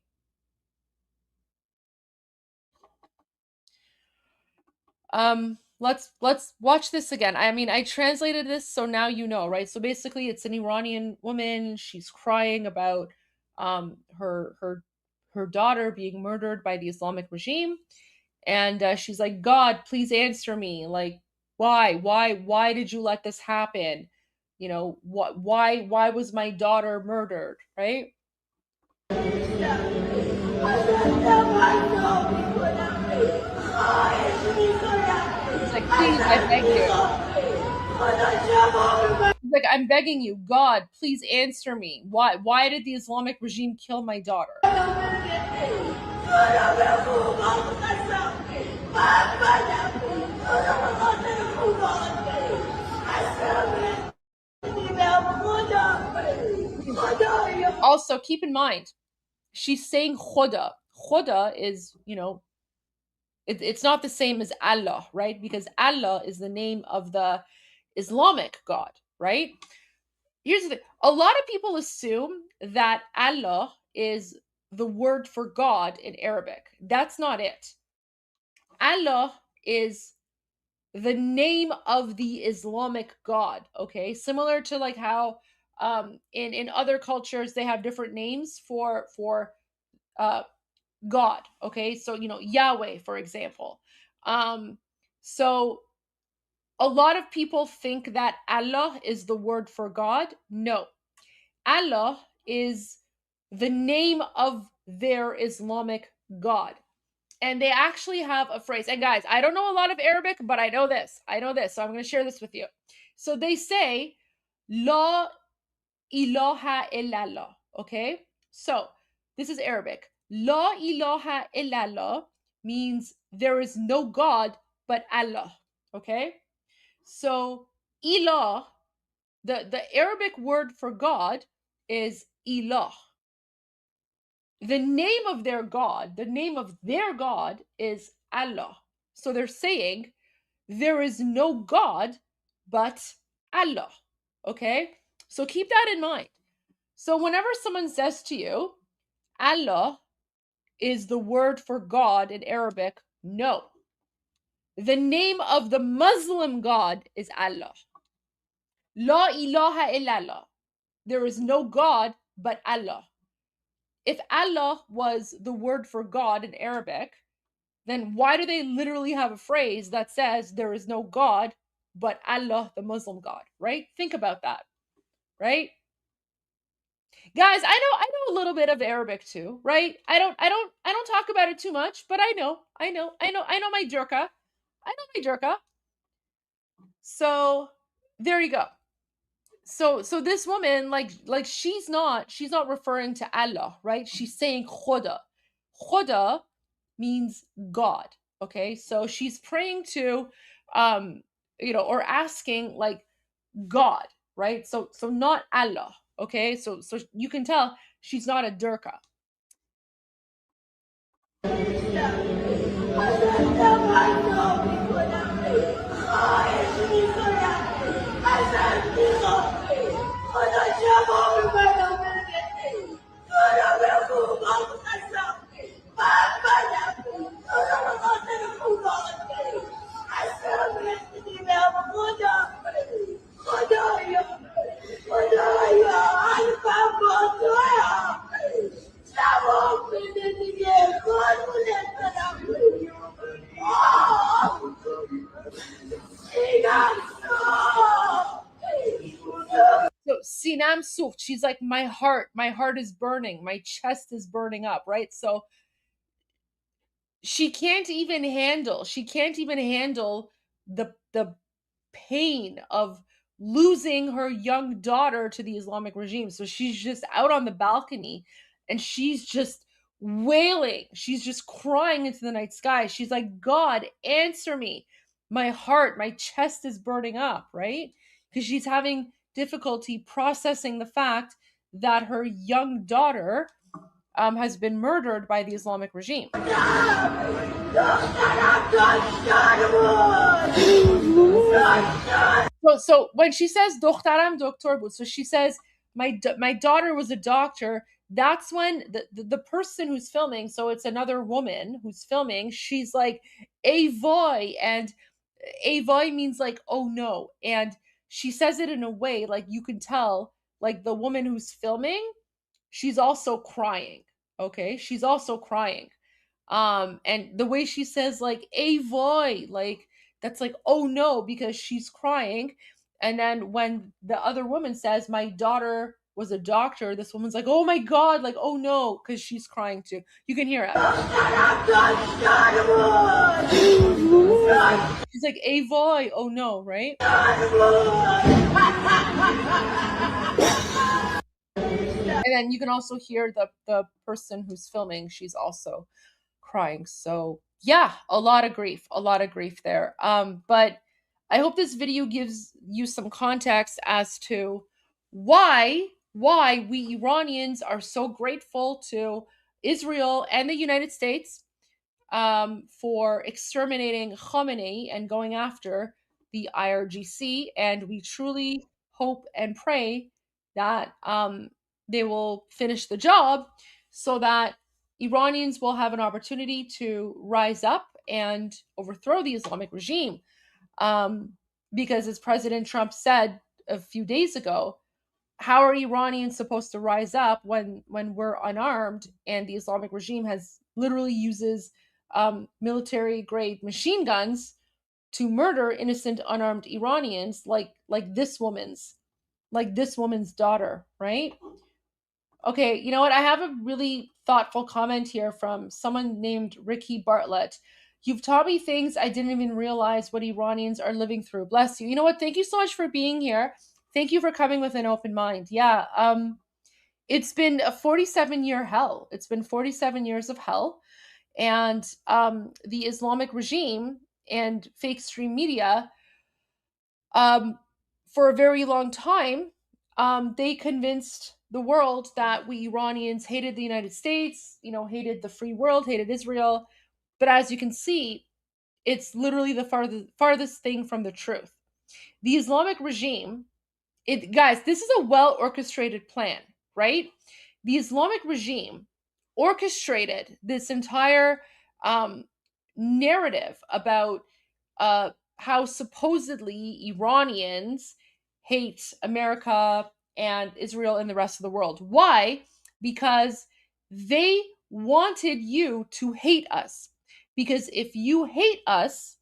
Let's watch this again. I mean, I translated this, so now you know, right? So basically it's an Iranian woman. She's crying about her daughter being murdered by the Islamic regime, and she's like, God, please answer me. Like, why did you let this happen? You know, why was my daughter murdered, right? He's like, please, I beg you. He's like, I'm begging you, God, please answer me. Why did the Islamic regime kill my daughter? Also, keep in mind, she's saying Khoda. Khoda is, you know, it's not the same as Allah, right? Because Allah is the name of the Islamic God, right? Here's the thing. A lot of people assume that Allah is the word for God in Arabic. That's not it. Allah is the name of the Islamic God, okay? Similar to like how in other cultures they have different names for God, okay? So, you know, Yahweh, for example. So a lot of people think that Allah is the word for God. No. Allah is the name of their Islamic God. And they actually have a phrase. And guys, I don't know a lot of Arabic, but I know this. So I'm going to share this with you. So they say, La ilaha illallah. Okay? So this is Arabic. La ilaha illallah means there is no God but Allah. Okay? So ilah, the Arabic word for God is ilah. The name of their God is Allah. So they're saying there is no God but Allah. Okay? So keep that in mind. So whenever someone says to you, Allah is the word for God in Arabic, no. The name of the Muslim God is Allah. La ilaha illallah. There is no God but Allah. If Allah was the word for God in Arabic, then why do they literally have a phrase that says there is no God but Allah, the Muslim God, right? Think about that, right? Guys, I know a little bit of Arabic too, right? I don't talk about it too much, but I know my Durka. So there you go. So this woman, like she's not referring to Allah, right? She's saying Khoda. Khoda means God. Okay, so she's praying to you know, or asking like God, right? So not Allah. Okay, so you can tell she's not a Durka. So Sinam Suf, she's like, my heart is burning, my chest is burning up, right? So she can't even handle the pain of losing her young daughter to the Islamic regime. So she's just out on the balcony and she's just wailing. She's just crying into the night sky. She's like, God, answer me. My chest is burning up, right? Because she's having difficulty processing the fact that her young daughter has been murdered by the Islamic regime. So when she says "Dokhtaram doktor bud," so she says my daughter was a doctor. That's when the person who's filming, so it's another woman who's filming. She's like, "Ey voy," and "Ey voy" means like, "Oh no," and she says it in a way like you can tell, like the woman who's filming, she's also crying. Okay, she's also crying. And the way she says like "Ey voy," like that's like, oh no, because she's crying. And then when the other woman says my daughter was a doctor, this woman's like, oh my god, like, oh no, because she's crying too. You can hear it. She's like, "Ey voy," oh no, right? And then you can also hear the person who's filming, she's also crying. So yeah, a lot of grief there. But I hope this video gives you some context as to why we Iranians are so grateful to Israel and the United States for exterminating Khamenei and going after the IRGC. And we truly hope and pray that they will finish the job so that Iranians will have an opportunity to rise up and overthrow the Islamic regime. Because as President Trump said a few days ago, how are Iranians supposed to rise up when we're unarmed and the Islamic regime has literally uses military grade machine guns to murder innocent unarmed Iranians like this woman's daughter, right? Okay, you know what? I have a really thoughtful comment here from someone named Ricky Bartlett. You've taught me things I didn't even realize what Iranians are living through. Bless you. You know what? Thank you so much for being here. Thank you for coming with an open mind. Yeah, it's been a 47-year hell. It's been 47 years of hell. And the Islamic regime and fake stream media, for a very long time, they convinced the world that we Iranians hated the United States, hated the free world, hated Israel. But as you can see, it's literally the farthest thing from the truth. The Islamic regime, guys, this is a well orchestrated plan, right? The Islamic regime orchestrated this entire narrative about how supposedly Iranians hate America and Israel and the rest of the world. Why? Because they wanted you to hate us. Because if you hate us,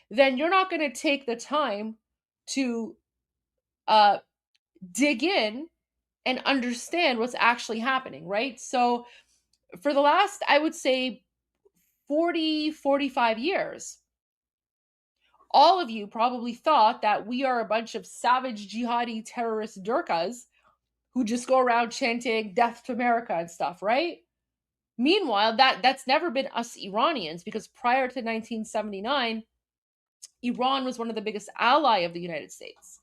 then you're not going to take the time to dig in and understand what's actually happening, right? So for the last, I would say 45 years, all of you probably thought that we are a bunch of savage jihadi terrorist Durkas who just go around chanting death to America and stuff, right? Meanwhile, that's never been us Iranians, because prior to 1979, Iran was one of the biggest ally of the United States.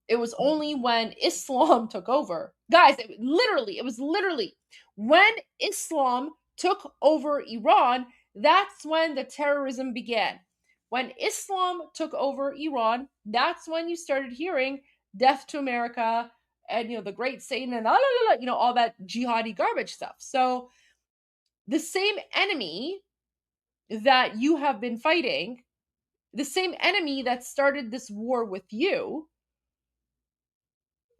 It was only when Islam took over. Guys, it was literally when Islam took over Iran, that's when the terrorism began. When Islam took over Iran, that's when you started hearing death to America and the great Satan and all that jihadi garbage stuff. So the same enemy that you have been fighting, the same enemy that started this war with you,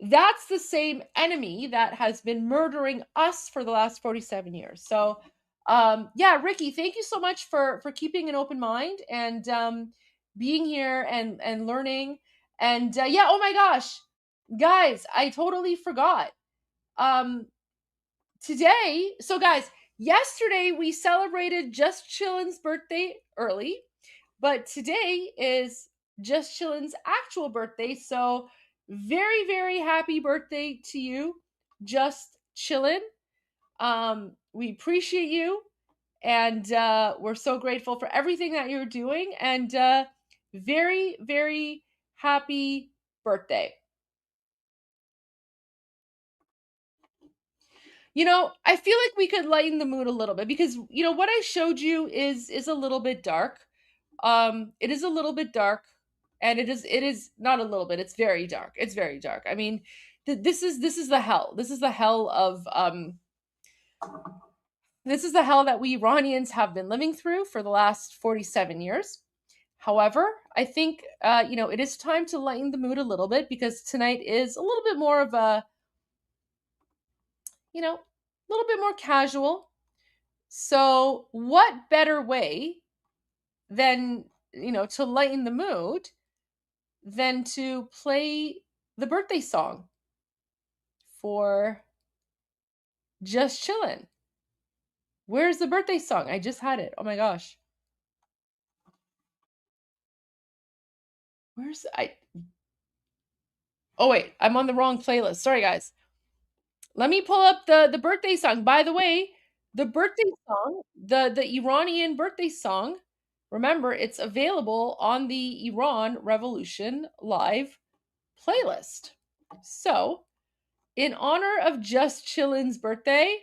that's the same enemy that has been murdering us for the last 47 years. So yeah, Ricky, thank you so much for keeping an open mind and being here and learning. And yeah, oh my gosh, guys, I totally forgot. Today, so guys, yesterday we celebrated Just Chillin's birthday early, but today is Just Chillin's actual birthday. So very, very happy birthday to you, Just Chillin. We appreciate you, and we're so grateful for everything that you're doing, and very, very happy birthday. I feel like we could lighten the mood a little bit because, what I showed you is a little bit dark. It is a little bit dark, and it is not a little bit. It's very dark. It's very dark. I mean, this is the hell. This is the hell of this is the hell that we Iranians have been living through for the last 47 years. However, I think it is time to lighten the mood a little bit because tonight is a little bit more of a a little bit more casual. So, what better way than, to lighten the mood than to play the birthday song for Just Chillin'. Where's the birthday song? I just had it. Oh my gosh. Oh wait, I'm on the wrong playlist. Sorry guys. Let me pull up the birthday song. By the way, the birthday song, the Iranian birthday song, remember it's available on the Iran Revolution Live playlist. So, in honor of Just Chillin's birthday,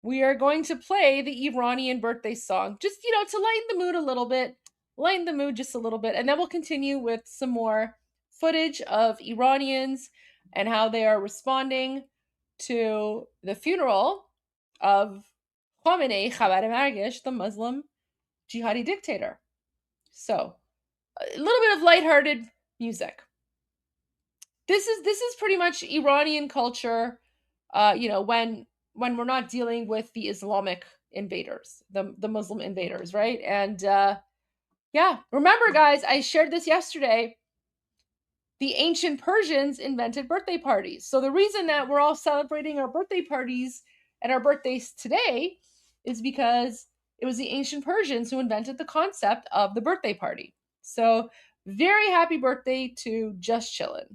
we are going to play the Iranian birthday song, just, to lighten the mood a little bit, lighten the mood just a little bit. And then we'll continue with some more footage of Iranians and how they are responding to the funeral of Khamenei, Khabar Margesh, the Muslim jihadi dictator. So, a little bit of lighthearted music. This is pretty much Iranian culture, when we're not dealing with the Islamic invaders, the Muslim invaders, right? And remember guys, I shared this yesterday. The ancient Persians invented birthday parties. So the reason that we're all celebrating our birthday parties and our birthdays today is because it was the ancient Persians who invented the concept of the birthday party. So very happy birthday to Just Chillin'.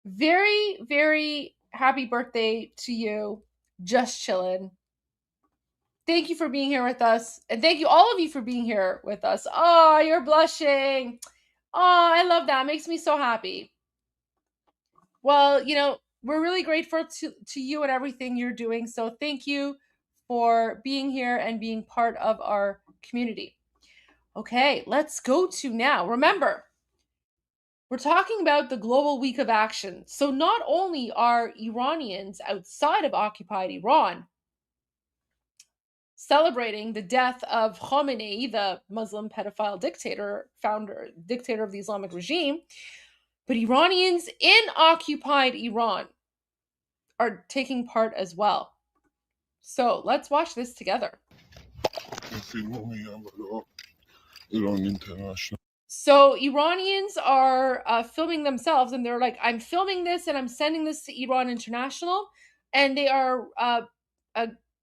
Very, very happy birthday to you, Just Chillin'. Thank you for being here with us. And thank you, all of you, for being here with us. Oh, you're blushing. Oh, I love that. It makes me so happy. Well, we're really grateful to you and everything you're doing. So thank you for being here and being part of our community. Okay, let's go to now. Remember, we're talking about the Global Week of Action. So not only are Iranians outside of occupied Iran celebrating the death of Khamenei, the Muslim pedophile dictator of the Islamic regime, but Iranians in occupied Iran are taking part as well. So let's watch this together. So Iranians are filming themselves, and they're like, I'm filming this and I'm sending this to Iran International, and they are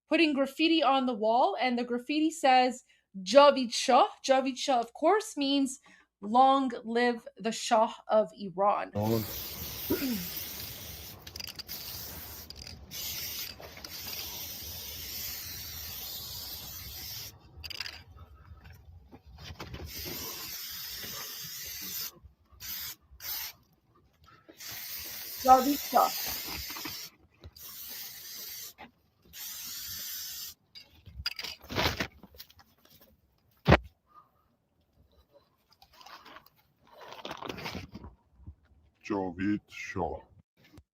putting graffiti on the wall, and the graffiti says Javid Shah. Javid Shah, of course, means long live the Shah of Iran. Javid Shah.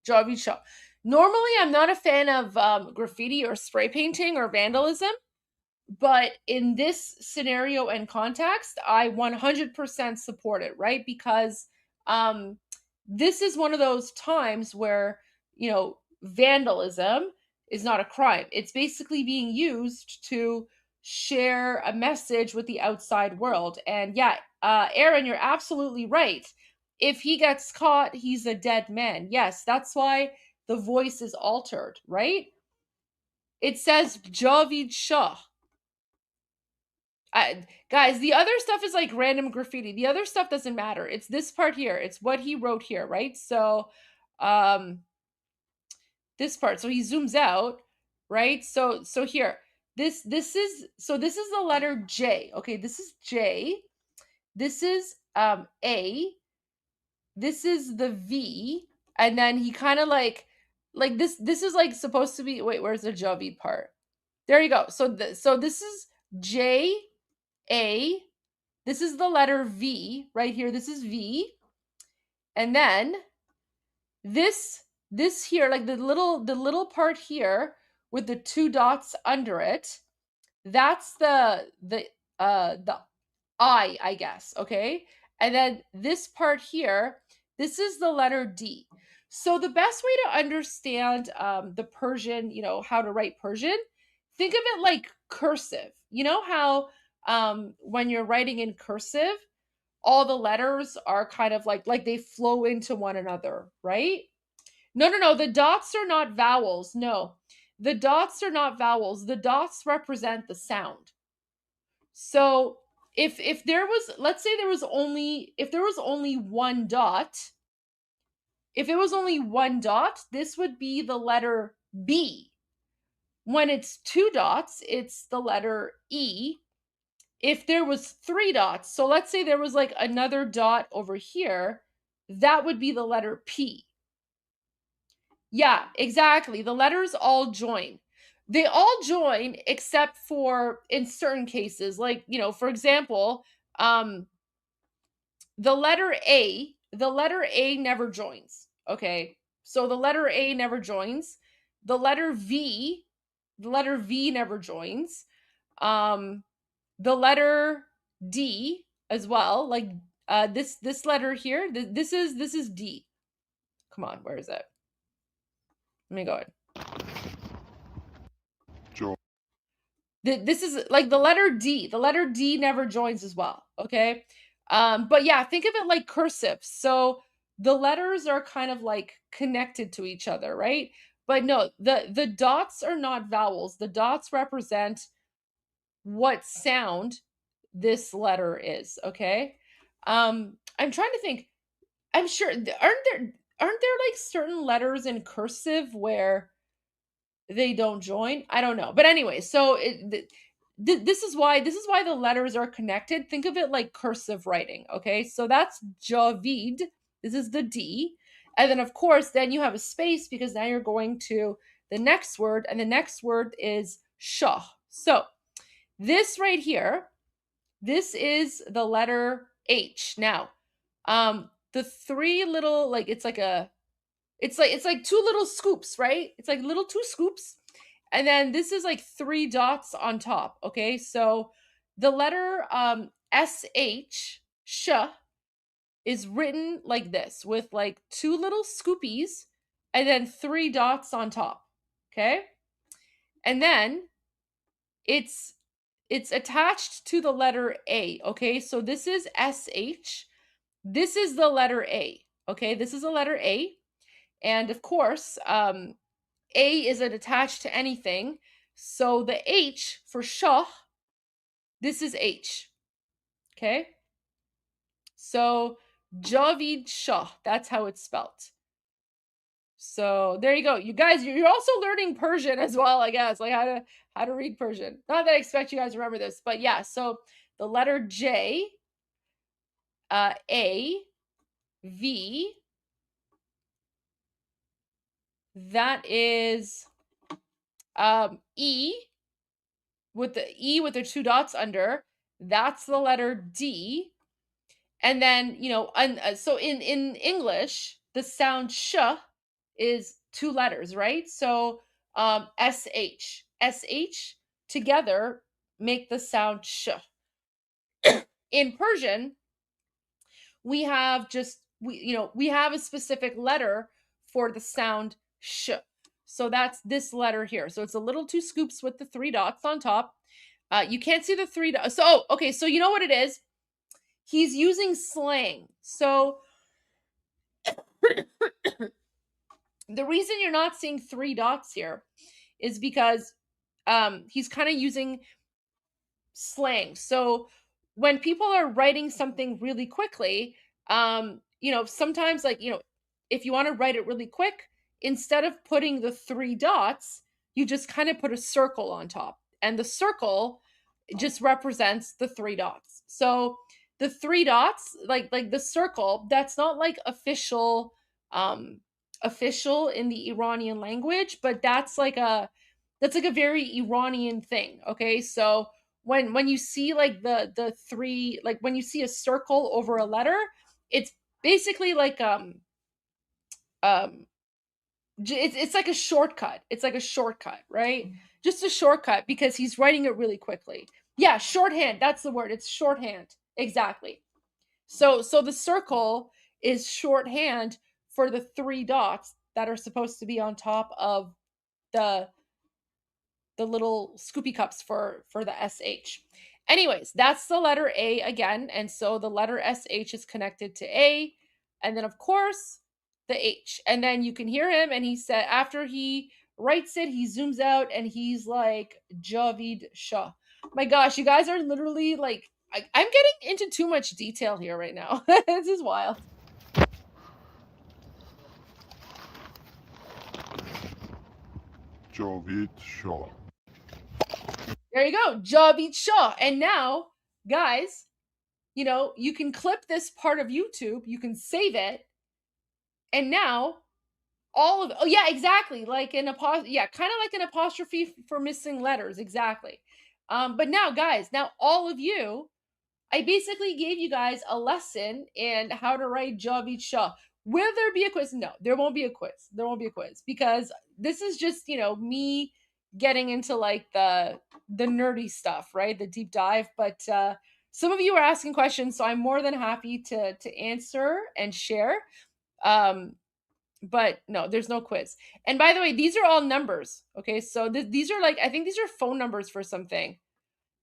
Javid Shah. Normally, I'm not a fan of graffiti or spray painting or vandalism, But in this scenario and context, I 100% support it, right? Because this is one of those times where, vandalism is not a crime. It's basically being used to share a message with the outside world. And yeah, Aaron, you're absolutely right. If he gets caught, he's a dead man. Yes, that's why the voice is altered, right? It says Javid Shah. Guys, the other stuff is like random graffiti. The other stuff doesn't matter. It's this part here. It's what he wrote here, right? So, this part. So he zooms out, right? So here, this is the letter J. Okay, this is J. This is A. This is the V, and then he kind of like this. This is like supposed to be. Wait, where's the Javid part? There you go. So this is J A. This is the letter V right here. This is V. And then this here, like the little part here with the two dots under it, that's the I guess, okay? And then this part here, this is the letter D. So the best way to understand the Persian, how to write Persian, think of it like cursive. You know how when you're writing in cursive, all the letters are kind of like they flow into one another, right? No, the dots are not vowels. No, the dots are not vowels. The dots represent the sound. So if there was, let's say there was only one dot, if it was only one dot, this would be the letter B. When it's two dots, it's the letter E. If there was three dots, so let's say there was like another dot over here, that would be the letter P. Yeah, exactly. The letters all join. They all join except for in certain cases, like, for example, the letter A never joins. Okay. So the letter A never joins. The letter V never joins. The letter D as well, like this letter here, this is D. Come on, where is it? Let me go ahead. This is like the letter D. The letter D never joins as well. Okay. But yeah, think of it like cursive. So the letters are kind of like connected to each other, right? But no, the dots are not vowels. The dots represent what sound this letter is. Okay. I'm trying to think. I'm sure aren't there like certain letters in cursive where they don't join? I don't know. But anyway, so this is why the letters are connected. Think of it like cursive writing, okay? So that's Javid. This is the D. And then of course, then you have a space because now you're going to the next word, and the next word is Shah. So this right here, this is the letter H. Now, the three little, like it's like two little scoops, right? It's like little two scoops. And then this is like three dots on top. Okay. So the letter SH, sh, is written like this with like two little scoopies and then three dots on top. Okay. And then it's attached to the letter A. Okay. So this is SH. This is the letter A. Okay. This is a letter A. And of course, A isn't attached to anything. So the H for Shah, this is H. Okay. So Javid Shah, that's how it's spelt. So there you go. You guys, you're also learning Persian as well, I guess, like how to read Persian. Not that I expect you guys to remember this, but yeah. So the letter J, A, V, that is E with the two dots under. That's the letter D. And then, so in English, the sound sh is two letters, right? So SH together make the sound sh. In Persian, we have we have a specific letter for the sound sh. So that's this letter here. So it's a little two scoops with the 3 dots on top. You can't see the 3 dots. So, okay, so you know what it is? He's using slang. So the reason you're not seeing 3 dots here is because he's kind of using slang. So when people are writing something really quickly, sometimes if you want to write it really quick, instead of putting the 3 dots, you just kind of put a circle on top. And the circle just represents the 3 dots. So the 3 dots, like the circle, that's not like official in the Iranian language, but that's like a very Iranian thing. Okay, so when you see like the 3, like when you see a circle over a letter, it's basically like it's like a shortcut. It's like a shortcut, right? Just a shortcut because he's writing it really quickly. Yeah, shorthand, that's the word. It's shorthand. Exactly. So the circle is shorthand for the 3 dots that are supposed to be on top of the little scoopy cups for the SH. Anyways, that's the letter A again. And so the letter SH is connected to A. And then, of course, the H. And then you can hear him. And he said, after he writes it, he zooms out and he's like, Javid Shah. My gosh, you guys are literally like, I'm getting into too much detail here right now. This is wild. Javid Shah. There you go, Javid Shah. And now, guys, you can clip this part of YouTube, you can save it, and now exactly, like an apostrophe, kind of like an apostrophe for missing letters, exactly. But now, guys, all of you, I basically gave you guys a lesson in how to write Javid Shah. Will there be a quiz? No, there won't be a quiz. There won't be a quiz because this is just, me getting into like the nerdy stuff, right? The deep dive. But some of you are asking questions, so I'm more than happy to answer and share. But no, there's no quiz. And by the way, these are all numbers. Okay, so these are I think these are phone numbers for something.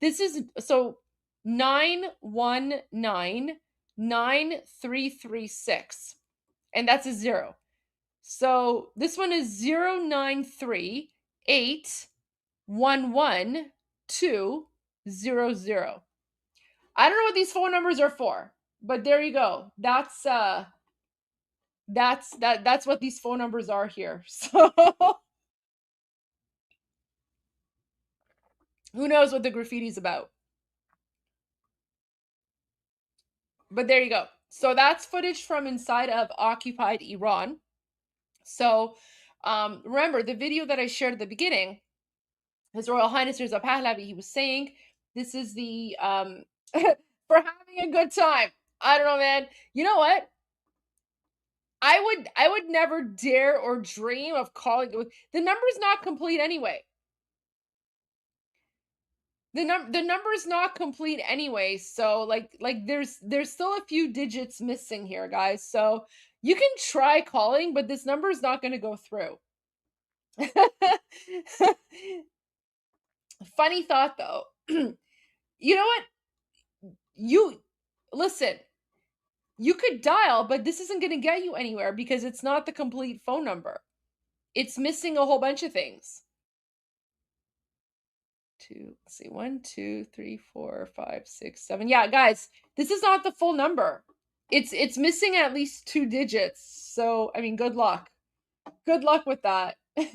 This is so 9199336, and that's a 0. So this one is 093811200. I don't know what these phone numbers are for, but there you go. That's what these phone numbers are here. So who knows what the graffiti's about? But there you go. So that's footage from inside of occupied Iran. So remember the video that I shared at the beginning, His Royal Highness Mirza Pahlavi, he was saying this is the for having a good time. I don't know, man. You know what? I would never dare or dream of calling the number's not complete anyway. The number's not complete anyway, so like there's still a few digits missing here, guys. So you can try calling, but this number is not going to go through. Funny thought though. You know what? You listen. You could dial, but this isn't going to get you anywhere because it's not the complete phone number. It's missing a whole bunch of things. 1, 2, 3, 4, 5, 6, 7. Yeah, guys, this is not the full number. It's missing at least 2 digits. So, I mean, good luck. Good luck with that. I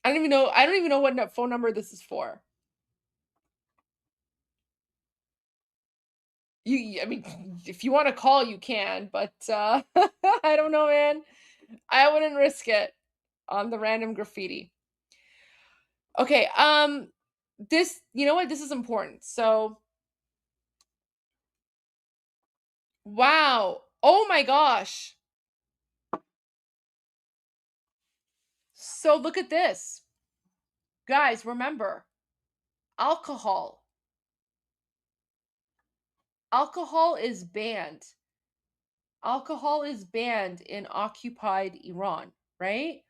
don't even know what phone number this is for. I mean, if you want to call, you can, but I don't know, man. I wouldn't risk it on the random graffiti. Okay, this, you know what? This is important. So, wow. Oh my gosh. So look at this. Guys, remember, alcohol. Alcohol is banned. Alcohol is banned in occupied Iran, right?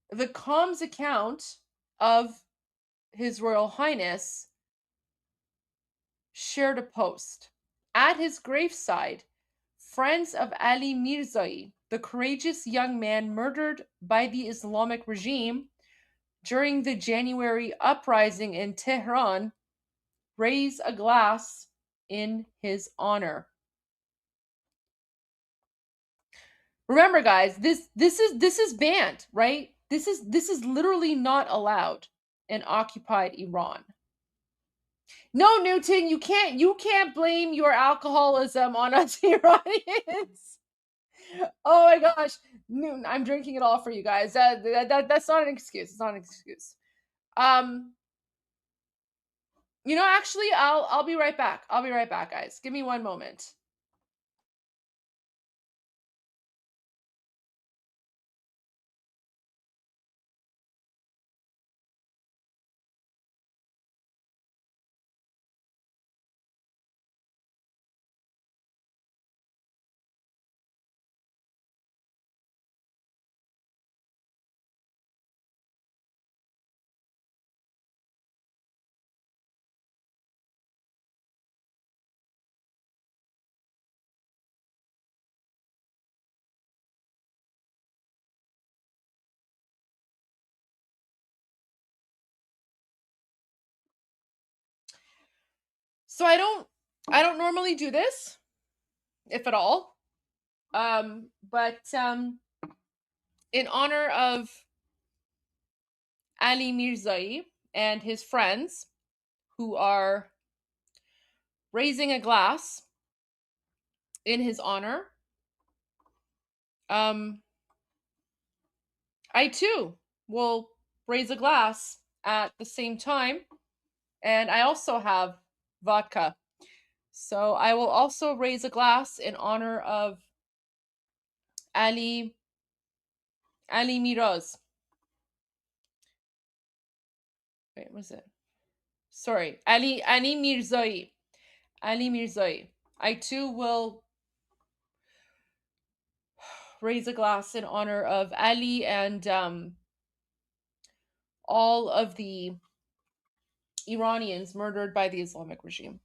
The Comms account of His Royal Highness shared a post. At his graveside, friends of Ali Mirzai, the courageous young man murdered by the Islamic regime during the January uprising in Tehran, raise a glass in his honor. Remember, guys, this is banned, right? This is literally not allowed in occupied Iran. No, Newton, you can't blame your alcoholism on us Iranians. Oh my gosh, Newton, I'm drinking it all for you guys. That's not an excuse. It's not an excuse. You know, actually, I'll be right back. I'll be right back, guys. Give me one moment. So I don't normally do this, if at all. But in honor of Ali Mirzai and his friends who are raising a glass in his honor, I too will raise a glass at the same time. And I also have vodka. So I will also raise a glass in honor of Ali Miraz. Wait, what was it? Sorry, Ali Mirzai. Ali Mirzai. I too will raise a glass in honor of Ali and all of the Iranians murdered by the Islamic regime.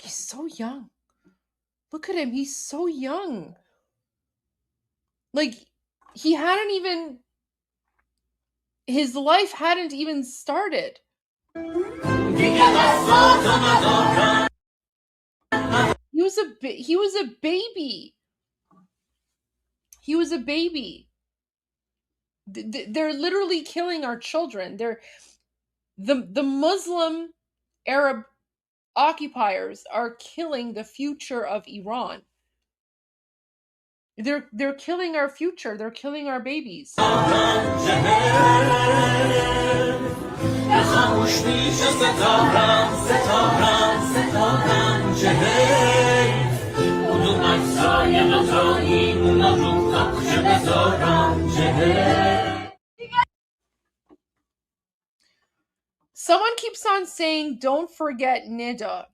He's so young. Look at him. He's so young. Like, he hadn't even, his life hadn't even started. He was a baby. He was a baby. They're literally killing our children. They're the Muslim Arab occupiers are killing the future of Iran. They're killing our future. They're killing our babies. Someone keeps on saying, don't forget Nida.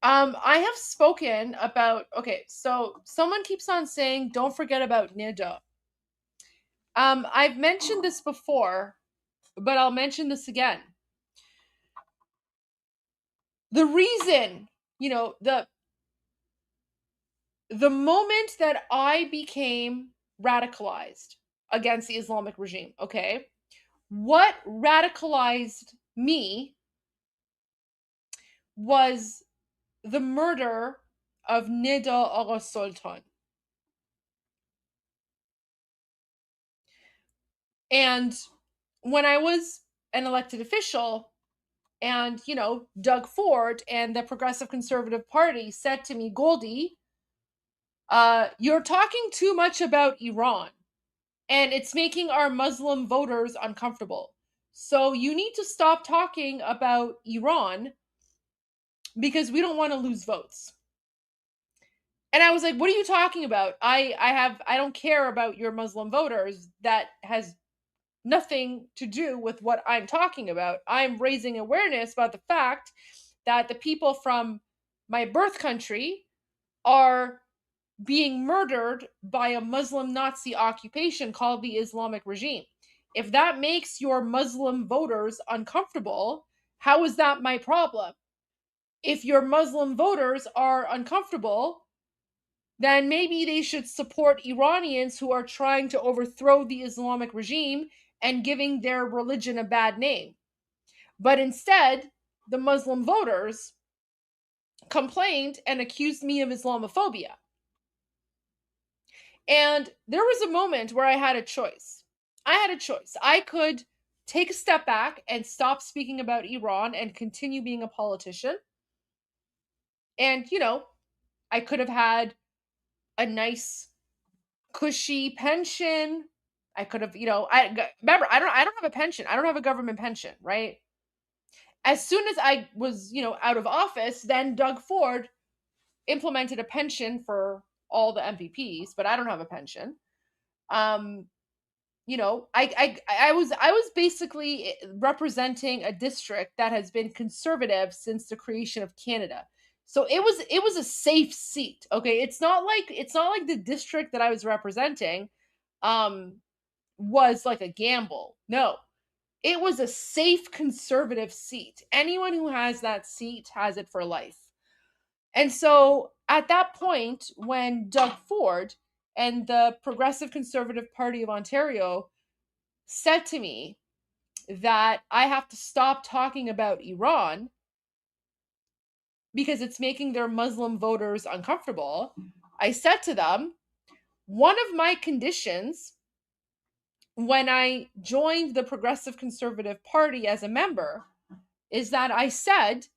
I have spoken about, okay, so someone keeps on saying, don't forget about Nida. I've mentioned this before, but I'll mention this again. The reason, you know, the moment that I became radicalized against the Islamic regime, okay, what radicalized me was the murder of Nida Agha Sultan. And when I was an elected official, and, Doug Ford and the Progressive Conservative Party said to me, Goldie, you're talking too much about Iran, and it's making our Muslim voters uncomfortable. So you need to stop talking about Iran because we don't want to lose votes. And I was like, what are you talking about? I don't care about your Muslim voters. That has nothing to do with what I'm talking about. I'm raising awareness about the fact that the people from my birth country are being murdered by a Muslim Nazi occupation called the Islamic regime. If that makes your Muslim voters uncomfortable, how is that my problem? If your Muslim voters are uncomfortable, then maybe they should support Iranians who are trying to overthrow the Islamic regime and giving their religion a bad name. But instead, the Muslim voters complained and accused me of Islamophobia. And there was a moment where I had a choice. I could take a step back and stop speaking about Iran and continue being a politician. And, I could have had a nice, cushy pension. I could have, remember, I don't have a pension. I don't have a government pension, right? As soon as I was, out of office, then Doug Ford implemented a pension for all the MPPs, but I don't have a pension. I was basically representing a district that has been conservative since the creation of Canada. So it was a safe seat. Okay, it's not like the district that I was representing was like a gamble. No. It was a safe conservative seat. Anyone who has that seat has it for life. And so at that point, when Doug Ford and the Progressive Conservative Party of Ontario said to me that I have to stop talking about Iran because it's making their Muslim voters uncomfortable, I said to them, one of my conditions when I joined the Progressive Conservative Party as a member is that I said,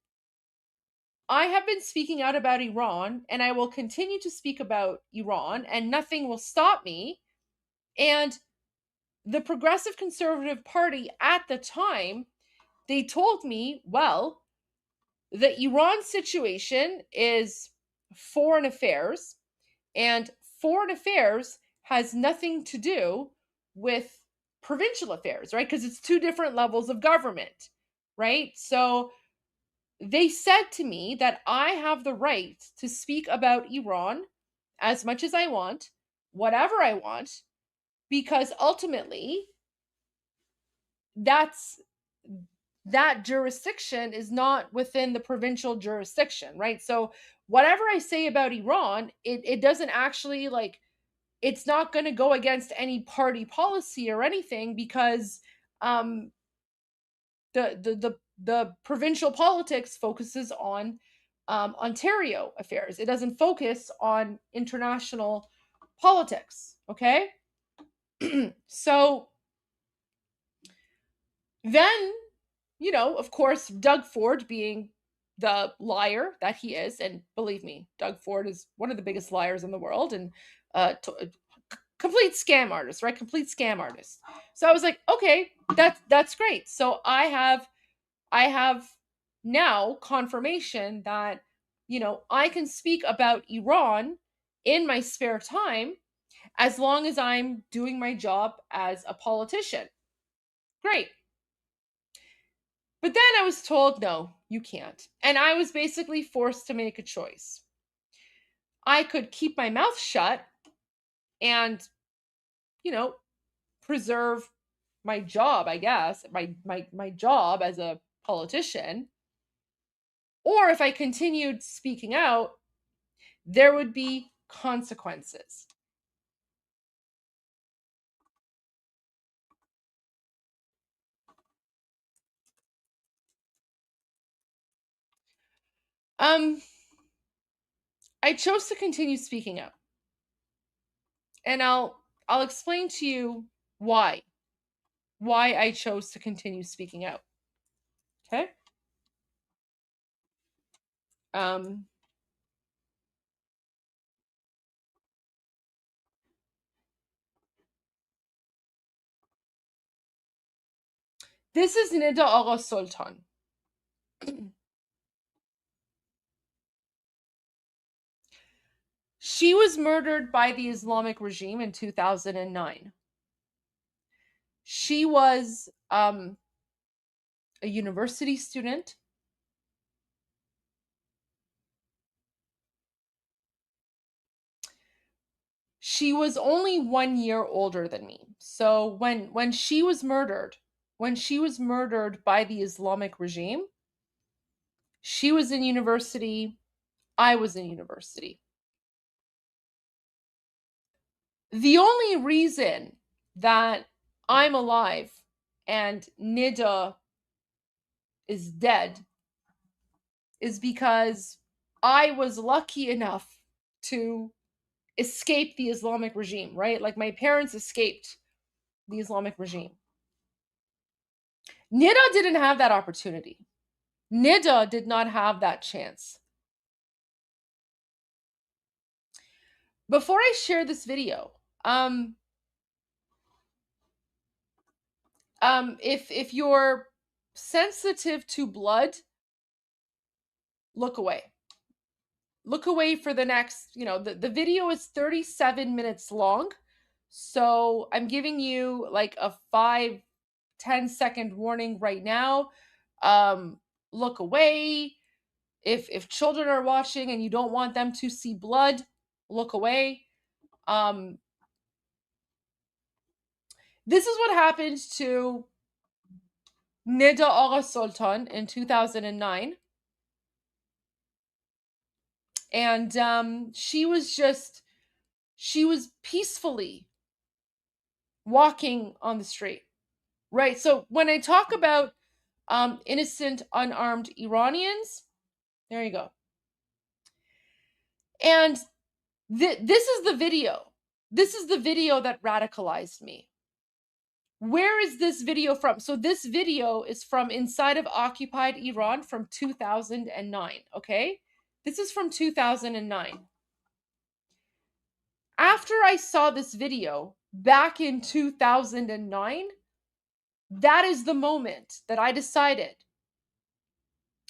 I have been speaking out about Iran and I will continue to speak about Iran and nothing will stop me. And the Progressive Conservative Party at the time, they told me, well, the Iran situation is foreign affairs, and foreign affairs has nothing to do with provincial affairs, right? Because it's two different levels of government, right? So they said to me that I have the right to speak about Iran as much as I want, whatever I want, because ultimately that jurisdiction is not within the provincial jurisdiction, right? So whatever I say about Iran, it doesn't actually it's not going to go against any party policy or anything because the provincial politics focuses on Ontario affairs. It doesn't focus on international politics. Okay. So then, of course, Doug Ford, being the liar that he is, and believe me, Doug Ford is one of the biggest liars in the world, and complete scam artist, right? Complete scam artist. So I was like, okay, that's great. So I have now confirmation that, I can speak about Iran in my spare time as long as I'm doing my job as a politician. Great. But then I was told, no, you can't. And I was basically forced to make a choice. I could keep my mouth shut and, preserve my job, I guess, my job as a politician. Or if I continued speaking out, there would be consequences. I chose to continue speaking out. And I'll explain to you why. why I chose to continue speaking out. Okay? This is Nida Agha Sultan. She was murdered by the Islamic regime in 2009. She was a university student. She was only 1 year older than me. So when she was murdered by the Islamic regime, she was in university, I was in university. The only reason that I'm alive and Nida is dead is because I was lucky enough to escape the Islamic regime, right? Like my parents escaped the Islamic regime. Nida didn't have that opportunity. Nida did not have that chance. Before I share this video, if you're sensitive to blood, look away. Look away for the next, the video is 37 minutes long. So I'm giving you like a 5-10 second warning right now. Look away. If children are watching and you don't want them to see blood, look away. This is what happened to Nida Agha Sultan in 2009. And she was peacefully walking on the street, right? So when I talk about innocent, unarmed Iranians, there you go. And this is the video. This is the video that radicalized me. Where is this video from? So this video is from inside of occupied Iran from 2009, okay? This is from 2009. After I saw this video back in 2009, that is the moment that I decided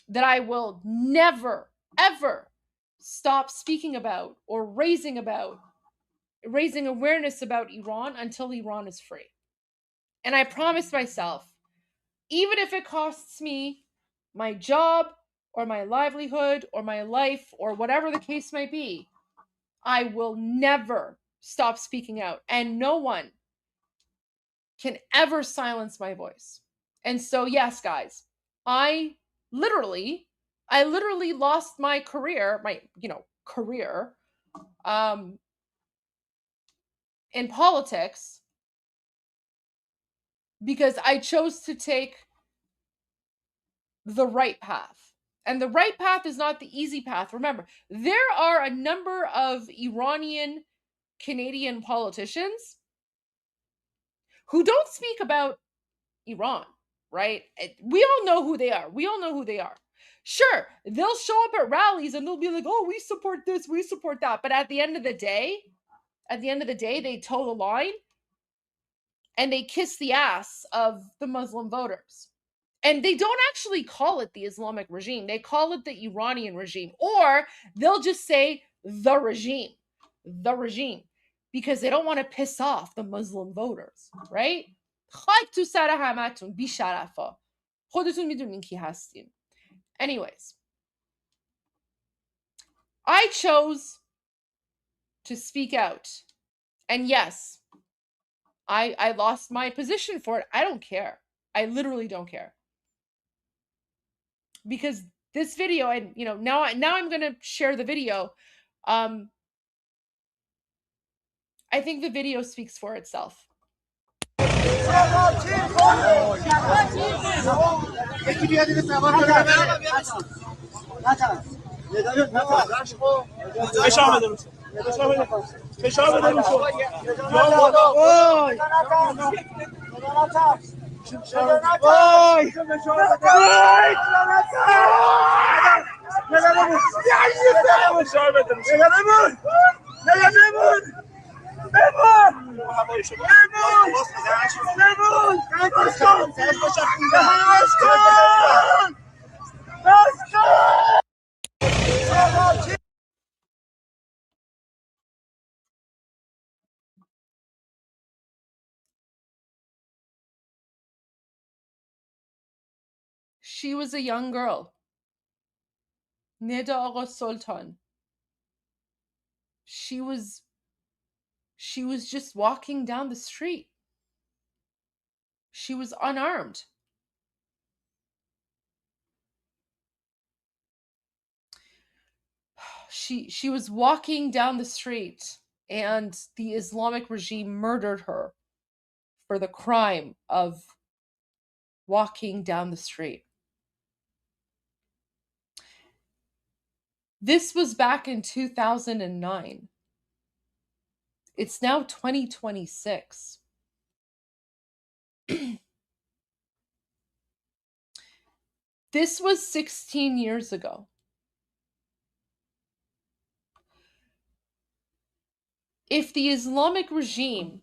that I will never, ever stop speaking about or raising awareness about Iran until Iran is free. And I promised myself, even if it costs me my job or my livelihood or my life or whatever the case might be, I will never stop speaking out. And no one can ever silence my voice. And so, yes, guys, I literally lost my career, in politics because I chose to take the right path. And the right path is not the easy path. Remember, there are a number of Iranian Canadian politicians who don't speak about Iran, right? We all know who they are. Sure, they'll show up at rallies and they'll be like, oh, we support this, we support that. But at the end of the day, they toe the line and they kiss the ass of the Muslim voters. And they don't actually call it the Islamic regime. They call it the Iranian regime. Or they'll just say the regime, because they don't want to piss off the Muslim voters, right? Anyways, I chose to speak out. And yes, I lost my position for it. I don't care. I literally don't care. Because this video, and now I'm going to share the video. I think the video speaks for itself. She was a young girl. Nida Agha Sultan. She was just walking down the street. She was unarmed. She was walking down the street, and the Islamic regime murdered her for the crime of walking down the street. This was back in 2009. It's now 2026. This was 16 years ago. If the Islamic regime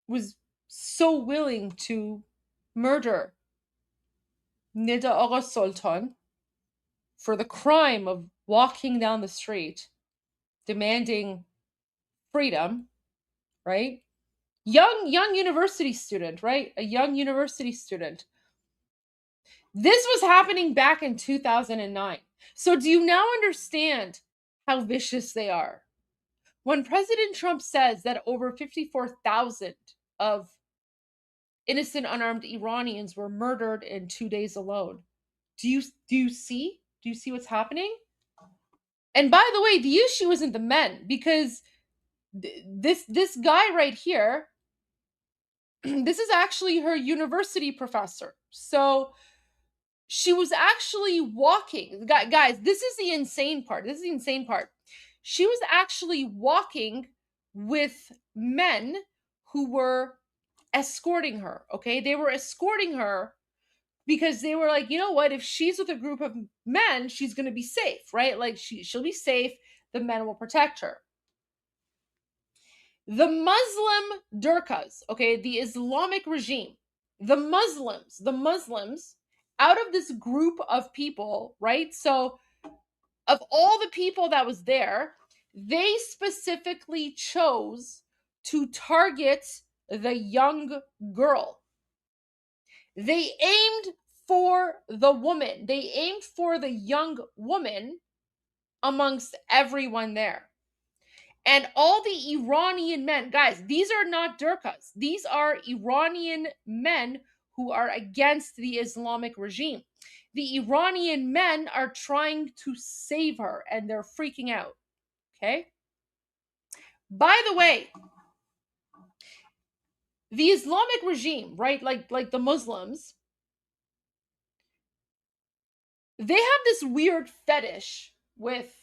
was so willing to murder Nida Agha Sultan for the crime of walking down the street, demanding freedom, right? Young university student, right? A young university student. This was happening back in 2009. So do you now understand how vicious they are? When President Trump says that over 54,000 of innocent unarmed Iranians were murdered in 2 days alone, do you see? Do you see what's happening? And by the way, the issue isn't the men, because this guy right here, this is actually her university professor. So she was actually walking. Guys, this is the insane part. This is the insane part. She was actually walking with men who were escorting her, okay? They were escorting her because they were like, you know what? If she's with a group of men, she's going to be safe, right? Like she'll be safe. The men will protect her. The Muslim Durkas, okay, the Islamic regime, the Muslims, out of this group of people, right? So of all the people that was there, they specifically chose to target the young girl. They aimed for the woman. They aimed for the young woman amongst everyone there. And all the Iranian men, guys, these are not Durkas. These are Iranian men who are against the Islamic regime. The Iranian men are trying to save her, and they're freaking out. Okay? By the way, the Islamic regime, right, like the Muslims, they have this weird fetish with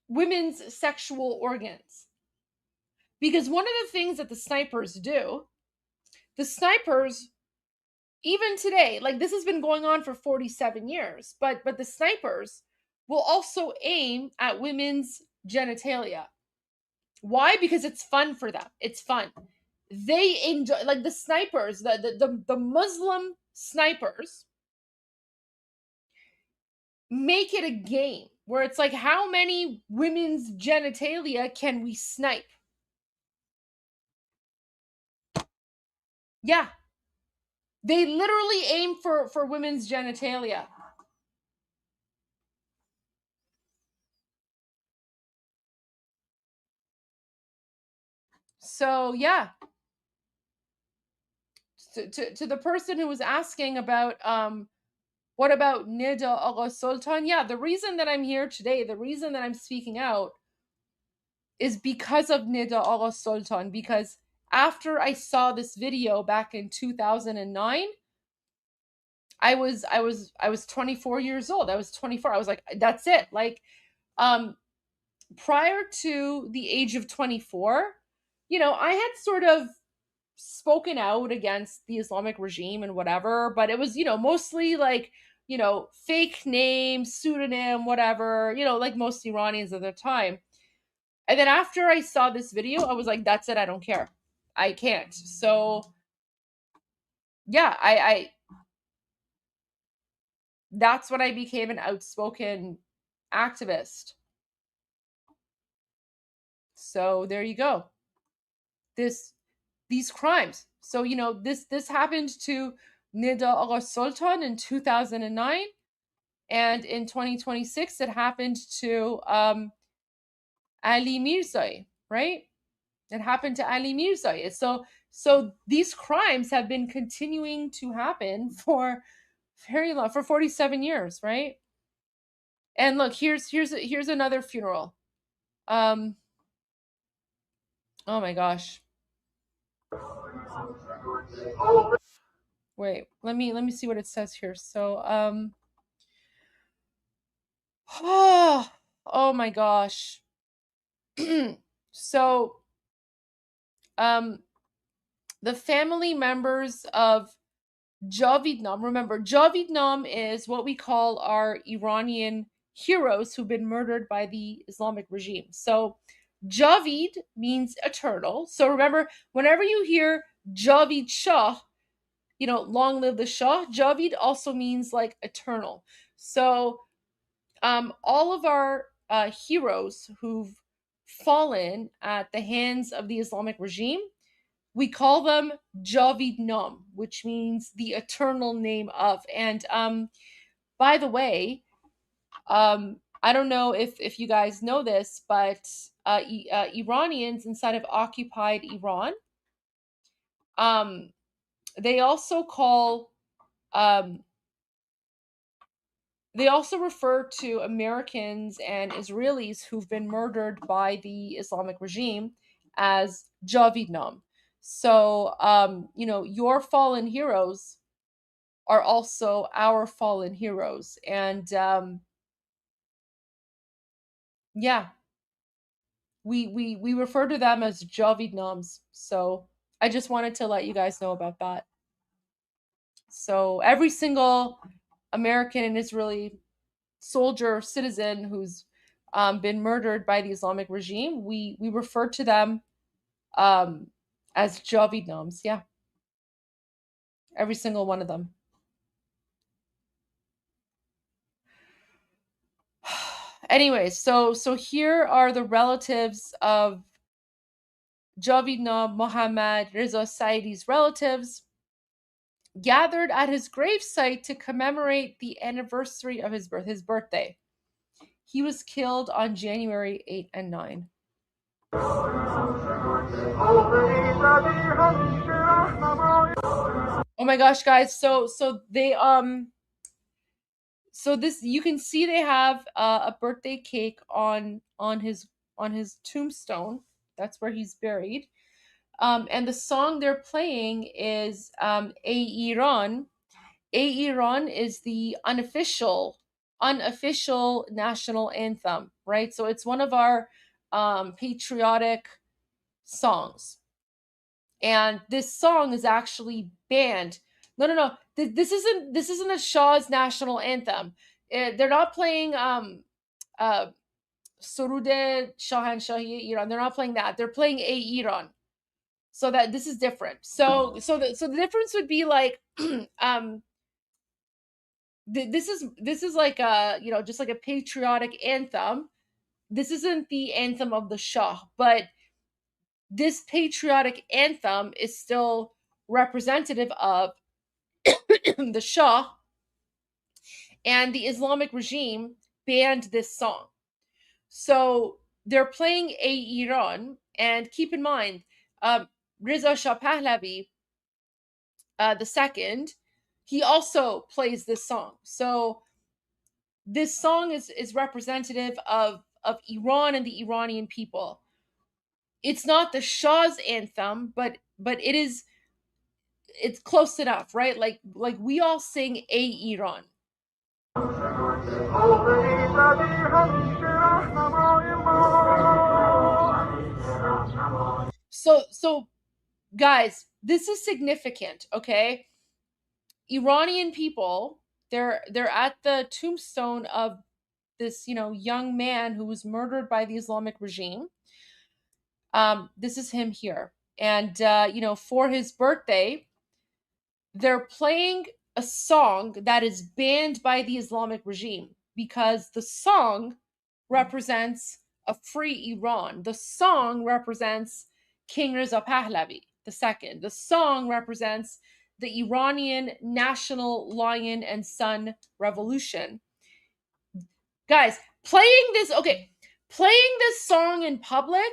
women's sexual organs. Because one of the things that the snipers do, the snipers, even today, like this has been going on for 47 years, but the snipers will also aim at women's genitalia. Why? Because it's fun for them. It's fun. They enjoy, like the snipers, the Muslim snipers make it a game where it's like, how many women's genitalia can we snipe? Yeah. They literally aim for women's genitalia. So, yeah. To the person who was asking about what about Nida Agha Sultan? Yeah, the reason that I'm here today, the reason that I'm speaking out is because of Nida Agha Sultan. Because after I saw this video back in 2009, I was 24 years old. I was 24. I was like, that's it. Like, prior to the age of 24, I had sort of spoken out against the Islamic regime and whatever, but it was, mostly like, fake name, pseudonym, whatever, like most Iranians at the time. And then after I saw this video, I was like, that's it, I don't care. I can't. So yeah, I that's when I became an outspoken activist. So there you go. These crimes. So, this happened to Nida Agha Sultan in 2009, and in 2026 it happened to Ali Mirzai, right? It happened to Ali Mirzai. So these crimes have been continuing to happen for very long, for 47 years, right? And look, here's another funeral. Oh my gosh. Wait, let me see what it says here. So oh my gosh. So the family members of Javidnam, remember, Javidnam is what we call our Iranian heroes who've been murdered by the Islamic regime. So Javid means eternal. So remember, whenever you hear Javid Shah, long live the Shah, Javid also means like eternal. So all of our heroes who've fallen at the hands of the Islamic regime, we call them Javidnam, which means the eternal name of. And by the way, I don't know if you guys know this, but Iranians inside of occupied Iran, they also call they also refer to Americans and Israelis who've been murdered by the Islamic regime as Javidnam. So, your fallen heroes are also our fallen heroes. And yeah, we refer to them as Javidnams. So I just wanted to let you guys know about that. So every single American and Israeli soldier, citizen who's been murdered by the Islamic regime, we refer to them as Javidnams. Yeah, every single one of them. Anyways, so here are the relatives of Javidnam Mohammad Reza Saidi's relatives gathered at his gravesite to commemorate the anniversary of his birthday. He was killed on January 8 and 9. Oh my gosh, guys! So they so this, you can see they have a birthday cake on his tombstone. That's where he's buried. And the song they're playing is "A Iran." "A Iran" is the unofficial national anthem, right? So it's one of our patriotic songs. And this song is actually banned. No. This isn't a Shah's national anthem. They're not playing Surude Shahanshahi Iran. They're not playing that. They're playing A Iran. So that this is different. So the difference would be like this is like a, just like a patriotic anthem. This isn't the anthem of the Shah, but this patriotic anthem is still representative of the Shah, and the Islamic regime banned this song. So they're playing A Iran, and keep in mind, Reza Shah Pahlavi the second, he also plays this song. So this song is representative of Iran and the Iranian people. It's not the Shah's anthem, but it's close enough, right? Like we all sing A Iran. So guys, this is significant, okay? Iranian people, they're at the tombstone of this, young man who was murdered by the Islamic regime. This is him here. And, for his birthday, they're playing a song that is banned by the Islamic regime because the song represents a free Iran. The song represents King Reza Pahlavi II. The song represents the Iranian national lion and sun revolution. Guys, playing this song in public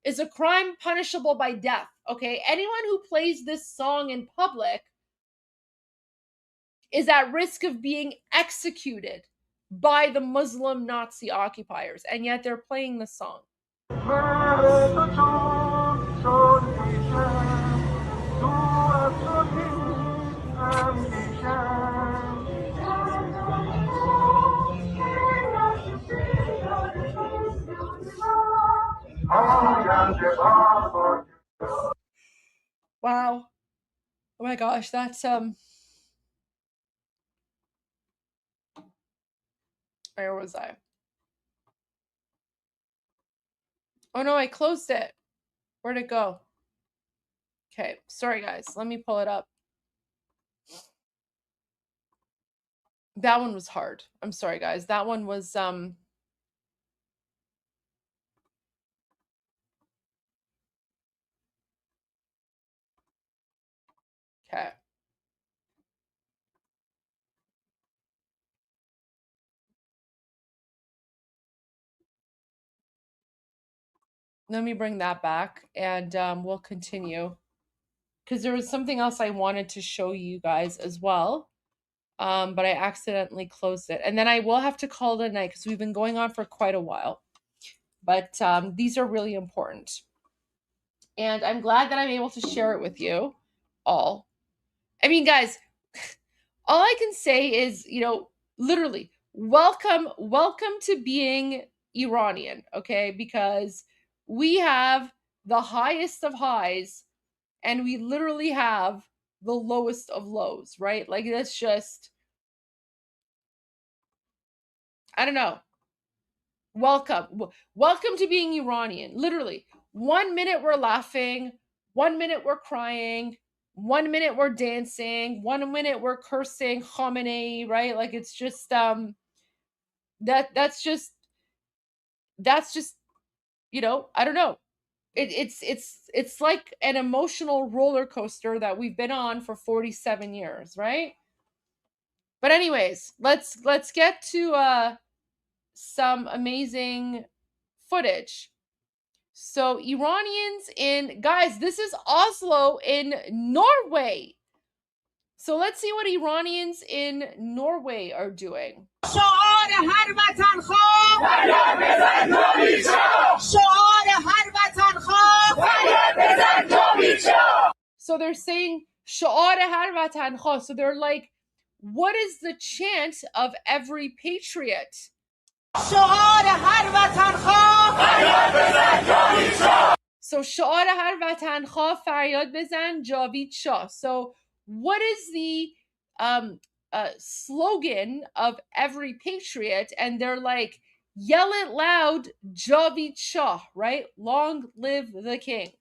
is a crime punishable by death, okay? Anyone who plays this song in public is at risk of being executed by the Muslim Nazi occupiers, and yet they're playing the song. Wow. Oh my gosh, that's where was I? Oh no, I closed it. Where'd it go? Okay, sorry guys. Let me pull it up. That one was hard. I'm sorry guys. That one was okay. Let me bring that back and we'll continue. Because there was something else I wanted to show you guys as well. But I accidentally closed it. And then I will have to call it a night because we've been going on for quite a while. But these are really important. And I'm glad that I'm able to share it with you all. I mean, guys, all I can say is, literally, welcome to being Iranian, okay? Because we have the highest of highs and we literally have the lowest of lows, right? Like, that's just, I don't know. Welcome to being Iranian. Literally, 1 minute we're laughing, 1 minute we're crying, 1 minute we're dancing, 1 minute we're cursing Khamenei, right? Like, it's just that's just I don't know. It's like an emotional roller coaster that we've been on for 47 years, right? But anyways, let's get to some amazing footage. So Iranians guys, this is Oslo in Norway. So let's see what Iranians in Norway are doing. So they're saying شعار هر وطن خواه. So they're like, what is the chant of every patriot? شعار هر وطن خواه فریاد بزن جاوید شاه. So شعار هر وطن خواه فریاد بزن جاوید شاه. So what is the slogan of every patriot? And they're like, yell it loud, Javid Shah, right? Long live the king.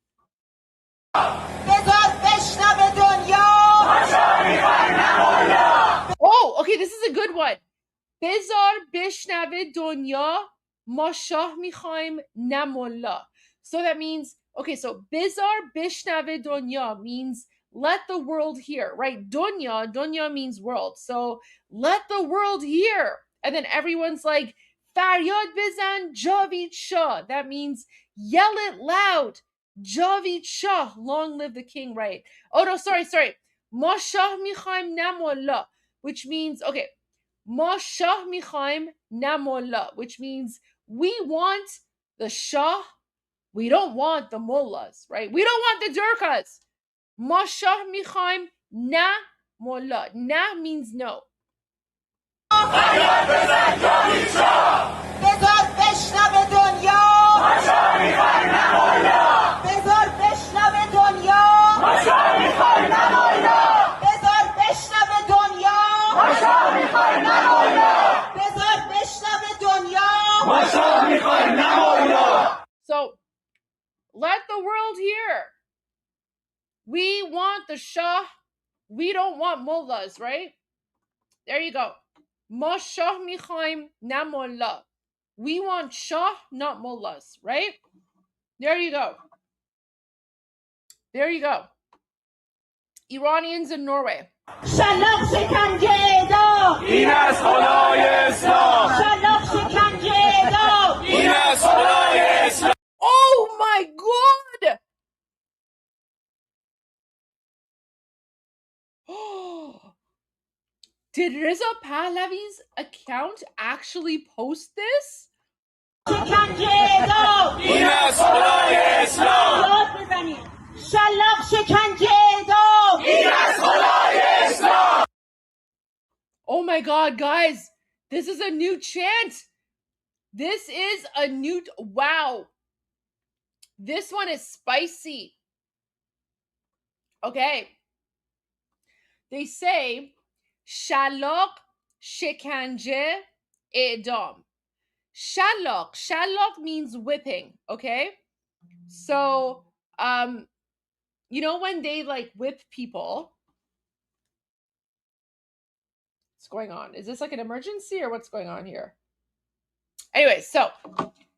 Oh, okay, this is a good one. Bezar bishnavid dunya ma shah mikhaim na mullah. So that means, okay, so Bizar bishnavid dunya means let the world hear, right? Dunya means world. So let the world hear. And then everyone's like, Faryad bizan Javid Shah. That means yell it loud. Javid Shah, long live the king, right? Oh no, sorry. Ma shah mikhaim na mullah, which means, okay, Ma shah mikhaim na mullah, which means we want the shah, we don't want the mullahs, right? We don't want the durkas. Ma shah mikhaim na mullah. Na means no. So let the world hear. We want the Shah. We don't want mullahs, right? There you go. Ma Shah mikhaim na mullah. We want Shah, not mullahs, right? There you go. There you go. Iranians in Norway. شلاق شکنجه اعدام این از خدای اسلام شلاق شکنجه اعدام این از خدای اسلام Oh my God! Did Reza Pahlavi's account actually post this? شکنجه اعدام این از خدای اسلام داد بزنید شلاق شکنجه اعدام این از خدای اسلام Oh my God, guys, this is a new chant. This is a new, wow. This one is spicy. Okay. They say, Shalok shekanje edam. Shalok means whipping, okay? So, you know when they like whip people? What's going on? Is this like an emergency or what's going on here? Anyway, so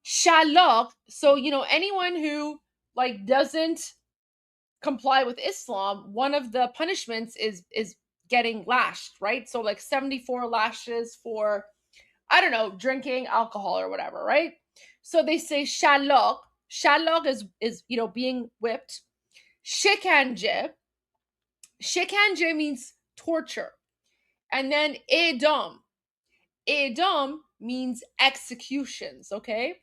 Shalok, so you know anyone who like doesn't comply with Islam, one of the punishments is getting lashed, right? So like 74 lashes for, I don't know, drinking alcohol or whatever, right? So they say Shalok. Shalok is you know being whipped. Shikanje means torture. And then edam means executions, okay?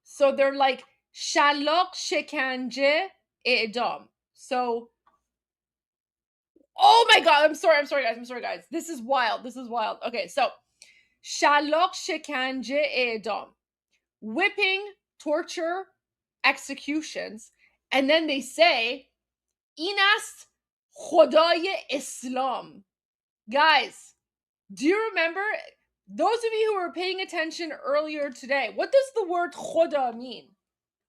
So they're like Shalok shikanje edam. So, oh my God, I'm sorry guys. This is wild. Okay, so Shalok shikanje edam. Whipping, torture, executions. And then they say Inast Khodai Islam. Guys, do you remember, those of you who were paying attention earlier today, what does the word Khoda mean?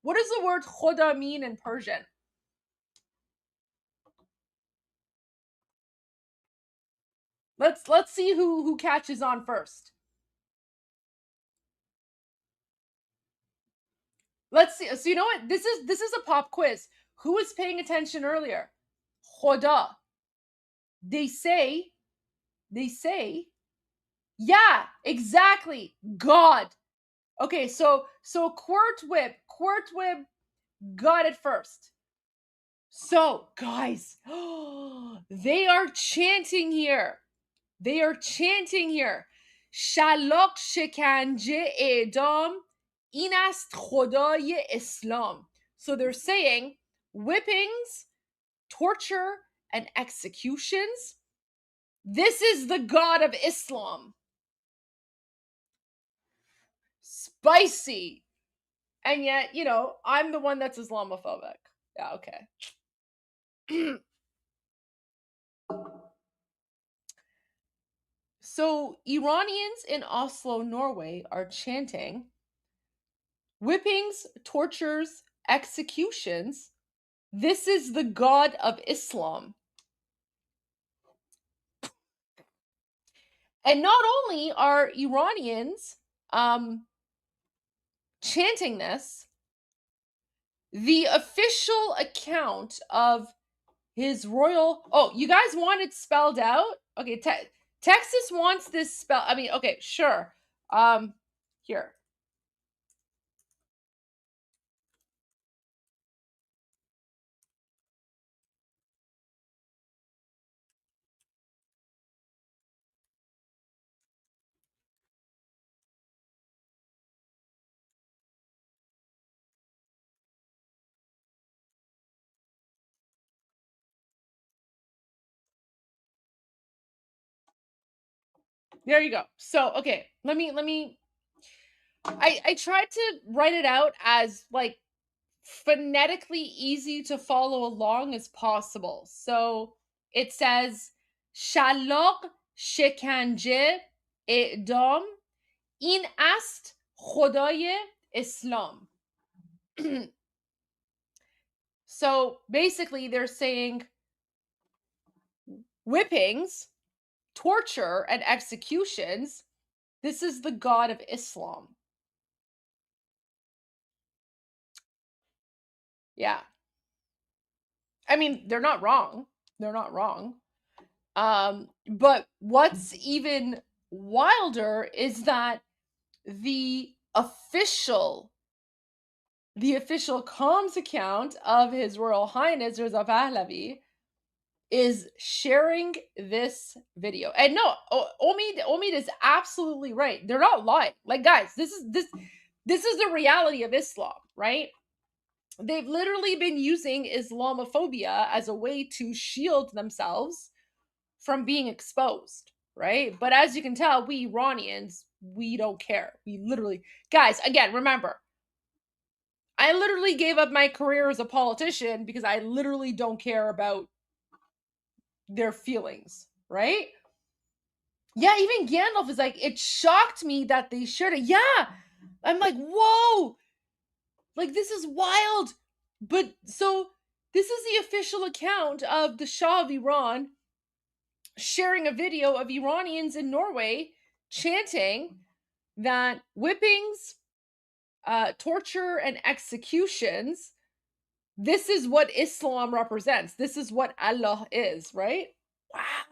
What does the word Khoda mean in Persian? Let's see who catches on first. Let's see. So you know what? This is a pop quiz. Who was paying attention earlier? Khoda. They say, yeah, exactly. God. Okay, so Quirt Whip got it first. So guys, they are chanting here. Shalok shekanje edam in ast khodai Islam. So they're saying whippings, torture, and executions. This is the God of Islam. Spicy. And yet, you know, I'm the one that's Islamophobic. Yeah, okay. So Iranians in Oslo, Norway are chanting whippings, tortures, executions. This is the God of Islam. And not only are Iranians chanting this, the official account of his royal... Oh, you guys want it spelled out? Okay, Texas wants this spell. I mean, okay, sure. Here. There you go. So, okay, let me I tried to write it out as like phonetically easy to follow along as possible. So, it says Shalok shekanje edam in ast خدای Islam. So basically they're saying whippings, torture, and executions, this is the God of Islam. Yeah. I mean, they're not wrong. They're not wrong. But what's even wilder is that the official comms account of His Royal Highness Reza Pahlavi is sharing this video. And no, Omid is absolutely right. They're not lying. Like, guys, this is the reality of Islam, right? They've literally been using Islamophobia as a way to shield themselves from being exposed, right? But as you can tell, we Iranians, we don't care. We literally, guys, again, remember, I literally gave up my career as a politician because I literally don't care about their feelings, right? Yeah, even Gandalf is like, it shocked me that they shared it. Yeah, I'm like, whoa, like this is wild. But so this is the official account of the Shah of Iran sharing a video of Iranians in Norway chanting that whippings, torture, and executions, this is what Islam represents. This is what Allah is, right?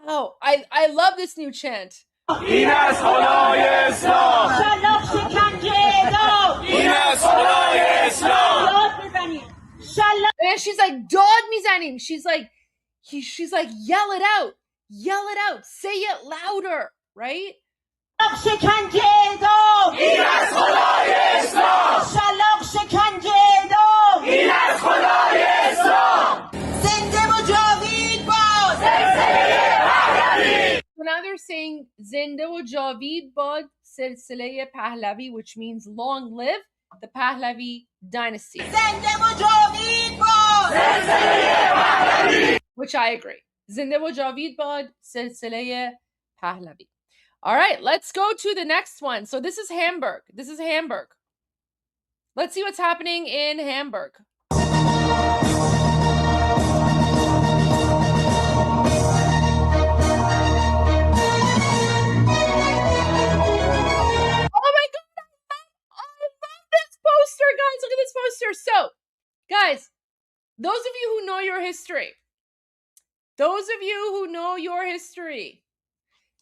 Wow. I love this new chant. این از خدای اسلام شلاق شکنجه اعدام این از خدای اسلام داد میزنیم شلاق. And she's like, dad میزنیم. She's like, yell it out, say it louder, right? شلاق شکنجه اعدام این از خدای اسلام شلاق شکنجه اعدام این از خدای اسلام زنده و جاوید باد سلسله پهلوی. So now they're saying زنده و جاوید باد سلسله پهلوی, which means long live the Pahlavi dynasty. زنده و جاوید باد سلسله پهلوی. Which I agree. زنده و جاوید باد سلسله پهلوی. All right, let's go to the next one. So this is Hamburg. Let's see what's happening in Hamburg. Oh my God, I love this poster, guys. Look at this poster. So, guys, those of you who know your history,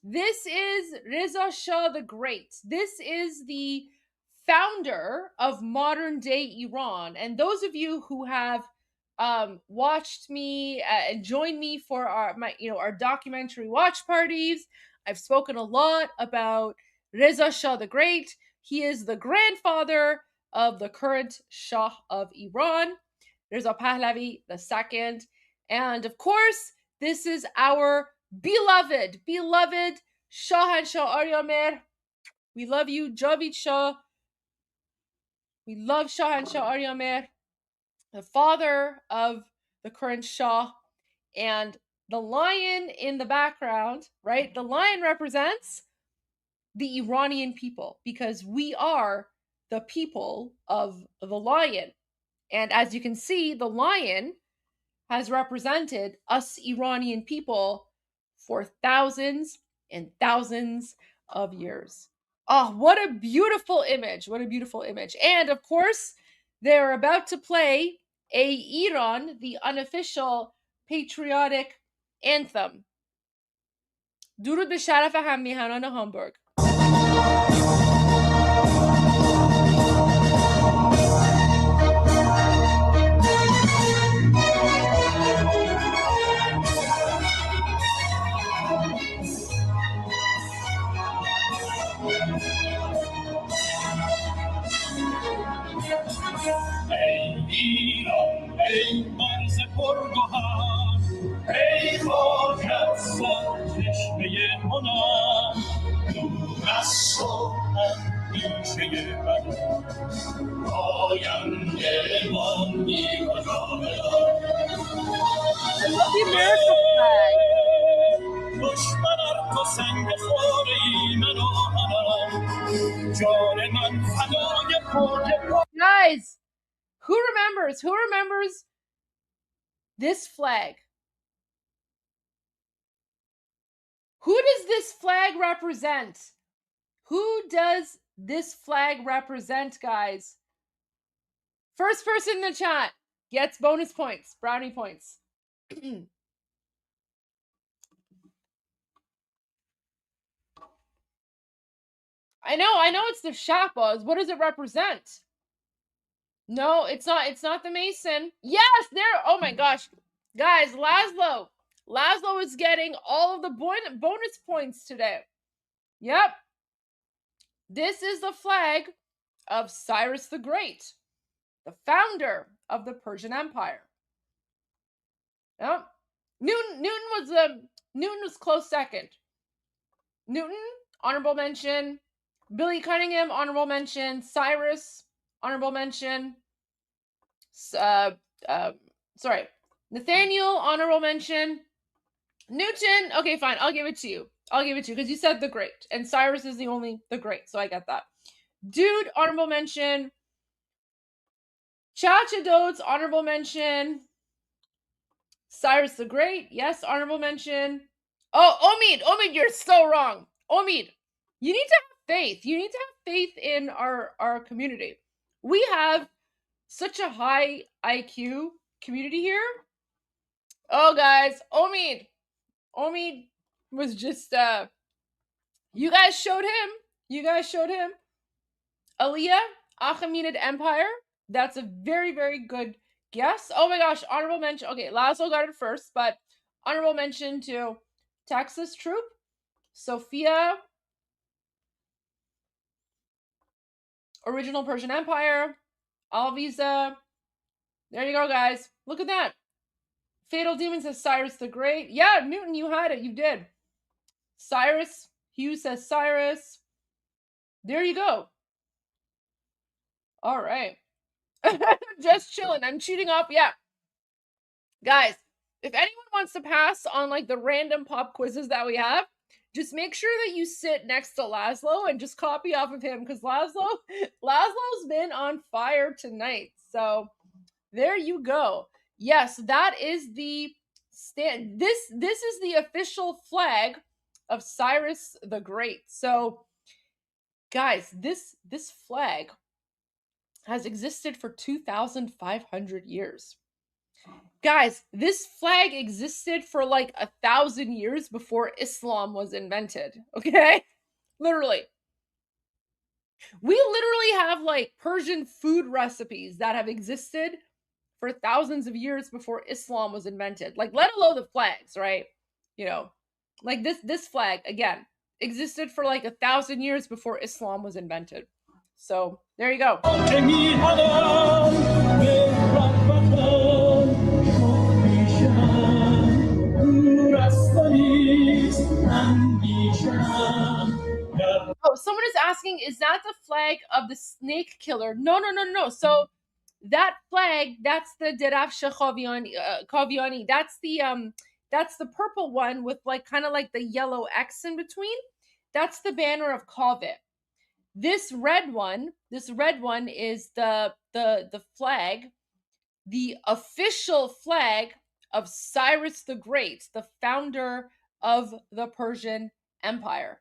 this is Reza Shah the Great. This is the founder of modern day Iran. And those of you who have watched me and joined me for our documentary watch parties, I've spoken a lot about Reza Shah the Great. He is the grandfather of the current Shah of Iran, Reza Pahlavi II. And of course, this is our beloved Shahanshah Aryamer. We love you, Javid Shah. We love Shahanshah Aryamer, the father of the current Shah. And the lion in the background, right? The lion represents the Iranian people because we are the people of the lion. And as you can see, the lion has represented us Iranian people for thousands and thousands of years. Oh, what a beautiful image. And of course, they're about to play a Iran, the unofficial patriotic anthem. درود به شرف هممیهنان هامبورگ. ای مرز پرگوهر ای خاکت سرچشمه هنر نور از تو اندیشه من آینده ما میگذارد دشمن ار تو سنگ خواره ای من و منم جان Guys, who remembers this flag? Who does this flag represent? Who does this flag represent, guys? First person in the chat gets bonus points, brownie points. I know it's the Shahbaz. What does it represent? No, it's not the Mason. Yes, there. Oh my gosh. Guys, Laszlo is getting all of the bonus points today. Yep. This is the flag of Cyrus the Great, the founder of the Persian Empire. Yep. Newton was close second. Newton, honorable mention. Billy Cunningham, honorable mention. Cyrus, honorable mention. Nathaniel, honorable mention. Newton, okay, fine. I'll give it to you because you said the Great, and Cyrus is the Great, so I get that. Dude, honorable mention. Chachadotes, honorable mention. Cyrus the Great, yes, honorable mention. Oh, Omid, you're so wrong. Omid, you need to have faith. You need to have faith in our community. We have such a high IQ community here. Oh, guys, Omid was just, you guys showed him. Aliyah, Achaemenid Empire. That's a very, very good guess. Oh my gosh, honorable mention. Okay, Laszlo got it first, but honorable mention to Texas Troop, Sophia, original Persian Empire, Alvisa. There you go, guys. Look at that. Fatal Demon says Cyrus the Great. Yeah, Newton, you had it. You did. Cyrus. Hugh says Cyrus. There you go. All right. Just chilling. I'm cheating off. Yeah. Guys, if anyone wants to pass on like the random pop quizzes that we have, just make sure that you sit next to Laszlo and just copy off of him, because Laszlo's been on fire tonight. So there you go. Yes, that is the stand. This is the official flag of Cyrus the Great. So guys, this flag has existed for 2,500 years. Guys, this flag existed for like 1,000 years before Islam was invented, okay? Literally. We literally have like Persian food recipes that have existed for thousands of years before Islam was invented. Like, let alone the flags, right? You know, like this flag, again, existed for like 1,000 years before Islam was invented. So, there you go. Oh, someone is asking, is that the flag of the snake killer? No. So that flag, that's the Derafsha Kaviani. That's the purple one with like kind of like the yellow X in between. That's the banner of Kaveh. This red one is the flag, the official flag of Cyrus the Great, the founder of the Persian Empire.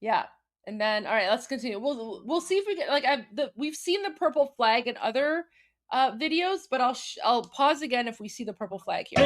Yeah. And then, all right, let's continue. We'll see if we get like we've seen the purple flag in other videos, but I'll pause again if we see the purple flag here.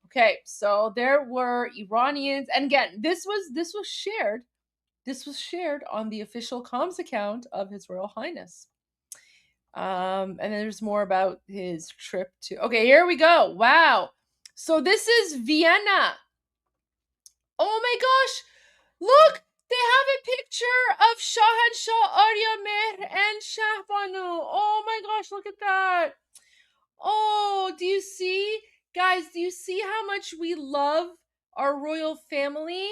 Okay, so there were Iranians, and again, this was shared on the official comms account of His Royal Highness. And then there's more about his trip to. Okay, here we go. Wow. So this is Vienna. Oh my gosh. Look, they have a picture of Shahanshah Aryamer and Shahbanu. Oh my gosh, look at that. Oh, do you see? Guys, do you see how much we love our royal family?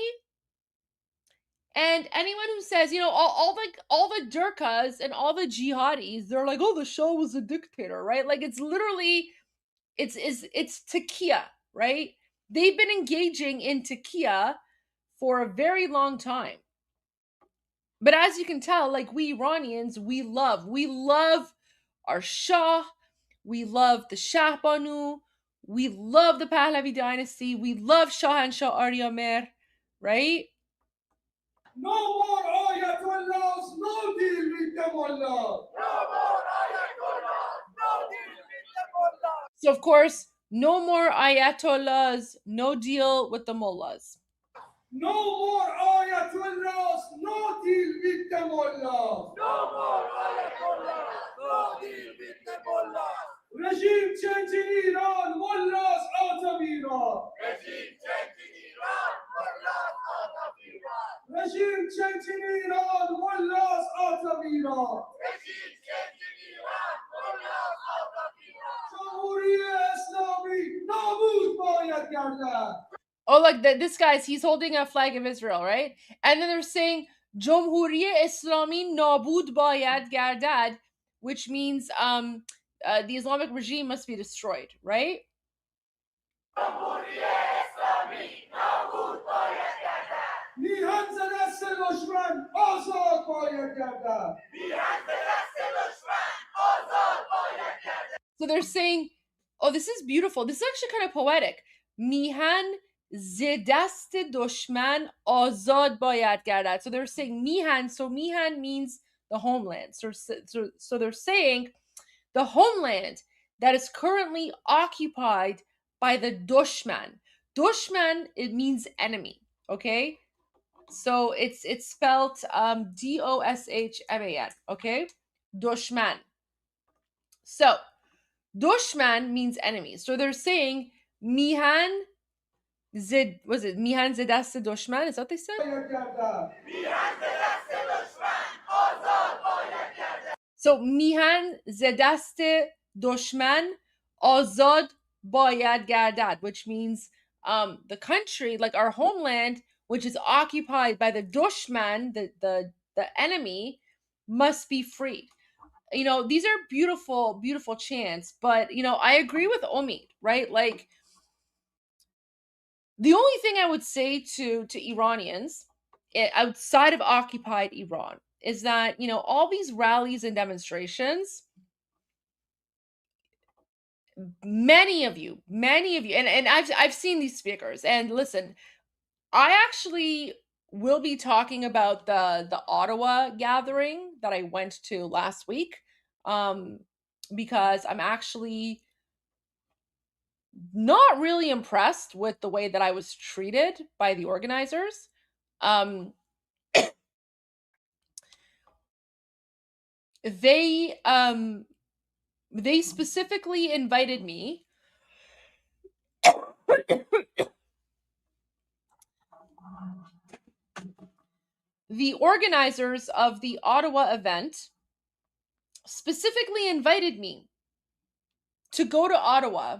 And anyone who says, you know, all the Durkas and all the jihadis, they're like, oh, the Shah was a dictator, right? Like it's literally, it's Takia, right? They've been engaging in Takia for a very long time. But as you can tell, like we Iranians, we love our Shah, we love the Shahbanu, we love the Pahlavi dynasty, we love Shahanshah Aryamer, right? No more Ayatollahs, no deal with the mullah. No more Ayatollahs, no deal with the mullah. So of course, no more Ayatollahs, no deal with the mullahs. No more Ayatollahs, no deal with the mullah. No more Ayatollahs, no deal with the mullah. Regime change in Iran, mullahs out of Iran. Regime change in Iran, mullahs out of Iran. Regime change in Iran, mullahs out of Iran. Regime change in Iran, mullahs out of Iran. Jamhuriye Islami nabud bayad gardad. Oh, like this guy's, he's holding a flag of Israel, right? And then they're saying Jamhuriye Islami nabud bayad gardad, which means the Islamic regime must be destroyed, right? So they're saying, oh, this is beautiful. This is actually kind of poetic. Mihan zedast doshman azad bayad gardad. So they're saying Mihan. So Mihan means the homeland. So they're saying the homeland that is currently occupied by the Dushman. Dushman, it means enemy, okay? So it's spelled Doshman, okay? Dushman. So Dushman means enemy. So they're saying Mihan Zid, was it Mihan Zedast Dushman? Is that what they said? So Mihan Zedast Dushman Azad Bayad Gardad, which means the country, like our homeland, which is occupied by the Dushman, the enemy, must be freed. You know, these are beautiful, beautiful chants, but you know, I agree with Omid, right? Like the only thing I would say to Iranians outside of occupied Iran is that, you know, all these rallies and demonstrations, many of you, and I've seen these speakers, and listen, I actually will be talking about the Ottawa gathering that I went to last week, because I'm actually not really impressed with the way that I was treated by the organizers. They specifically invited me the organizers of the Ottawa event specifically invited me to go to Ottawa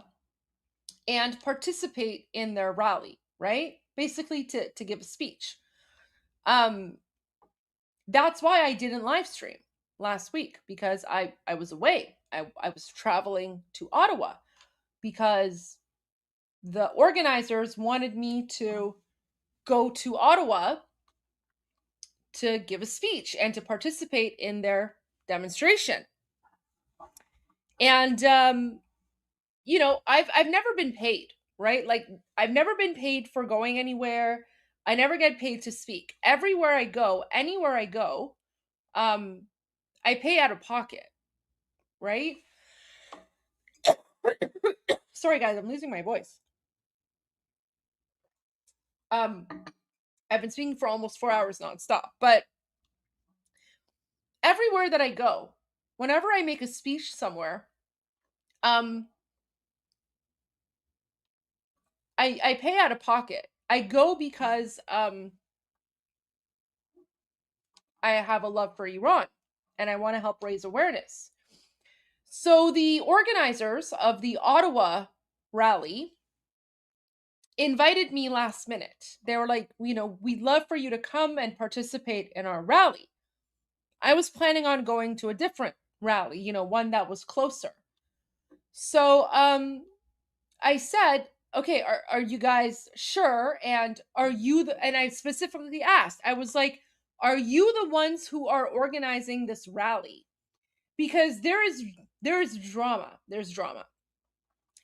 and participate in their rally, right? Basically to give a speech. That's why I didn't live stream last week, because I was away. I was traveling to Ottawa because the organizers wanted me to go to Ottawa to give a speech and to participate in their demonstration. And you know, I've never been paid, right? Like I've never been paid for going anywhere. I never get paid to speak. Everywhere I go, anywhere I go, I pay out of pocket, right? Sorry guys, I'm losing my voice. I've been speaking for almost 4 hours nonstop, but everywhere that I go, whenever I make a speech somewhere, I pay out of pocket. I go because I have a love for Iran and I want to help raise awareness. So the organizers of the Ottawa rally invited me last minute. They were like, we'd love for you to come and participate in our rally. I was planning on going to a different rally, one that was closer. So I said, okay, are you guys sure? And are you and I specifically asked, I was like, are you the ones who are organizing this rally? Because there's drama. There's drama.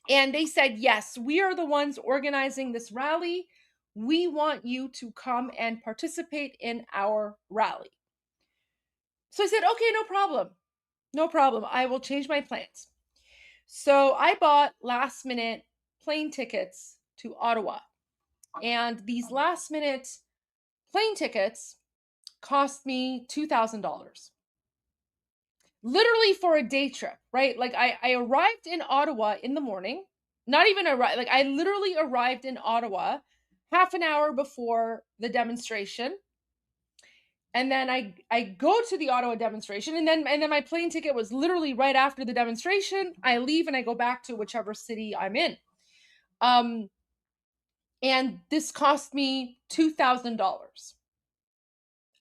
And they said, yes, we are the ones organizing this rally. We want you to come and participate in our rally. So I said, okay, no problem. No problem. I will change my plans. So I bought last minute plane tickets to Ottawa. And these last minute plane tickets cost me $2,000. Literally for a day trip, right? Like I arrived in Ottawa in the morning, not even arrived, like I literally arrived in Ottawa half an hour before the demonstration. And then I go to the Ottawa demonstration and then my plane ticket was literally right after the demonstration. I leave and I go back to whichever city I'm in. And this cost me $2,000.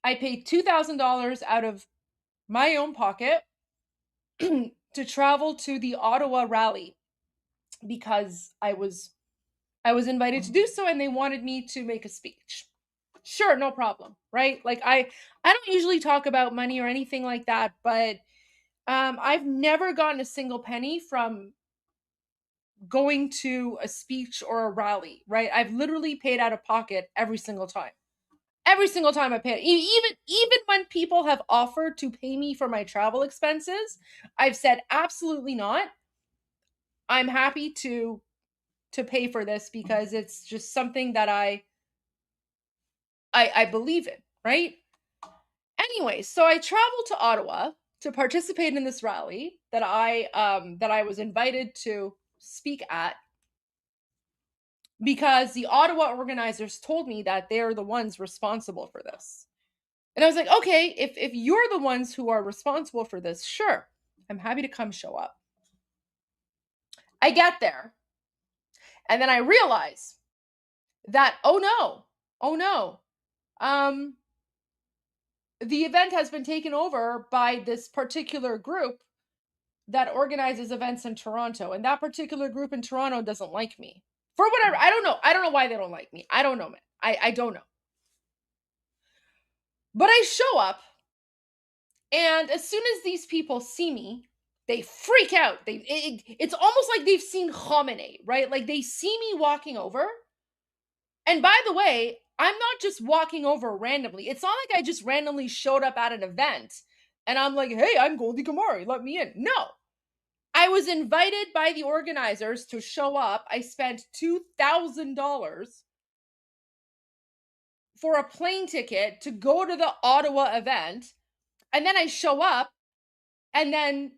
I paid $2,000 out of my own pocket to travel to the Ottawa rally because I was invited to do so and they wanted me to make a speech. Sure, no problem, right? Like I don't usually talk about money or anything like that, but I've never gotten a single penny from going to a speech or a rally, right? I've literally paid out of pocket every single time. Every single time I pay, even when people have offered to pay me for my travel expenses, I've said absolutely not. I'm happy to pay for this because it's just something that I believe in, right? Anyway, so I traveled to Ottawa to participate in this rally that I was invited to speak at because the Ottawa organizers told me that they're the ones responsible for this. And I was like, okay, if you're the ones who are responsible for this, sure, I'm happy to come show up. I get there, and then I realize that, oh no, the event has been taken over by this particular group that organizes events in Toronto, and that particular group in Toronto doesn't like me. For whatever, I don't know why they don't like me. I don't know, man. I don't know. But I show up, and as soon as these people see me, they freak out. It's almost like they've seen Khamenei, right? Like they see me walking over. And by the way, I'm not just walking over randomly. It's not like I just randomly showed up at an event and I'm like, hey, I'm Goldie Show, let me in. No. I was invited by the organizers to show up. I spent $2,000 for a plane ticket to go to the Ottawa event. And then I show up, and then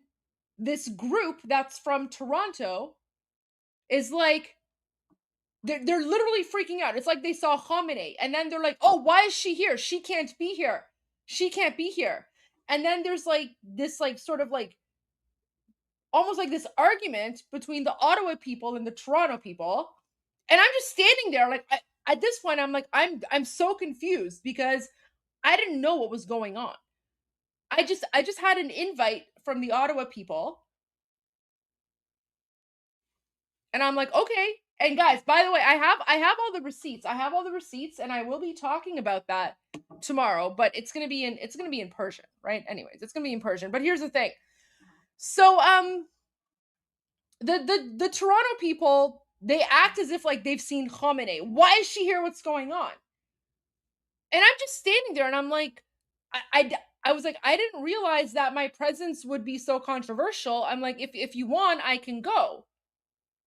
this group that's from Toronto is like, they're literally freaking out. It's like they saw Khamenei, and then they're like, oh, why is she here? She can't be here. She can't be here. And then there's like this like sort of like almost like this argument between the Ottawa people and the Toronto people. And I'm just standing there like at this point I'm like I'm so confused because I didn't know what was going on. I just had an invite from the Ottawa people. And I'm like, okay. And guys, by the way, I have all the receipts. I have all the receipts, and I will be talking about that tomorrow, but it's gonna be in Persian, right? Anyways, it's gonna be in Persian. But here's the thing. So the Toronto people, they act as if like they've seen Khamenei. Why is she here? What's going on? And I'm just standing there and I'm like, I was like, I didn't realize that my presence would be so controversial. I'm like, if you want, I can go.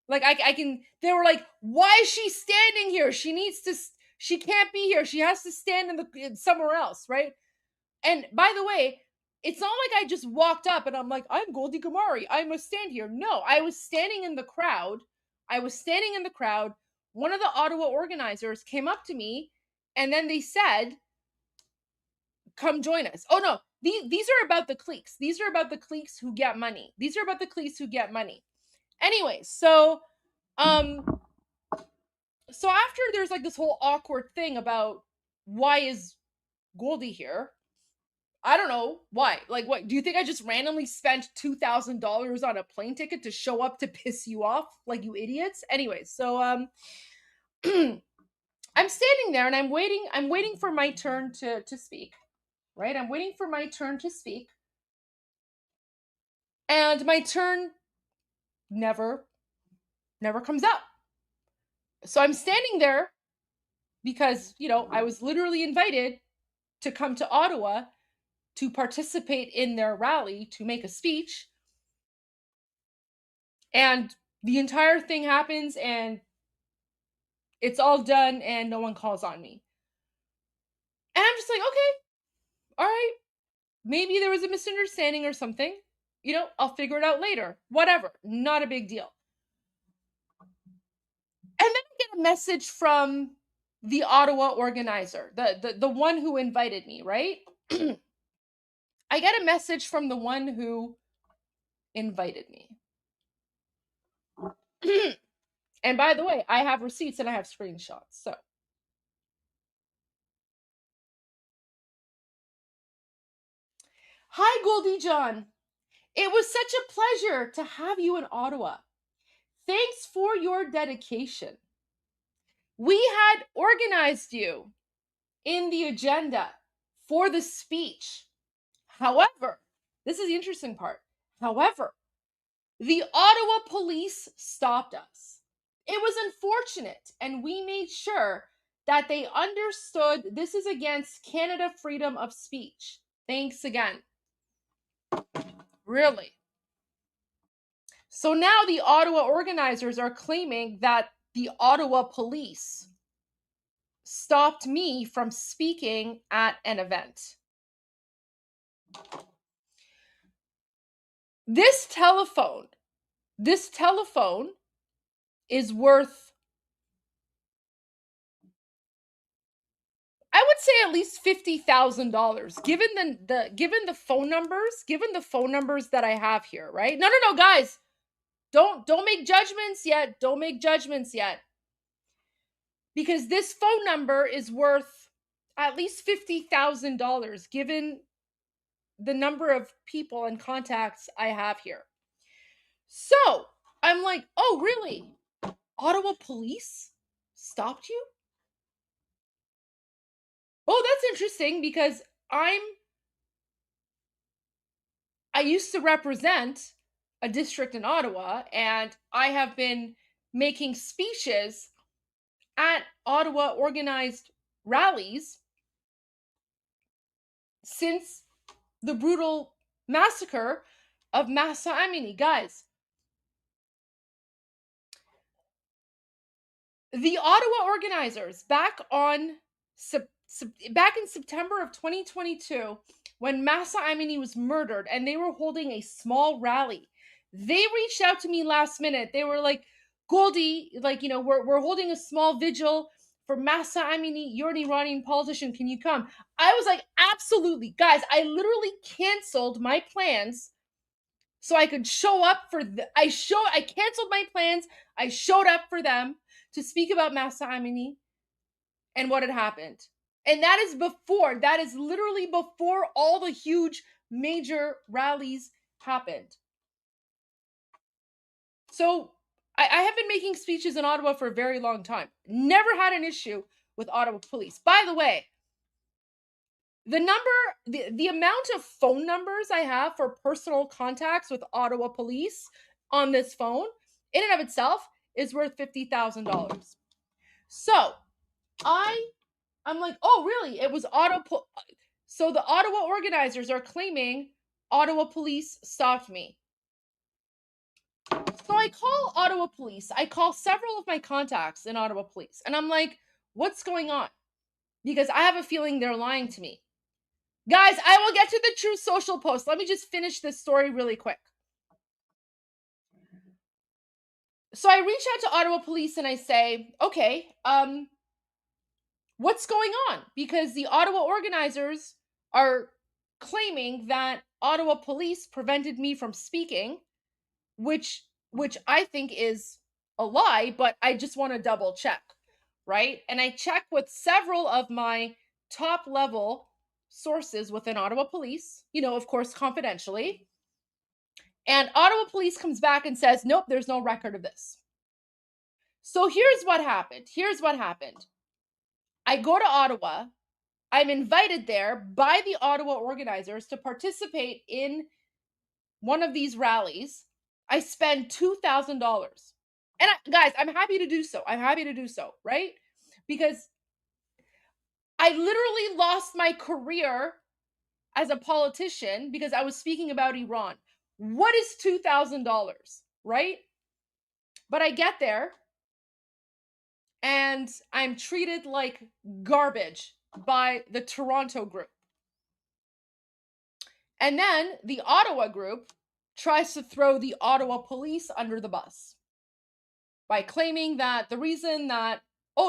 Like I can, they were like, why is she standing here? She can't be here. She has to stand somewhere else, right? And by the way, it's not like I just walked up and I'm like, I'm Goldie Show, I must stand here. No, I was standing in the crowd. One of the Ottawa organizers came up to me and then they said, come join us. Oh no, these are about the cliques. These are about the cliques who get money. These are about the cliques who get money. Anyway, so after there's like this whole awkward thing about why is Goldie here? I don't know why. Like, what do you think I just randomly spent $2,000 on a plane ticket to show up to piss you off, like, you idiots? Anyway, so I'm standing there and I'm waiting for my turn to speak. Right? I'm waiting for my turn to speak. And my turn never comes up. So I'm standing there because, I was literally invited to come to Ottawa to participate in their rally to make a speech. And the entire thing happens and it's all done and no one calls on me. And I'm just like, okay, all right, maybe there was a misunderstanding or something. I'll figure it out later. Whatever, not a big deal. And then I get a message from the Ottawa organizer, the one who invited me, right? I get a message from the one who invited me. And by the way, I have receipts and I have screenshots. So hi, Goldie John. It was such a pleasure to have you in Ottawa. Thanks for your dedication. We had organized you in the agenda for the speech. However, this is the interesting part. However, the Ottawa police stopped us. It was unfortunate, and we made sure that they understood this is against Canada freedom of speech. Thanks again. Really? So now the Ottawa organizers are claiming that the Ottawa police stopped me from speaking at an event. This telephone is worth, I would say, at least $50,000, given the phone numbers that I have here, right? No, guys, don't make judgments yet. Don't make judgments yet, because this phone number is worth at least $50,000, given the number of people and contacts I have here. So I'm like, oh, really? Ottawa police stopped you? Oh, that's interesting, because I used to represent a district in Ottawa, and I have been making speeches at Ottawa organized rallies since the brutal massacre of Mahsa Amini. Guys, the Ottawa organizers back in September of 2022, when Mahsa Amini was murdered and they were holding a small rally, they reached out to me last minute. They were like, Goldie, we're holding a small vigil for Mahsa Amini. You're an Iranian politician. Can you come? I was like, absolutely. Guys, I literally canceled my plans so I could show up for I canceled my plans. I showed up for them to speak about Mahsa Amini and what had happened. And that is literally before all the huge major rallies happened. So I have been making speeches in Ottawa for a very long time. Never had an issue with Ottawa police. By the way, the amount of phone numbers I have for personal contacts with Ottawa police on this phone, in and of itself, is worth $50,000. So I'm like, oh, really? It was Ottawa. So the Ottawa organizers are claiming Ottawa police stopped me. So I call Ottawa police. I call several of my contacts in Ottawa police. And I'm like, what's going on? Because I have a feeling they're lying to me. Guys, I will get to the True Social post. Let me just finish this story really quick. So I reach out to Ottawa police and I say, okay, what's going on? Because the Ottawa organizers are claiming that Ottawa police prevented me from speaking, which I think is a lie, but I just want to double check, right? And I check with several of my top level sources within Ottawa police, of course, confidentially. And Ottawa police comes back and says, nope, there's no record of this. So here's what happened. I go to Ottawa. I'm invited there by the Ottawa organizers to participate in one of these rallies. I spend $2,000. And guys, I'm happy to do so. Right? Because I literally lost my career as a politician because I was speaking about Iran. What is $2,000, right? But I get there and I'm treated like garbage by the Toronto group. And then the Ottawa group tries to throw the Ottawa police under the bus by claiming that the reason that,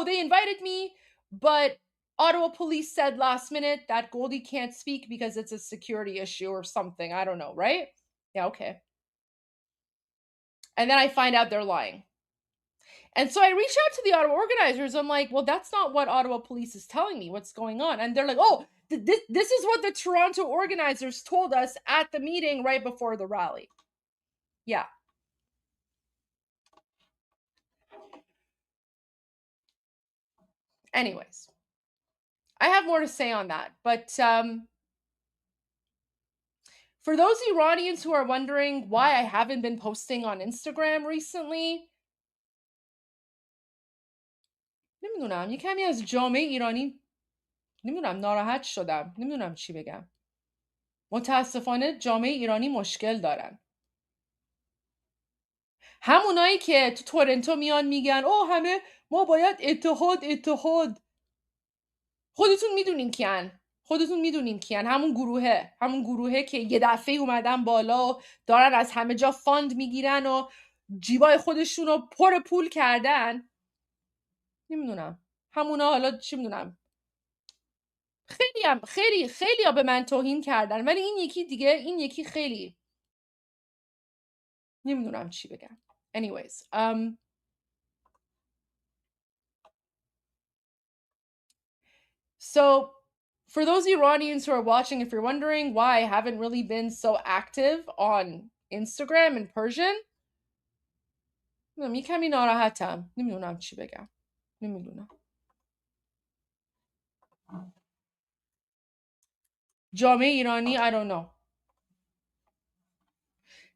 they invited me, but Ottawa police said last minute that Goldie can't speak because it's a security issue or something. I don't know, right? Yeah, okay. And then I find out they're lying. And so I reach out to the Ottawa organizers. I'm like, well, that's not what Ottawa police is telling me. What's going on? And they're like, this is what the Toronto organizers told us at the meeting right before the rally. Yeah. Anyways, I have more to say on that. But for those Iranians who are wondering why I haven't been posting on Instagram recently, نمیدونم، کمی از جامعه ایرانی ناراحت شدم. نمیدونم چی بگم. متاسفانه جامعه ایرانی مشکل دارن. همونایی که تو تورنتو میان میگن همه ما باید اتحاد. خودتون میدونین کیان. همون گروهه که یه دفعه اومدن بالا و دارن از همه جا فاند میگیرن و جیبای خودشون رو پر پول کردن. نمیدونم همونا، حالا چی میدونم، خیلی ها به من توهین کردن، ولی این یکی خیلی نمیدونم چی بگم. Anyways, so for those Iranians who are watching, if you're wondering why I haven't really been so active on Instagram in Persian, کمی ناراحتم. نمیدونم چی بگم. نمیدونم. جامعه ایرانی I don't know.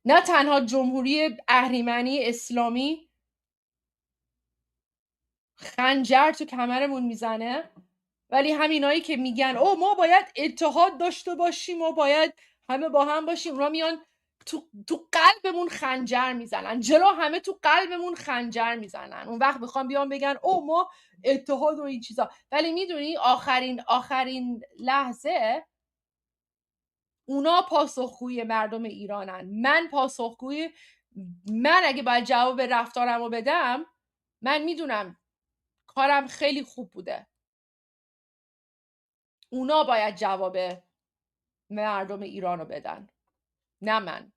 نه تنها جمهوری اهریمنی اسلامی خنجر تو کمرمون میزنه، ولی همینایی که میگن ما باید اتحاد داشته باشیم و باید همه با هم باشیم، اونا میان تو قلبمون خنجر میزنن، جلو همه تو قلبمون خنجر میزنن. اون وقت میخوام بیان بگن ما اتحاد و این چیزا، ولی میدونی آخرین لحظه اونا پاسخگوی مردم ایرانن. من اگه باید جواب رفتارمو بدم، من میدونم کارم خیلی خوب بوده. اونا باید جواب مردم ایرانو بدن، نه من.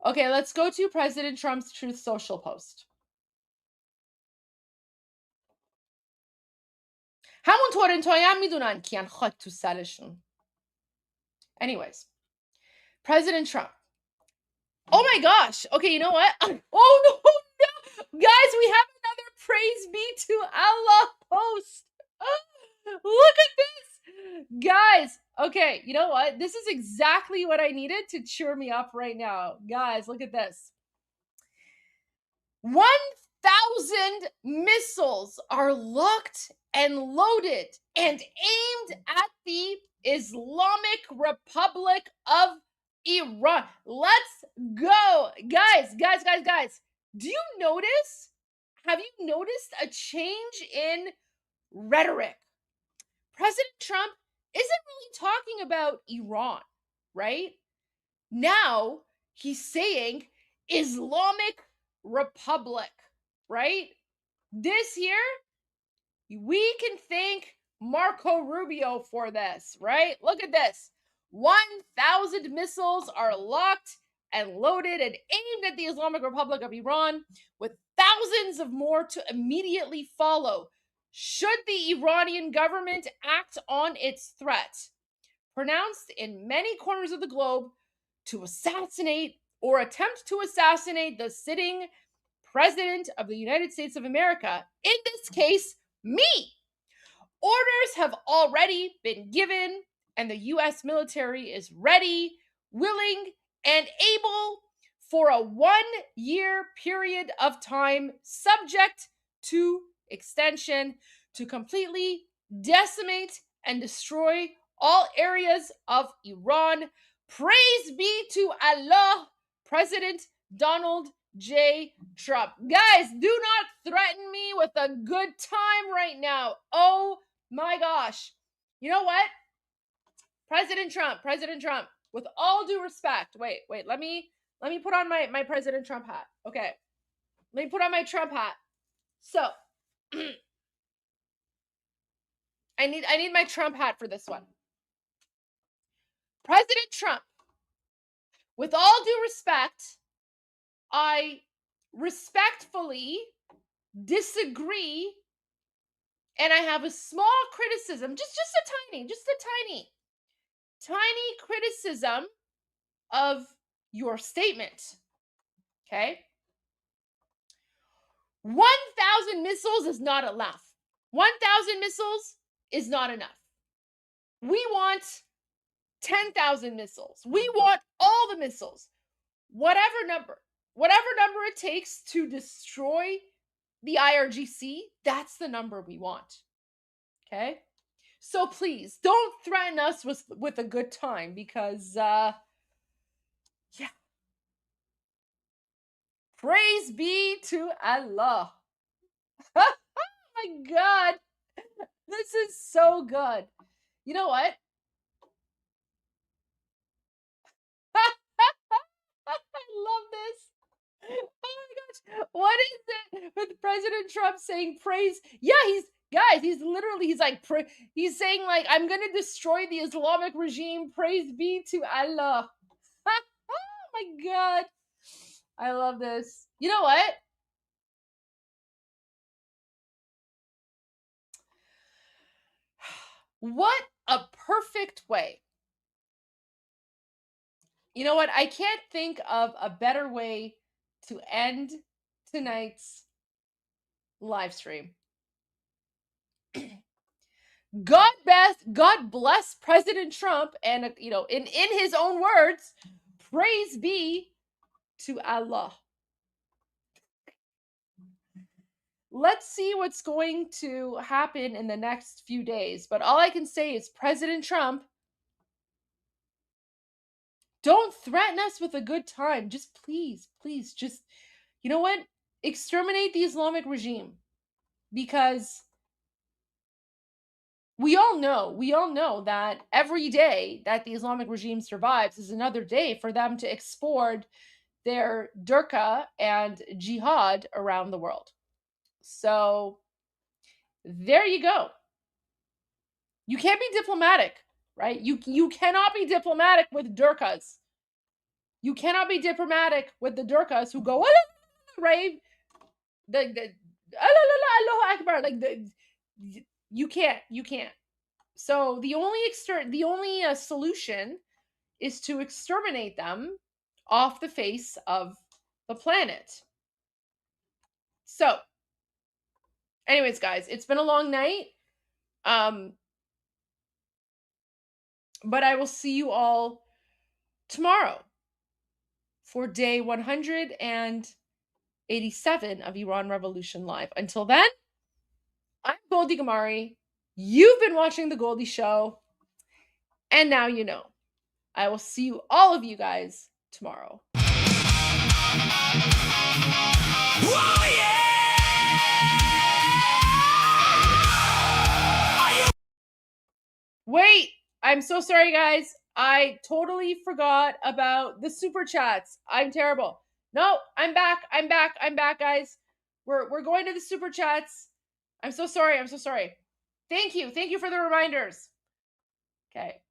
Okay, let's go to President Trump's Truth Social post. همون تورنتوی هم میدونن کیان، خاک تو سرشون. Anyways, President Trump. Oh my gosh. Okay, you know what? Oh no. Guys, we have another praise be to Allah post. Look at this. Guys, okay, you know what? This is exactly what I needed to cheer me up right now. Guys, look at this. 1,000 missiles are locked and loaded and aimed at the Islamic Republic of Iran. Let's go. Guys. Do you notice? Have you noticed a change in rhetoric? President Trump isn't really talking about Iran, right? Now he's saying Islamic Republic, right? This here, we can thank Marco Rubio for this, right? Look at this. 1,000 missiles are locked and loaded and aimed at the Islamic Republic of Iran, with thousands of more to immediately follow should the Iranian government act on its threat, pronounced in many corners of the globe, to assassinate or attempt to assassinate the sitting President of the United States of America, in this case, me. Orders have already been given, and the U.S. military is ready, willing, and able for a 1-year period of time, subject to extension, to completely decimate and destroy all areas of Iran. Praise be to Allah, President Donald J. Trump. Guys, do not threaten me with a good time right now. Oh my gosh. You know what? President Trump, with all due respect, wait, let me put on my President Trump hat. Okay. Let me put on my Trump hat. So, I need my Trump hat for this one. President Trump, with all due respect, I respectfully disagree, and I have a small criticism, just a tiny criticism of your statement. Okay? 1,000 missiles is not enough. 1,000 missiles is not enough. We want 10,000 missiles. We want all the missiles. Whatever number it takes to destroy the IRGC, that's the number we want. Okay? So please, don't threaten us with a good time, because, yeah. Praise be to Allah. Oh my God. This is so good. You know what? I love this. Oh my gosh. What is it with President Trump saying praise? Yeah, he's saying like, I'm going to destroy the Islamic regime. Praise be to Allah. Oh my God. I love this. You know what? What a perfect way. You know what? I can't think of a better way to end tonight's live stream. God bless President Trump, and in his own words, praise be to Allah. Let's see what's going to happen in the next few days. But all I can say is, President Trump, don't threaten us with a good time. Just please, just, you know what? Exterminate the Islamic regime. Because we all know that every day that the Islamic regime survives is another day for them to export their durka and jihad around the world. So there you go. You can't be diplomatic, right? You cannot be diplomatic with durkas. You cannot be diplomatic with the durkas who go, right? Allahu Akbar, you can't. So the only solution is to exterminate them off the face of the planet. So, anyways, guys, it's been a long night. But I will see you all tomorrow for day 187 of Iran Revolution Live. Until then, I'm Goldie Gamari. You've been watching The Goldie Show. And now you know. I will see you, all of you guys, tomorrow. Oh, yeah! Wait, I'm so sorry, guys. I totally forgot about the super chats. I'm terrible. No, I'm back, guys. We're going to the super chats. I'm so sorry. Thank you. Thank you for the reminders. Okay.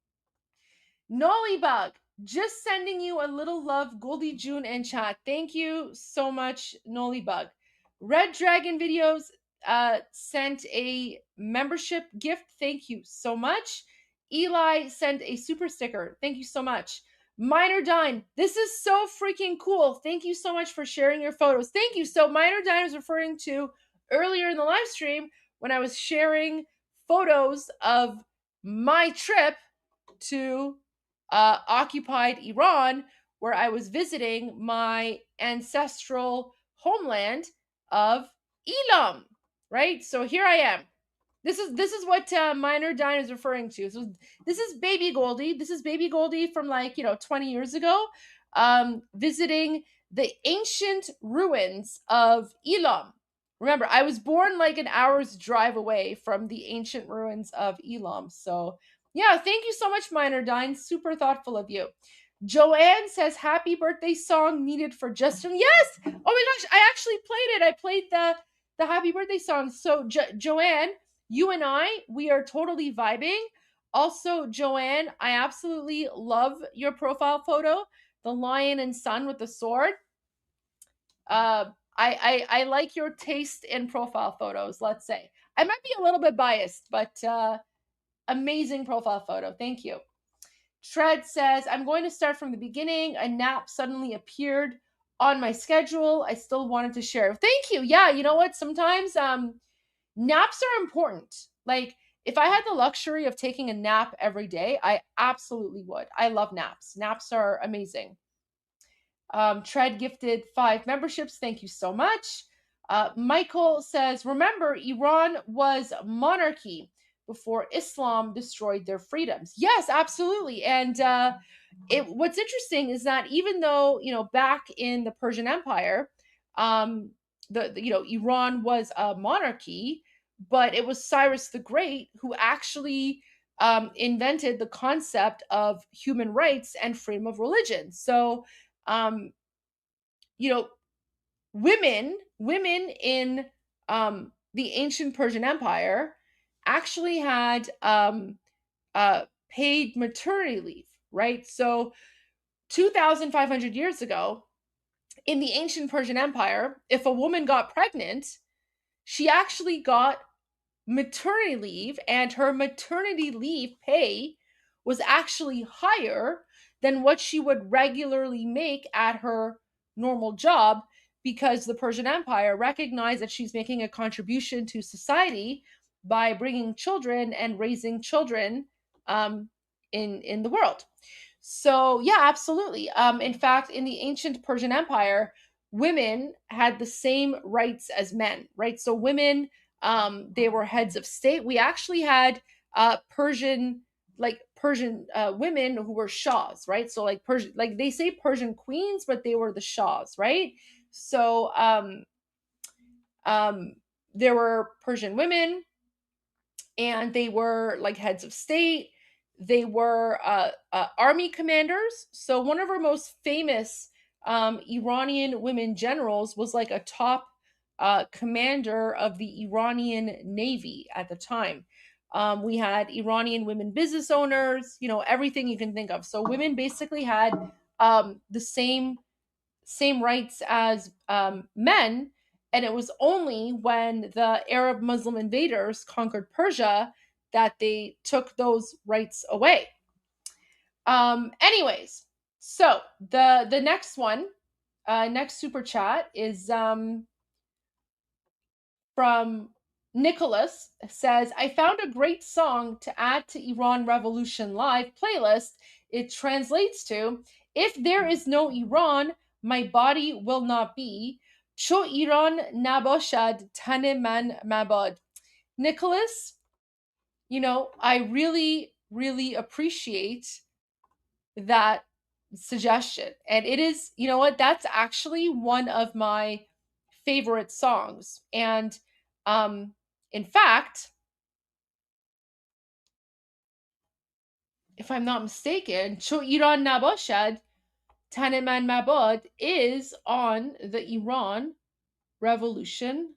Nolibug, just sending you a little love, Goldie June and chat. Thank you so much, Nolibug. Red Dragon Videos sent a membership gift. Thank you so much. Eli sent a super sticker. Thank you so much. Minor Dine, this is so freaking cool. Thank you so much for sharing your photos. Thank you. So Minor Dine is referring to earlier in the live stream when I was sharing photos of my trip to occupied Iran, where I was visiting my ancestral homeland of Elam, right? So here I am. This is what Minor Dine is referring to. So this is baby Goldie. This is baby Goldie from 20 years ago, visiting the ancient ruins of Elam. Remember, I was born like an hour's drive away from the ancient ruins of Elam. So yeah, thank you so much, Minor Dine. Super thoughtful of you. Joanne says, happy birthday song needed for Justin. Yes! Oh my gosh, I actually played it. I played the happy birthday song. So Joanne, you and we are totally vibing. Also, Joanne, I absolutely love your profile photo. The lion and sun with the sword. I like your taste in profile photos, let's say. I might be a little bit biased, but amazing profile photo. Thank you. Tread says, I'm going to start from the beginning. A nap suddenly appeared on my schedule. I still wanted to share. Thank you. Yeah, you know what? Sometimes naps are important. Like, if I had the luxury of taking a nap every day, I absolutely would. I love naps. Naps are amazing. Tread gifted 5 memberships. Thank you so much. Michael says, remember, Iran was monarchy before Islam destroyed their freedoms. Yes, absolutely. And what's interesting is that even though, back in the Persian Empire, Iran was a monarchy, but it was Cyrus the Great who actually invented the concept of human rights and freedom of religion. So, women in the ancient Persian Empire actually had paid maternity leave, right? So 2,500 years ago, in the ancient Persian Empire, if a woman got pregnant, she actually got maternity leave, and her maternity leave pay was actually higher than what she would regularly make at her normal job, because the Persian Empire recognized that she's making a contribution to society by bringing children and raising children in the world. So yeah, absolutely. In fact, in the ancient Persian Empire, women had the same rights as men, right? So women, they were heads of state. We actually had Persian women who were shahs, right? So Persian, they say Persian queens, but they were the shahs, right? So there were Persian women, and they were like heads of state. They were army commanders. So one of our most famous Iranian women generals was like a top commander of the Iranian Navy at the time. We had Iranian women business owners, everything you can think of. So women basically had the same rights as men. And it was only when the Arab Muslim invaders conquered Persia that they took those rights away. Anyways, so the next one, next super chat is from Nicholas. Says, I found a great song to add to Iran Revolution Live playlist. It translates to, if there is no Iran, my body will not be. Cho Iran nabashad tan man mabad. Nicholas, I really, really appreciate that suggestion. And it is, that's actually one of my favorite songs. And in fact, if I'm not mistaken, Cho Iran nabashad tan man mabad is on the Iran Revolution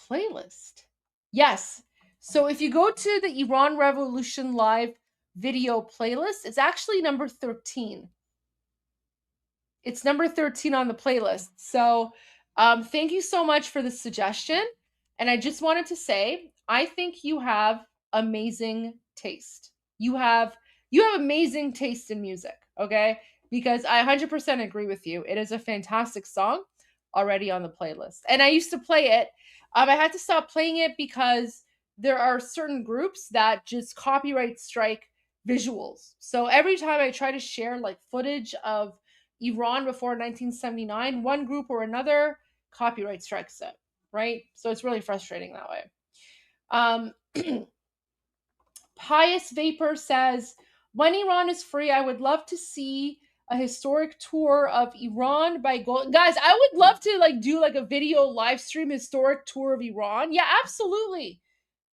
playlist. Yes. So if you go to the Iran Revolution Live video playlist, it's actually number 13. It's number 13 on the playlist. So thank you so much for the suggestion. And I just wanted to say, I think you have amazing taste. You have amazing taste in music, okay? Because I 100% agree with you. It is a fantastic song already on the playlist. And I used to play it. I had to stop playing it because there are certain groups that just copyright strike visuals. So every time I try to share like footage of Iran before 1979, one group or another copyright strikes it, right? So it's really frustrating that way. Pious Vapor says, when Iran is free, I would love to see a historic tour of Iran by Gold. Guys, I would love to like do like a video live stream historic tour of Iran. Yeah, absolutely.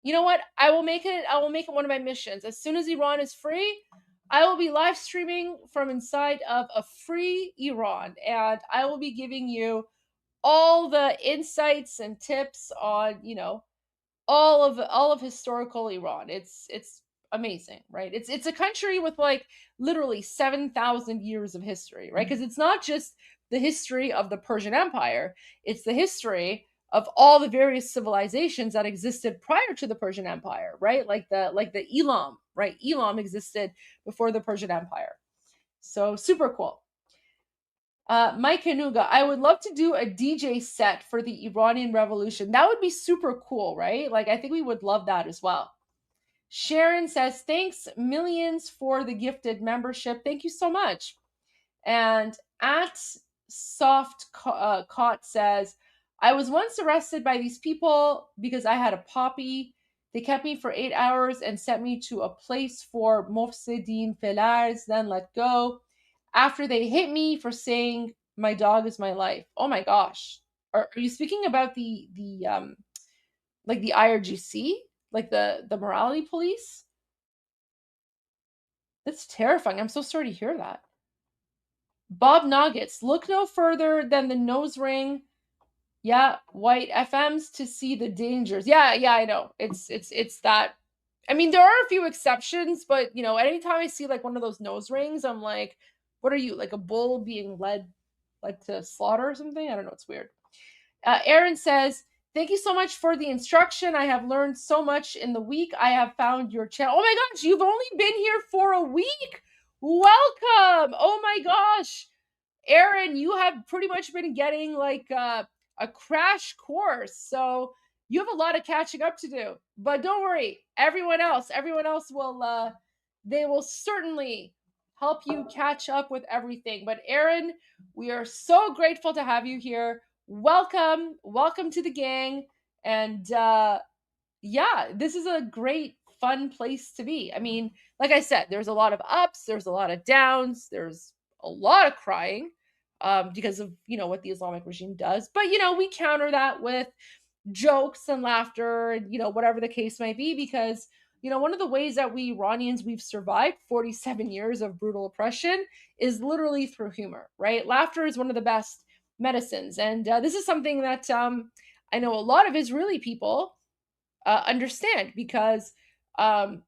You know what? I will make it one of my missions. As soon as Iran is free, I will be live streaming from inside of a free Iran, and I will be giving you all the insights and tips on, all of historical Iran. It's amazing, right? It's a country with like literally 7,000 years of history, right? Because it's not just the history of the Persian Empire, it's the history of all the various civilizations that existed prior to the Persian Empire, right? Like the Elam, right? Elam existed before the Persian Empire. So super cool. Mike Hanuga, I would love to do a DJ set for the Iranian Revolution. That would be super cool, right? Like, I think we would love that as well. Sharon says, thanks millions for the gifted membership. Thank you so much. And at Soft Cot says, I was once arrested by these people because I had a poppy. They kept me for 8 hours and sent me to a place for Mofsedin Felars, then let go. After they hit me for saying my dog is my life. Oh my gosh. Are you speaking about the like the IRGC? Like the morality police? That's terrifying. I'm so sorry to hear that. Bob Nuggets, look no further than the nose ring. Yeah, white FMs to see the dangers. Yeah, I know. It's that. I mean, there are a few exceptions, but anytime I see like one of those nose rings, I'm like, what are you, like a bull being led to slaughter or something? I don't know. It's weird. Aaron says, thank you so much for the instruction. I have learned so much in the week. I have found your channel. Oh my gosh, you've only been here for a week. Welcome. Oh my gosh. Aaron, you have pretty much been getting like a crash course. So you have a lot of catching up to do. But don't worry, everyone else will they will certainly help you catch up with everything. But Aaron, we are so grateful to have you here. Welcome to the gang. And yeah, this is a great fun place to be. I mean, like I said, there's a lot of ups, there's a lot of downs, there's a lot of crying because of what the Islamic regime does. But we counter that with jokes and laughter and whatever the case might be, because one of the ways that we Iranians, we've survived 47 years of brutal oppression is literally through humor, right? Laughter is one of the best medicines, and this is something that I know a lot of Israeli people understand, because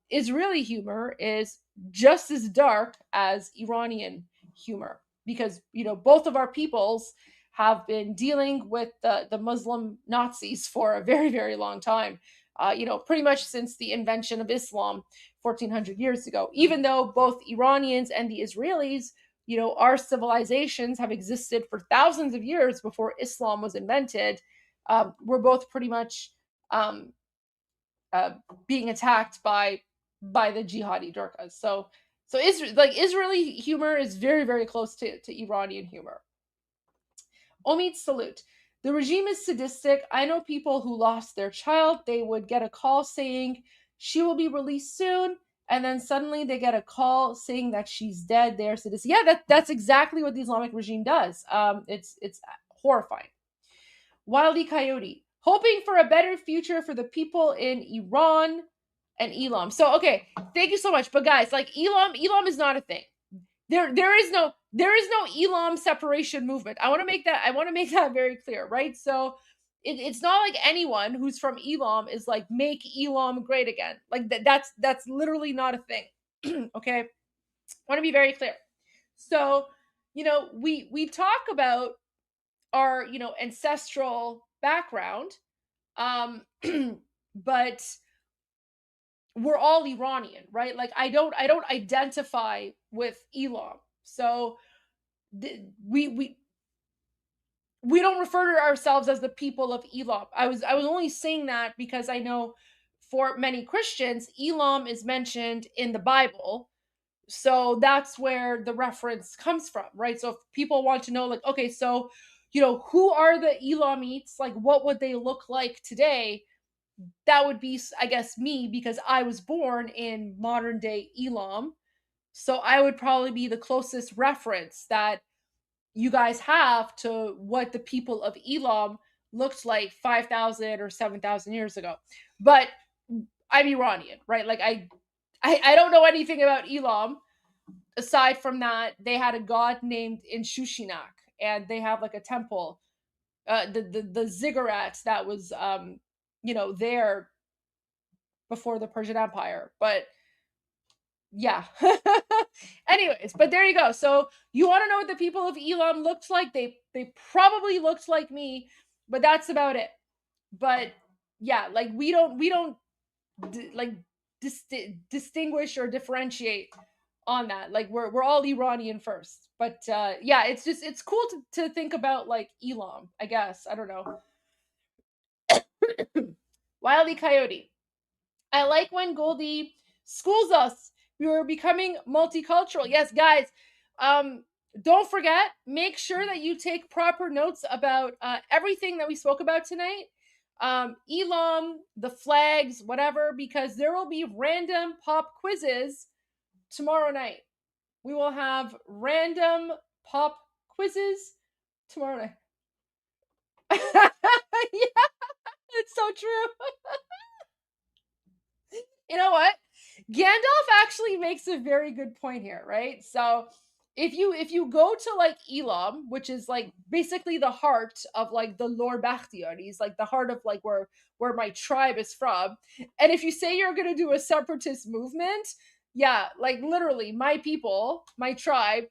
Israeli humor is just as dark as Iranian humor, because both of our peoples have been dealing with the Muslim Nazis for a very, very long time. Pretty much since the invention of Islam 1400 years ago. Even though both Iranians and the Israelis, our civilizations have existed for thousands of years before Islam was invented, we're both pretty much being attacked by the jihadi Durkas. So Israeli humor is very, very close to Iranian humor. Omid Salute. The regime is sadistic. I know people who lost their child. They would get a call saying she will be released soon, and then suddenly they get a call saying that she's dead. They're sadistic. Yeah, that's exactly what the Islamic regime does. It's horrifying. Wildy Coyote. Hoping for a better future for the people in Iran and Elam. So, okay, thank you so much. But guys, like Elam is not a thing. There is no Elam separation movement. I want to make that very clear, right? So it's not like anyone who's from Elam is like, make Elam great again. Like that's literally not a thing. Okay, I want to be very clear. So, we talk about our, ancestral background, but we're all Iranian, right? Like I don't identify with Elam. So we don't refer to ourselves as the people of Elam. I was only saying that because I know for many Christians, Elam is mentioned in the Bible. So that's where the reference comes from, right? So if people want to know, like, okay, so, who are the Elamites? Like, what would they look like today? That would be, I guess, me, because I was born in modern day Elam. So I would probably be the closest reference that you guys have to what the people of Elam looked like 5,000 or 7,000 years ago. But I'm Iranian, right? Like I don't know anything about Elam aside from that they had a god named Inshushinak, and they have like a temple, the ziggurat that was there before the Persian Empire. But yeah. Anyways, but there you go. So you want to know what the people of Elam looked like? They probably looked like me, but that's about it. But yeah, like we don't distinguish or differentiate on that. Like we're all Iranian first. But yeah, it's cool to think about like Elam, I guess. I don't know. Wily Coyote. I like when Goldie schools us. We are becoming multicultural. Yes, guys. Don't forget, make sure that you take proper notes about everything that we spoke about tonight. Elam, the flags, whatever, because there will be random pop quizzes tomorrow night. We will have random pop quizzes tomorrow night. Yeah, it's so true. You know what? Gandalf actually makes a very good point here, right? So if you go to like Elam, which is like basically the heart of like the Lor Bakhtiaris, like the heart of like where my tribe is from, and if you say you're gonna do a separatist movement, yeah, like literally my people, my tribe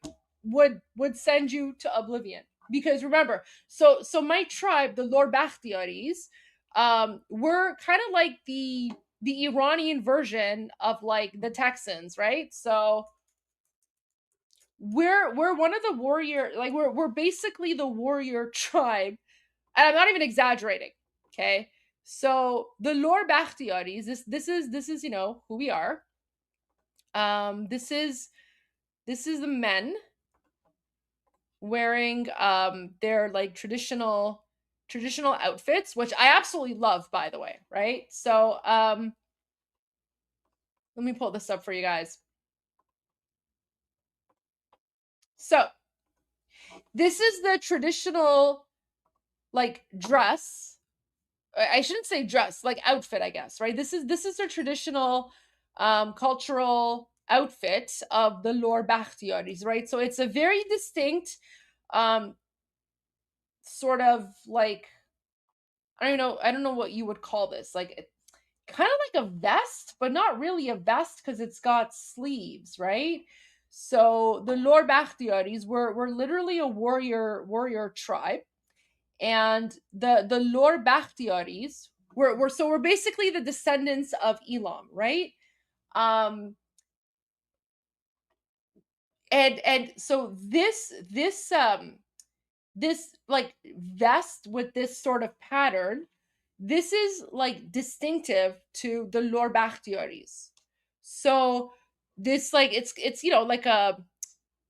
would send you to oblivion. Because remember, so my tribe, the Lor Bakhtiaris, we're kind of like the Iranian version of like the Texans, right? So we're one of the warrior, like we're basically the warrior tribe, and I'm not even exaggerating. Okay, so the Lor Bakhtiaris, this is who we are. This is the men wearing their like traditional outfits, which I absolutely love, by the way, right? So let me pull this up for you guys. So this is the traditional like dress. I shouldn't say dress, like outfit, I guess, right? This is the traditional cultural outfit of the Lor Bakhtiaris, right? So it's a very distinct sort of like, I don't know what you would call this, like kind of like a vest, but not really a vest because it's got sleeves, right? So the Lor Bakhtiaris were literally a warrior tribe, and the Lor Bakhtiaris we're basically the descendants of Elam, right? And so this like vest with this sort of pattern, this is like distinctive to the Lor Bakhtiaris. So this like it's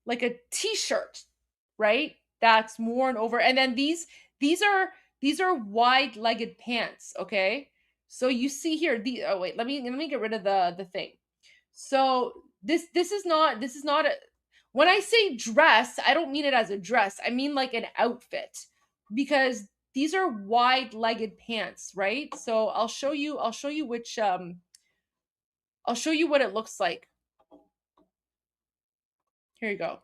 like a t-shirt, right? That's worn over, and then these are wide-legged pants, okay? So you see here the oh wait, let me get rid of the thing. So this is not a, when I say dress, I don't mean it as a dress. I mean like an outfit, because these are wide-legged pants, right? So I'll show you which I'll show you what it looks like. Here you go.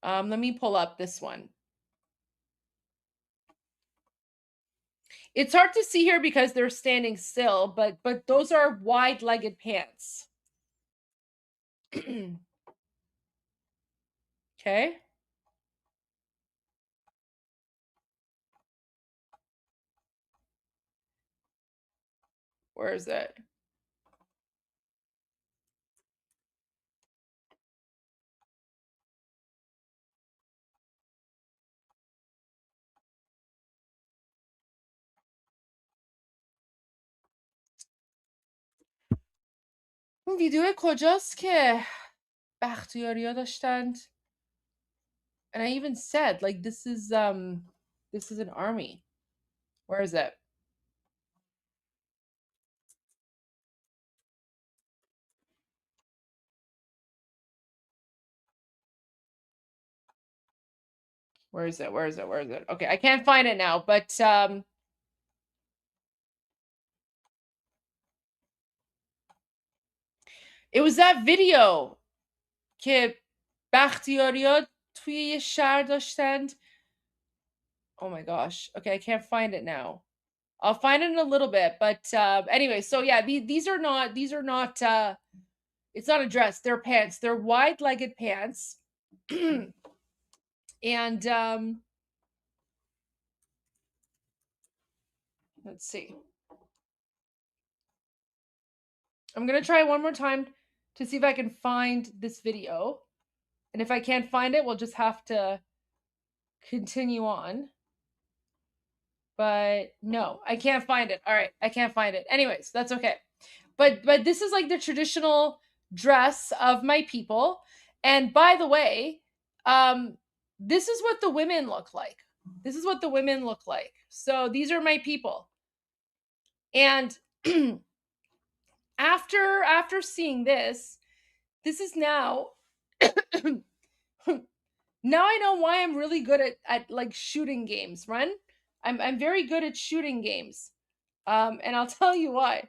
Let me pull up this one. It's hard to see here because they're standing still, but those are wide-legged pants. Okay. Where is it? اون ویدیو کجاست که بختیاریا داشتند؟ And I even said, like, this is an army. Where is it? Where is it? Where is it? Where is it? Okay, I can't find it now, but it was that video که بختیاریا توی یه شهر داشتند. Oh my gosh. Okay, I can't find it now. I'll find it in a little bit, but anyway, so yeah, these are not it's not a dress, they're pants. They're wide-legged pants. And let's see. I'm going to try one more time to see if I can find this video. And if I can't find it, we'll just have to continue on. But no, I can't find it. All right, I can't find it. Anyways, that's okay. But this is like the traditional dress of my people. And by the way, this is what the women look like. This is what the women look like. So these are my people. And after seeing this is now now I know why I'm really good at like shooting games, Run. I'm very good at shooting games. And I'll tell you why.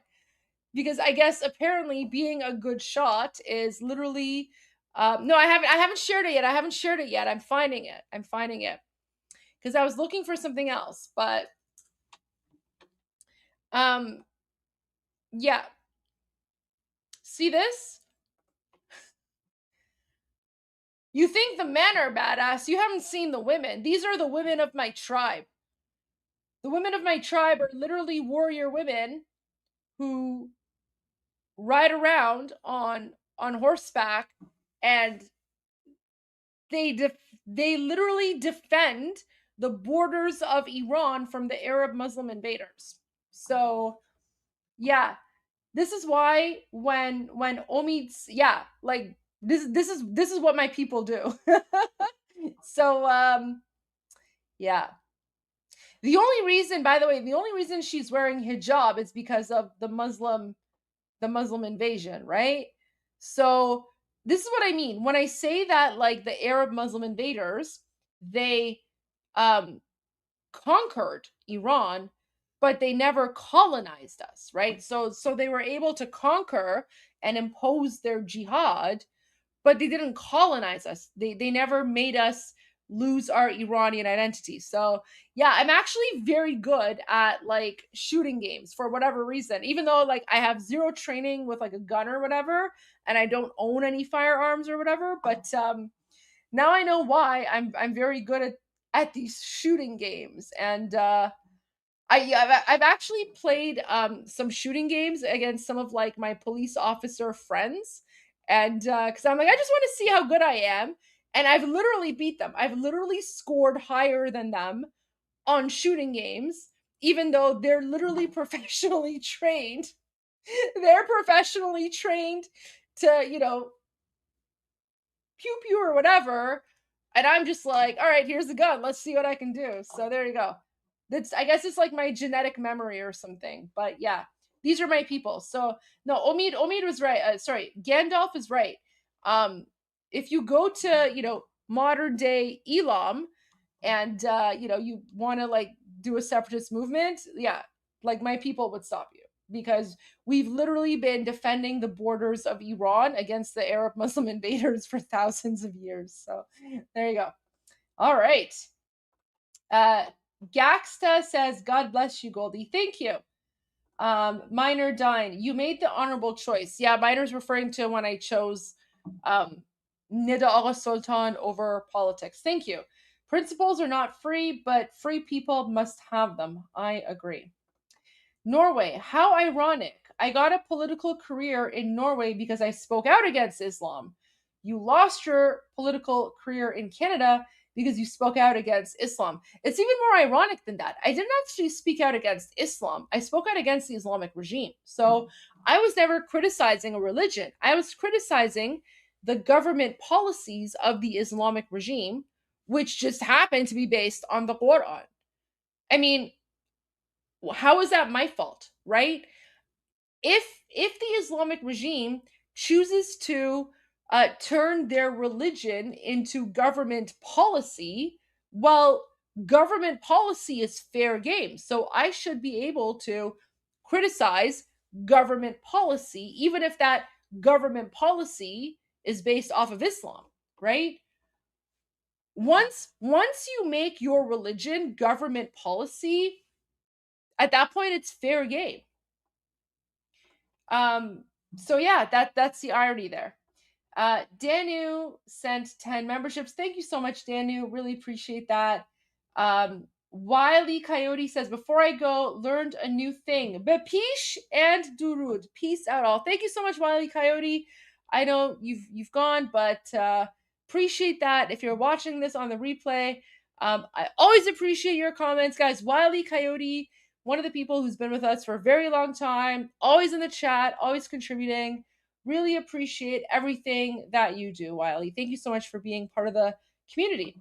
Because I guess apparently being a good shot is literally no, I haven't shared it yet. I'm finding it. Because I was looking for something else, but yeah. See this? You think the men are badass, you haven't seen the women. These are the women of my tribe. The women of my tribe are literally warrior women who ride around on horseback, and they literally defend the borders of Iran from the Arab Muslim invaders. So yeah, this is why when Omid's, yeah, like this is what my people do. So yeah. The only reason, by the way, she's wearing hijab is because of the Muslim invasion, right? So this is what I mean when I say that, like, the Arab Muslim invaders, they conquered Iran, but they never colonized us, right? So they were able to conquer and impose their jihad, but they didn't colonize us. They never made us lose our Iranian identity. So yeah, I'm actually very good at like shooting games for whatever reason, even though like I have zero training with like a gun or whatever, and I don't own any firearms or whatever. But now I know why I'm very good at these shooting games. And I've actually played some shooting games against some of like my police officer friends, and because I'm like, I just want to see how good I am, and I've literally beat them. I've literally scored higher than them on shooting games, even though they're literally professionally trained. They're professionally trained to, you know, pew pew or whatever, and I'm just like, all right, here's the gun. Let's see what I can do. So there you go. I guess it's like my genetic memory or something. But yeah, these are my people. So no, Omid was right. Sorry, Gandalf is right. If you go to, you know, modern day Elam, and you know, you want to like do a separatist movement, yeah, like my people would stop you, because we've literally been defending the borders of Iran against the Arab Muslim invaders for thousands of years. So there you go. All right. Gaxta says, God bless you, Goldie. Thank you. Minor Dine, you made the honorable choice. Yeah, Minor's referring to when I chose Nida Agha Sultan over politics. Thank you. Principles are not free, but free people must have them. I agree. Norway, how ironic. I got a political career in Norway because I spoke out against Islam. You lost your political career in Canada because you spoke out against Islam. It's even more ironic than that. I didn't actually speak out against Islam. I spoke out against the Islamic regime. So I was never criticizing a religion. I was criticizing the government policies of the Islamic regime, which just happened to be based on the Quran. I mean, how is that my fault, right? If the Islamic regime chooses to turn their religion into government policy, well, government policy is fair game. So I should be able to criticize government policy, even if that government policy is based off of Islam, right? Once you make your religion government policy, at that point it's fair game. So yeah, that's the irony there. Danu sent 10 memberships. Thank you so much, Danu. Really appreciate that. Wiley Coyote says, before I go, learned a new thing. Bepish and Durud. Peace out all. Thank you so much, Wiley Coyote. I know you've gone, but appreciate that. If you're watching this on the replay, I always appreciate your comments, guys. Wiley Coyote, one of the people who's been with us for a very long time, always in the chat, always contributing. Really appreciate everything that you do, Wiley. Thank you so much for being part of the community.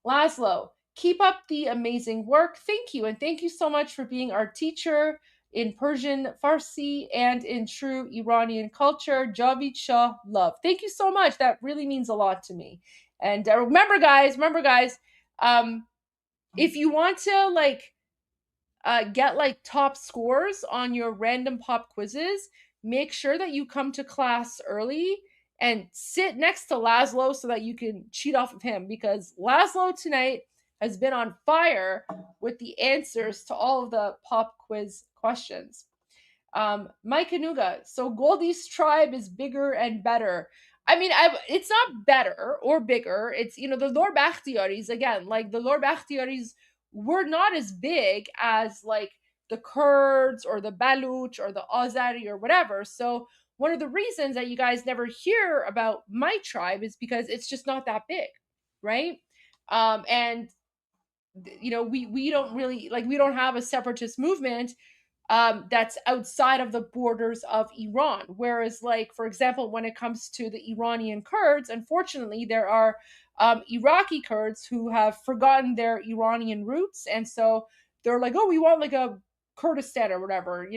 Laszlo, keep up the amazing work. Thank you. And thank you so much for being our teacher in Persian, Farsi, and in true Iranian culture. Javid Shah, love. Thank you so much. That really means a lot to me. And remember, guys, if you want to get top scores on your random pop quizzes, make sure that you come to class early and sit next to Laszlo so that you can cheat off of him, because Laszlo tonight has been on fire with the answers to all of the pop quiz questions. Mike Anuga, so Goldie's tribe is bigger and better. I mean, it's not better or bigger. It's, the Lord Bakhtiaris, again, the Lord Bakhtiaris were not as big as the Kurds or the Baluch or the Azeri or whatever. So one of the reasons that you guys never hear about my tribe is because it's just not that big, right? And we don't really we don't have a separatist movement that's outside of the borders of Iran. Whereas, for example, when it comes to the Iranian Kurds, unfortunately, there are Iraqi Kurds who have forgotten their Iranian roots. And so they're like, oh, we want a Kurdistan or whatever.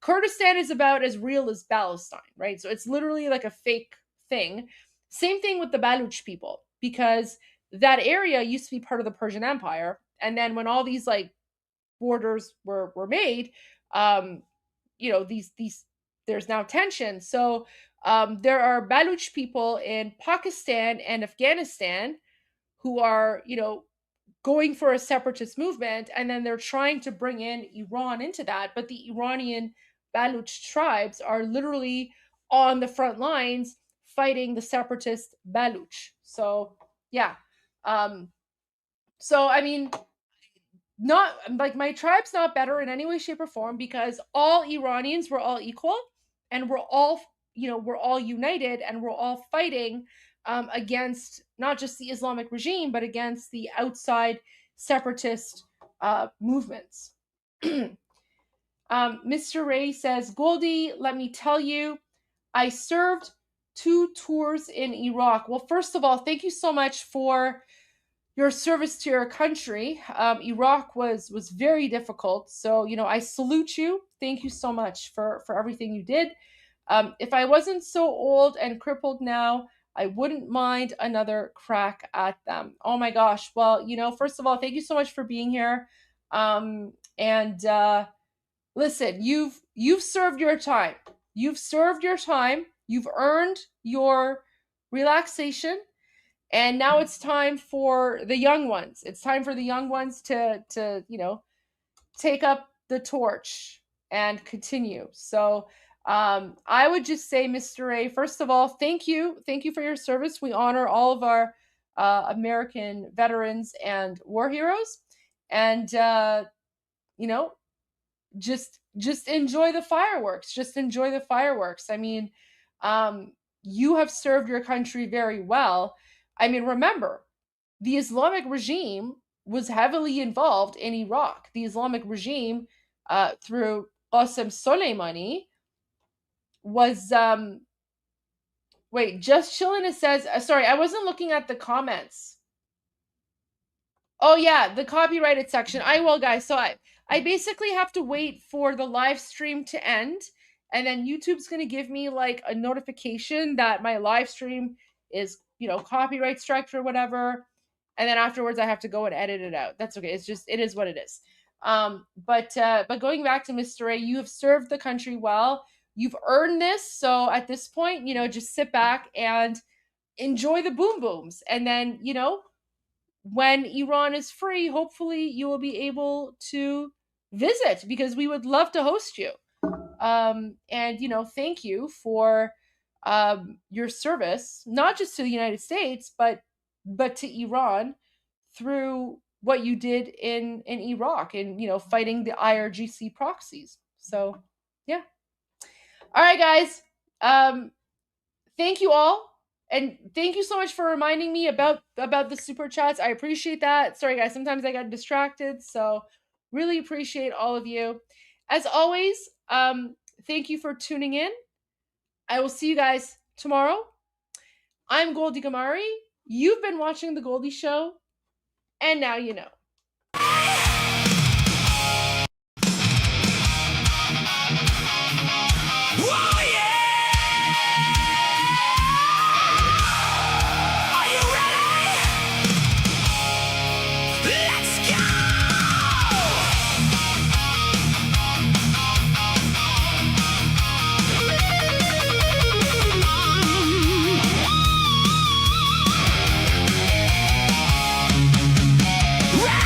Kurdistan is about as real as Palestine, right? So it's literally a fake thing. Same thing with the Baluch people, because that area used to be part of the Persian Empire. And then when all these borders were made, there's now tension. So there are Baluch people in Pakistan and Afghanistan who are, going for a separatist movement, and then they're trying to bring in Iran into that. But the Iranian Baluch tribes are literally on the front lines fighting the separatist Baluch. So yeah. So I mean, not my tribe's not better in any way, shape, or form, because all Iranians were all equal, and we're all united, and we're all fighting against not just the Islamic regime, but against the outside separatist movements. Mr. Ray says, Goldie, let me tell you, I served 2 tours in Iraq. Well, first of all, thank you so much for your service to your country. Iraq was very difficult. So, I salute you. Thank you so much for everything you did. If I wasn't so old and crippled now, I wouldn't mind another crack at them. Oh my gosh. Well, first of all, thank you so much for being here. Listen, you've served your time. You've served your time. You've earned your relaxation. And now it's time for the young ones. It's time for the young ones to take up the torch and continue. So I would just say, Mr. A, first of all, thank you for your service. We honor all of our American veterans and war heroes, and just enjoy the fireworks. Just enjoy the fireworks. I mean, you have served your country very well. I mean, remember, the Islamic regime was heavily involved in Iraq. The Islamic regime, through Qasem Soleimani, was wait, just chillin'. It says, sorry, I wasn't looking at the comments. Oh yeah, the copyrighted section. I will, guys. So I basically have to wait for the live stream to end, and then YouTube's gonna give me like a notification that my live stream is, copyright striked or whatever. And then afterwards I have to go and edit it out. That's okay. It is what it is. But going back to Mr. A, you have served the country well. You've earned this. So at this point, just sit back and enjoy the boom booms. And then, when Iran is free, hopefully you will be able to visit, because we would love to host you. And, thank you for your service, not just to the United States, but to Iran through what you did in Iraq and, fighting the IRGC proxies. So, yeah. All right, guys. Thank you all. And thank you so much for reminding me about the super chats. I appreciate that. Sorry, guys. Sometimes I got distracted. So really appreciate all of you. As always, thank you for tuning in. I will see you guys tomorrow. I'm Goldie Gamari. You've been watching The Goldie Show. And now you know. Right!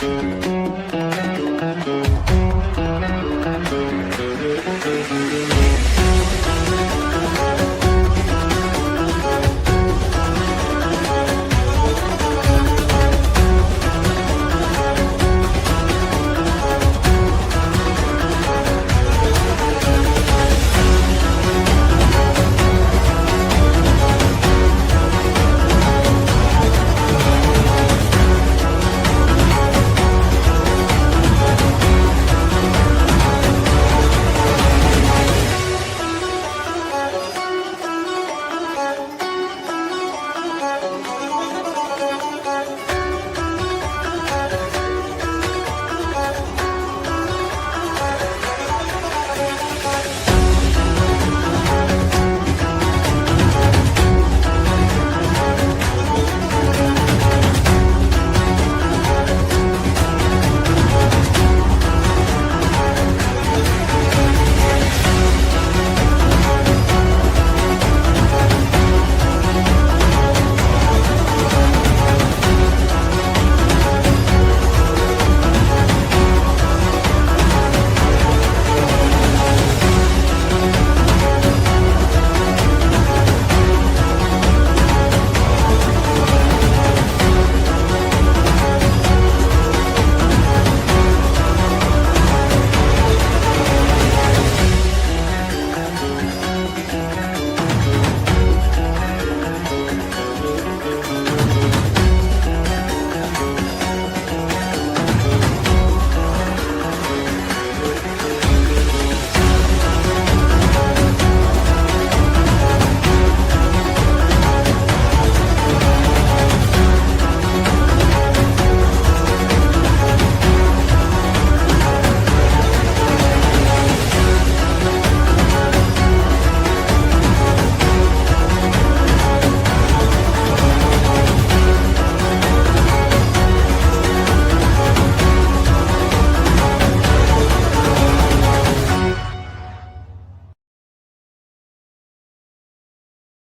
Iran.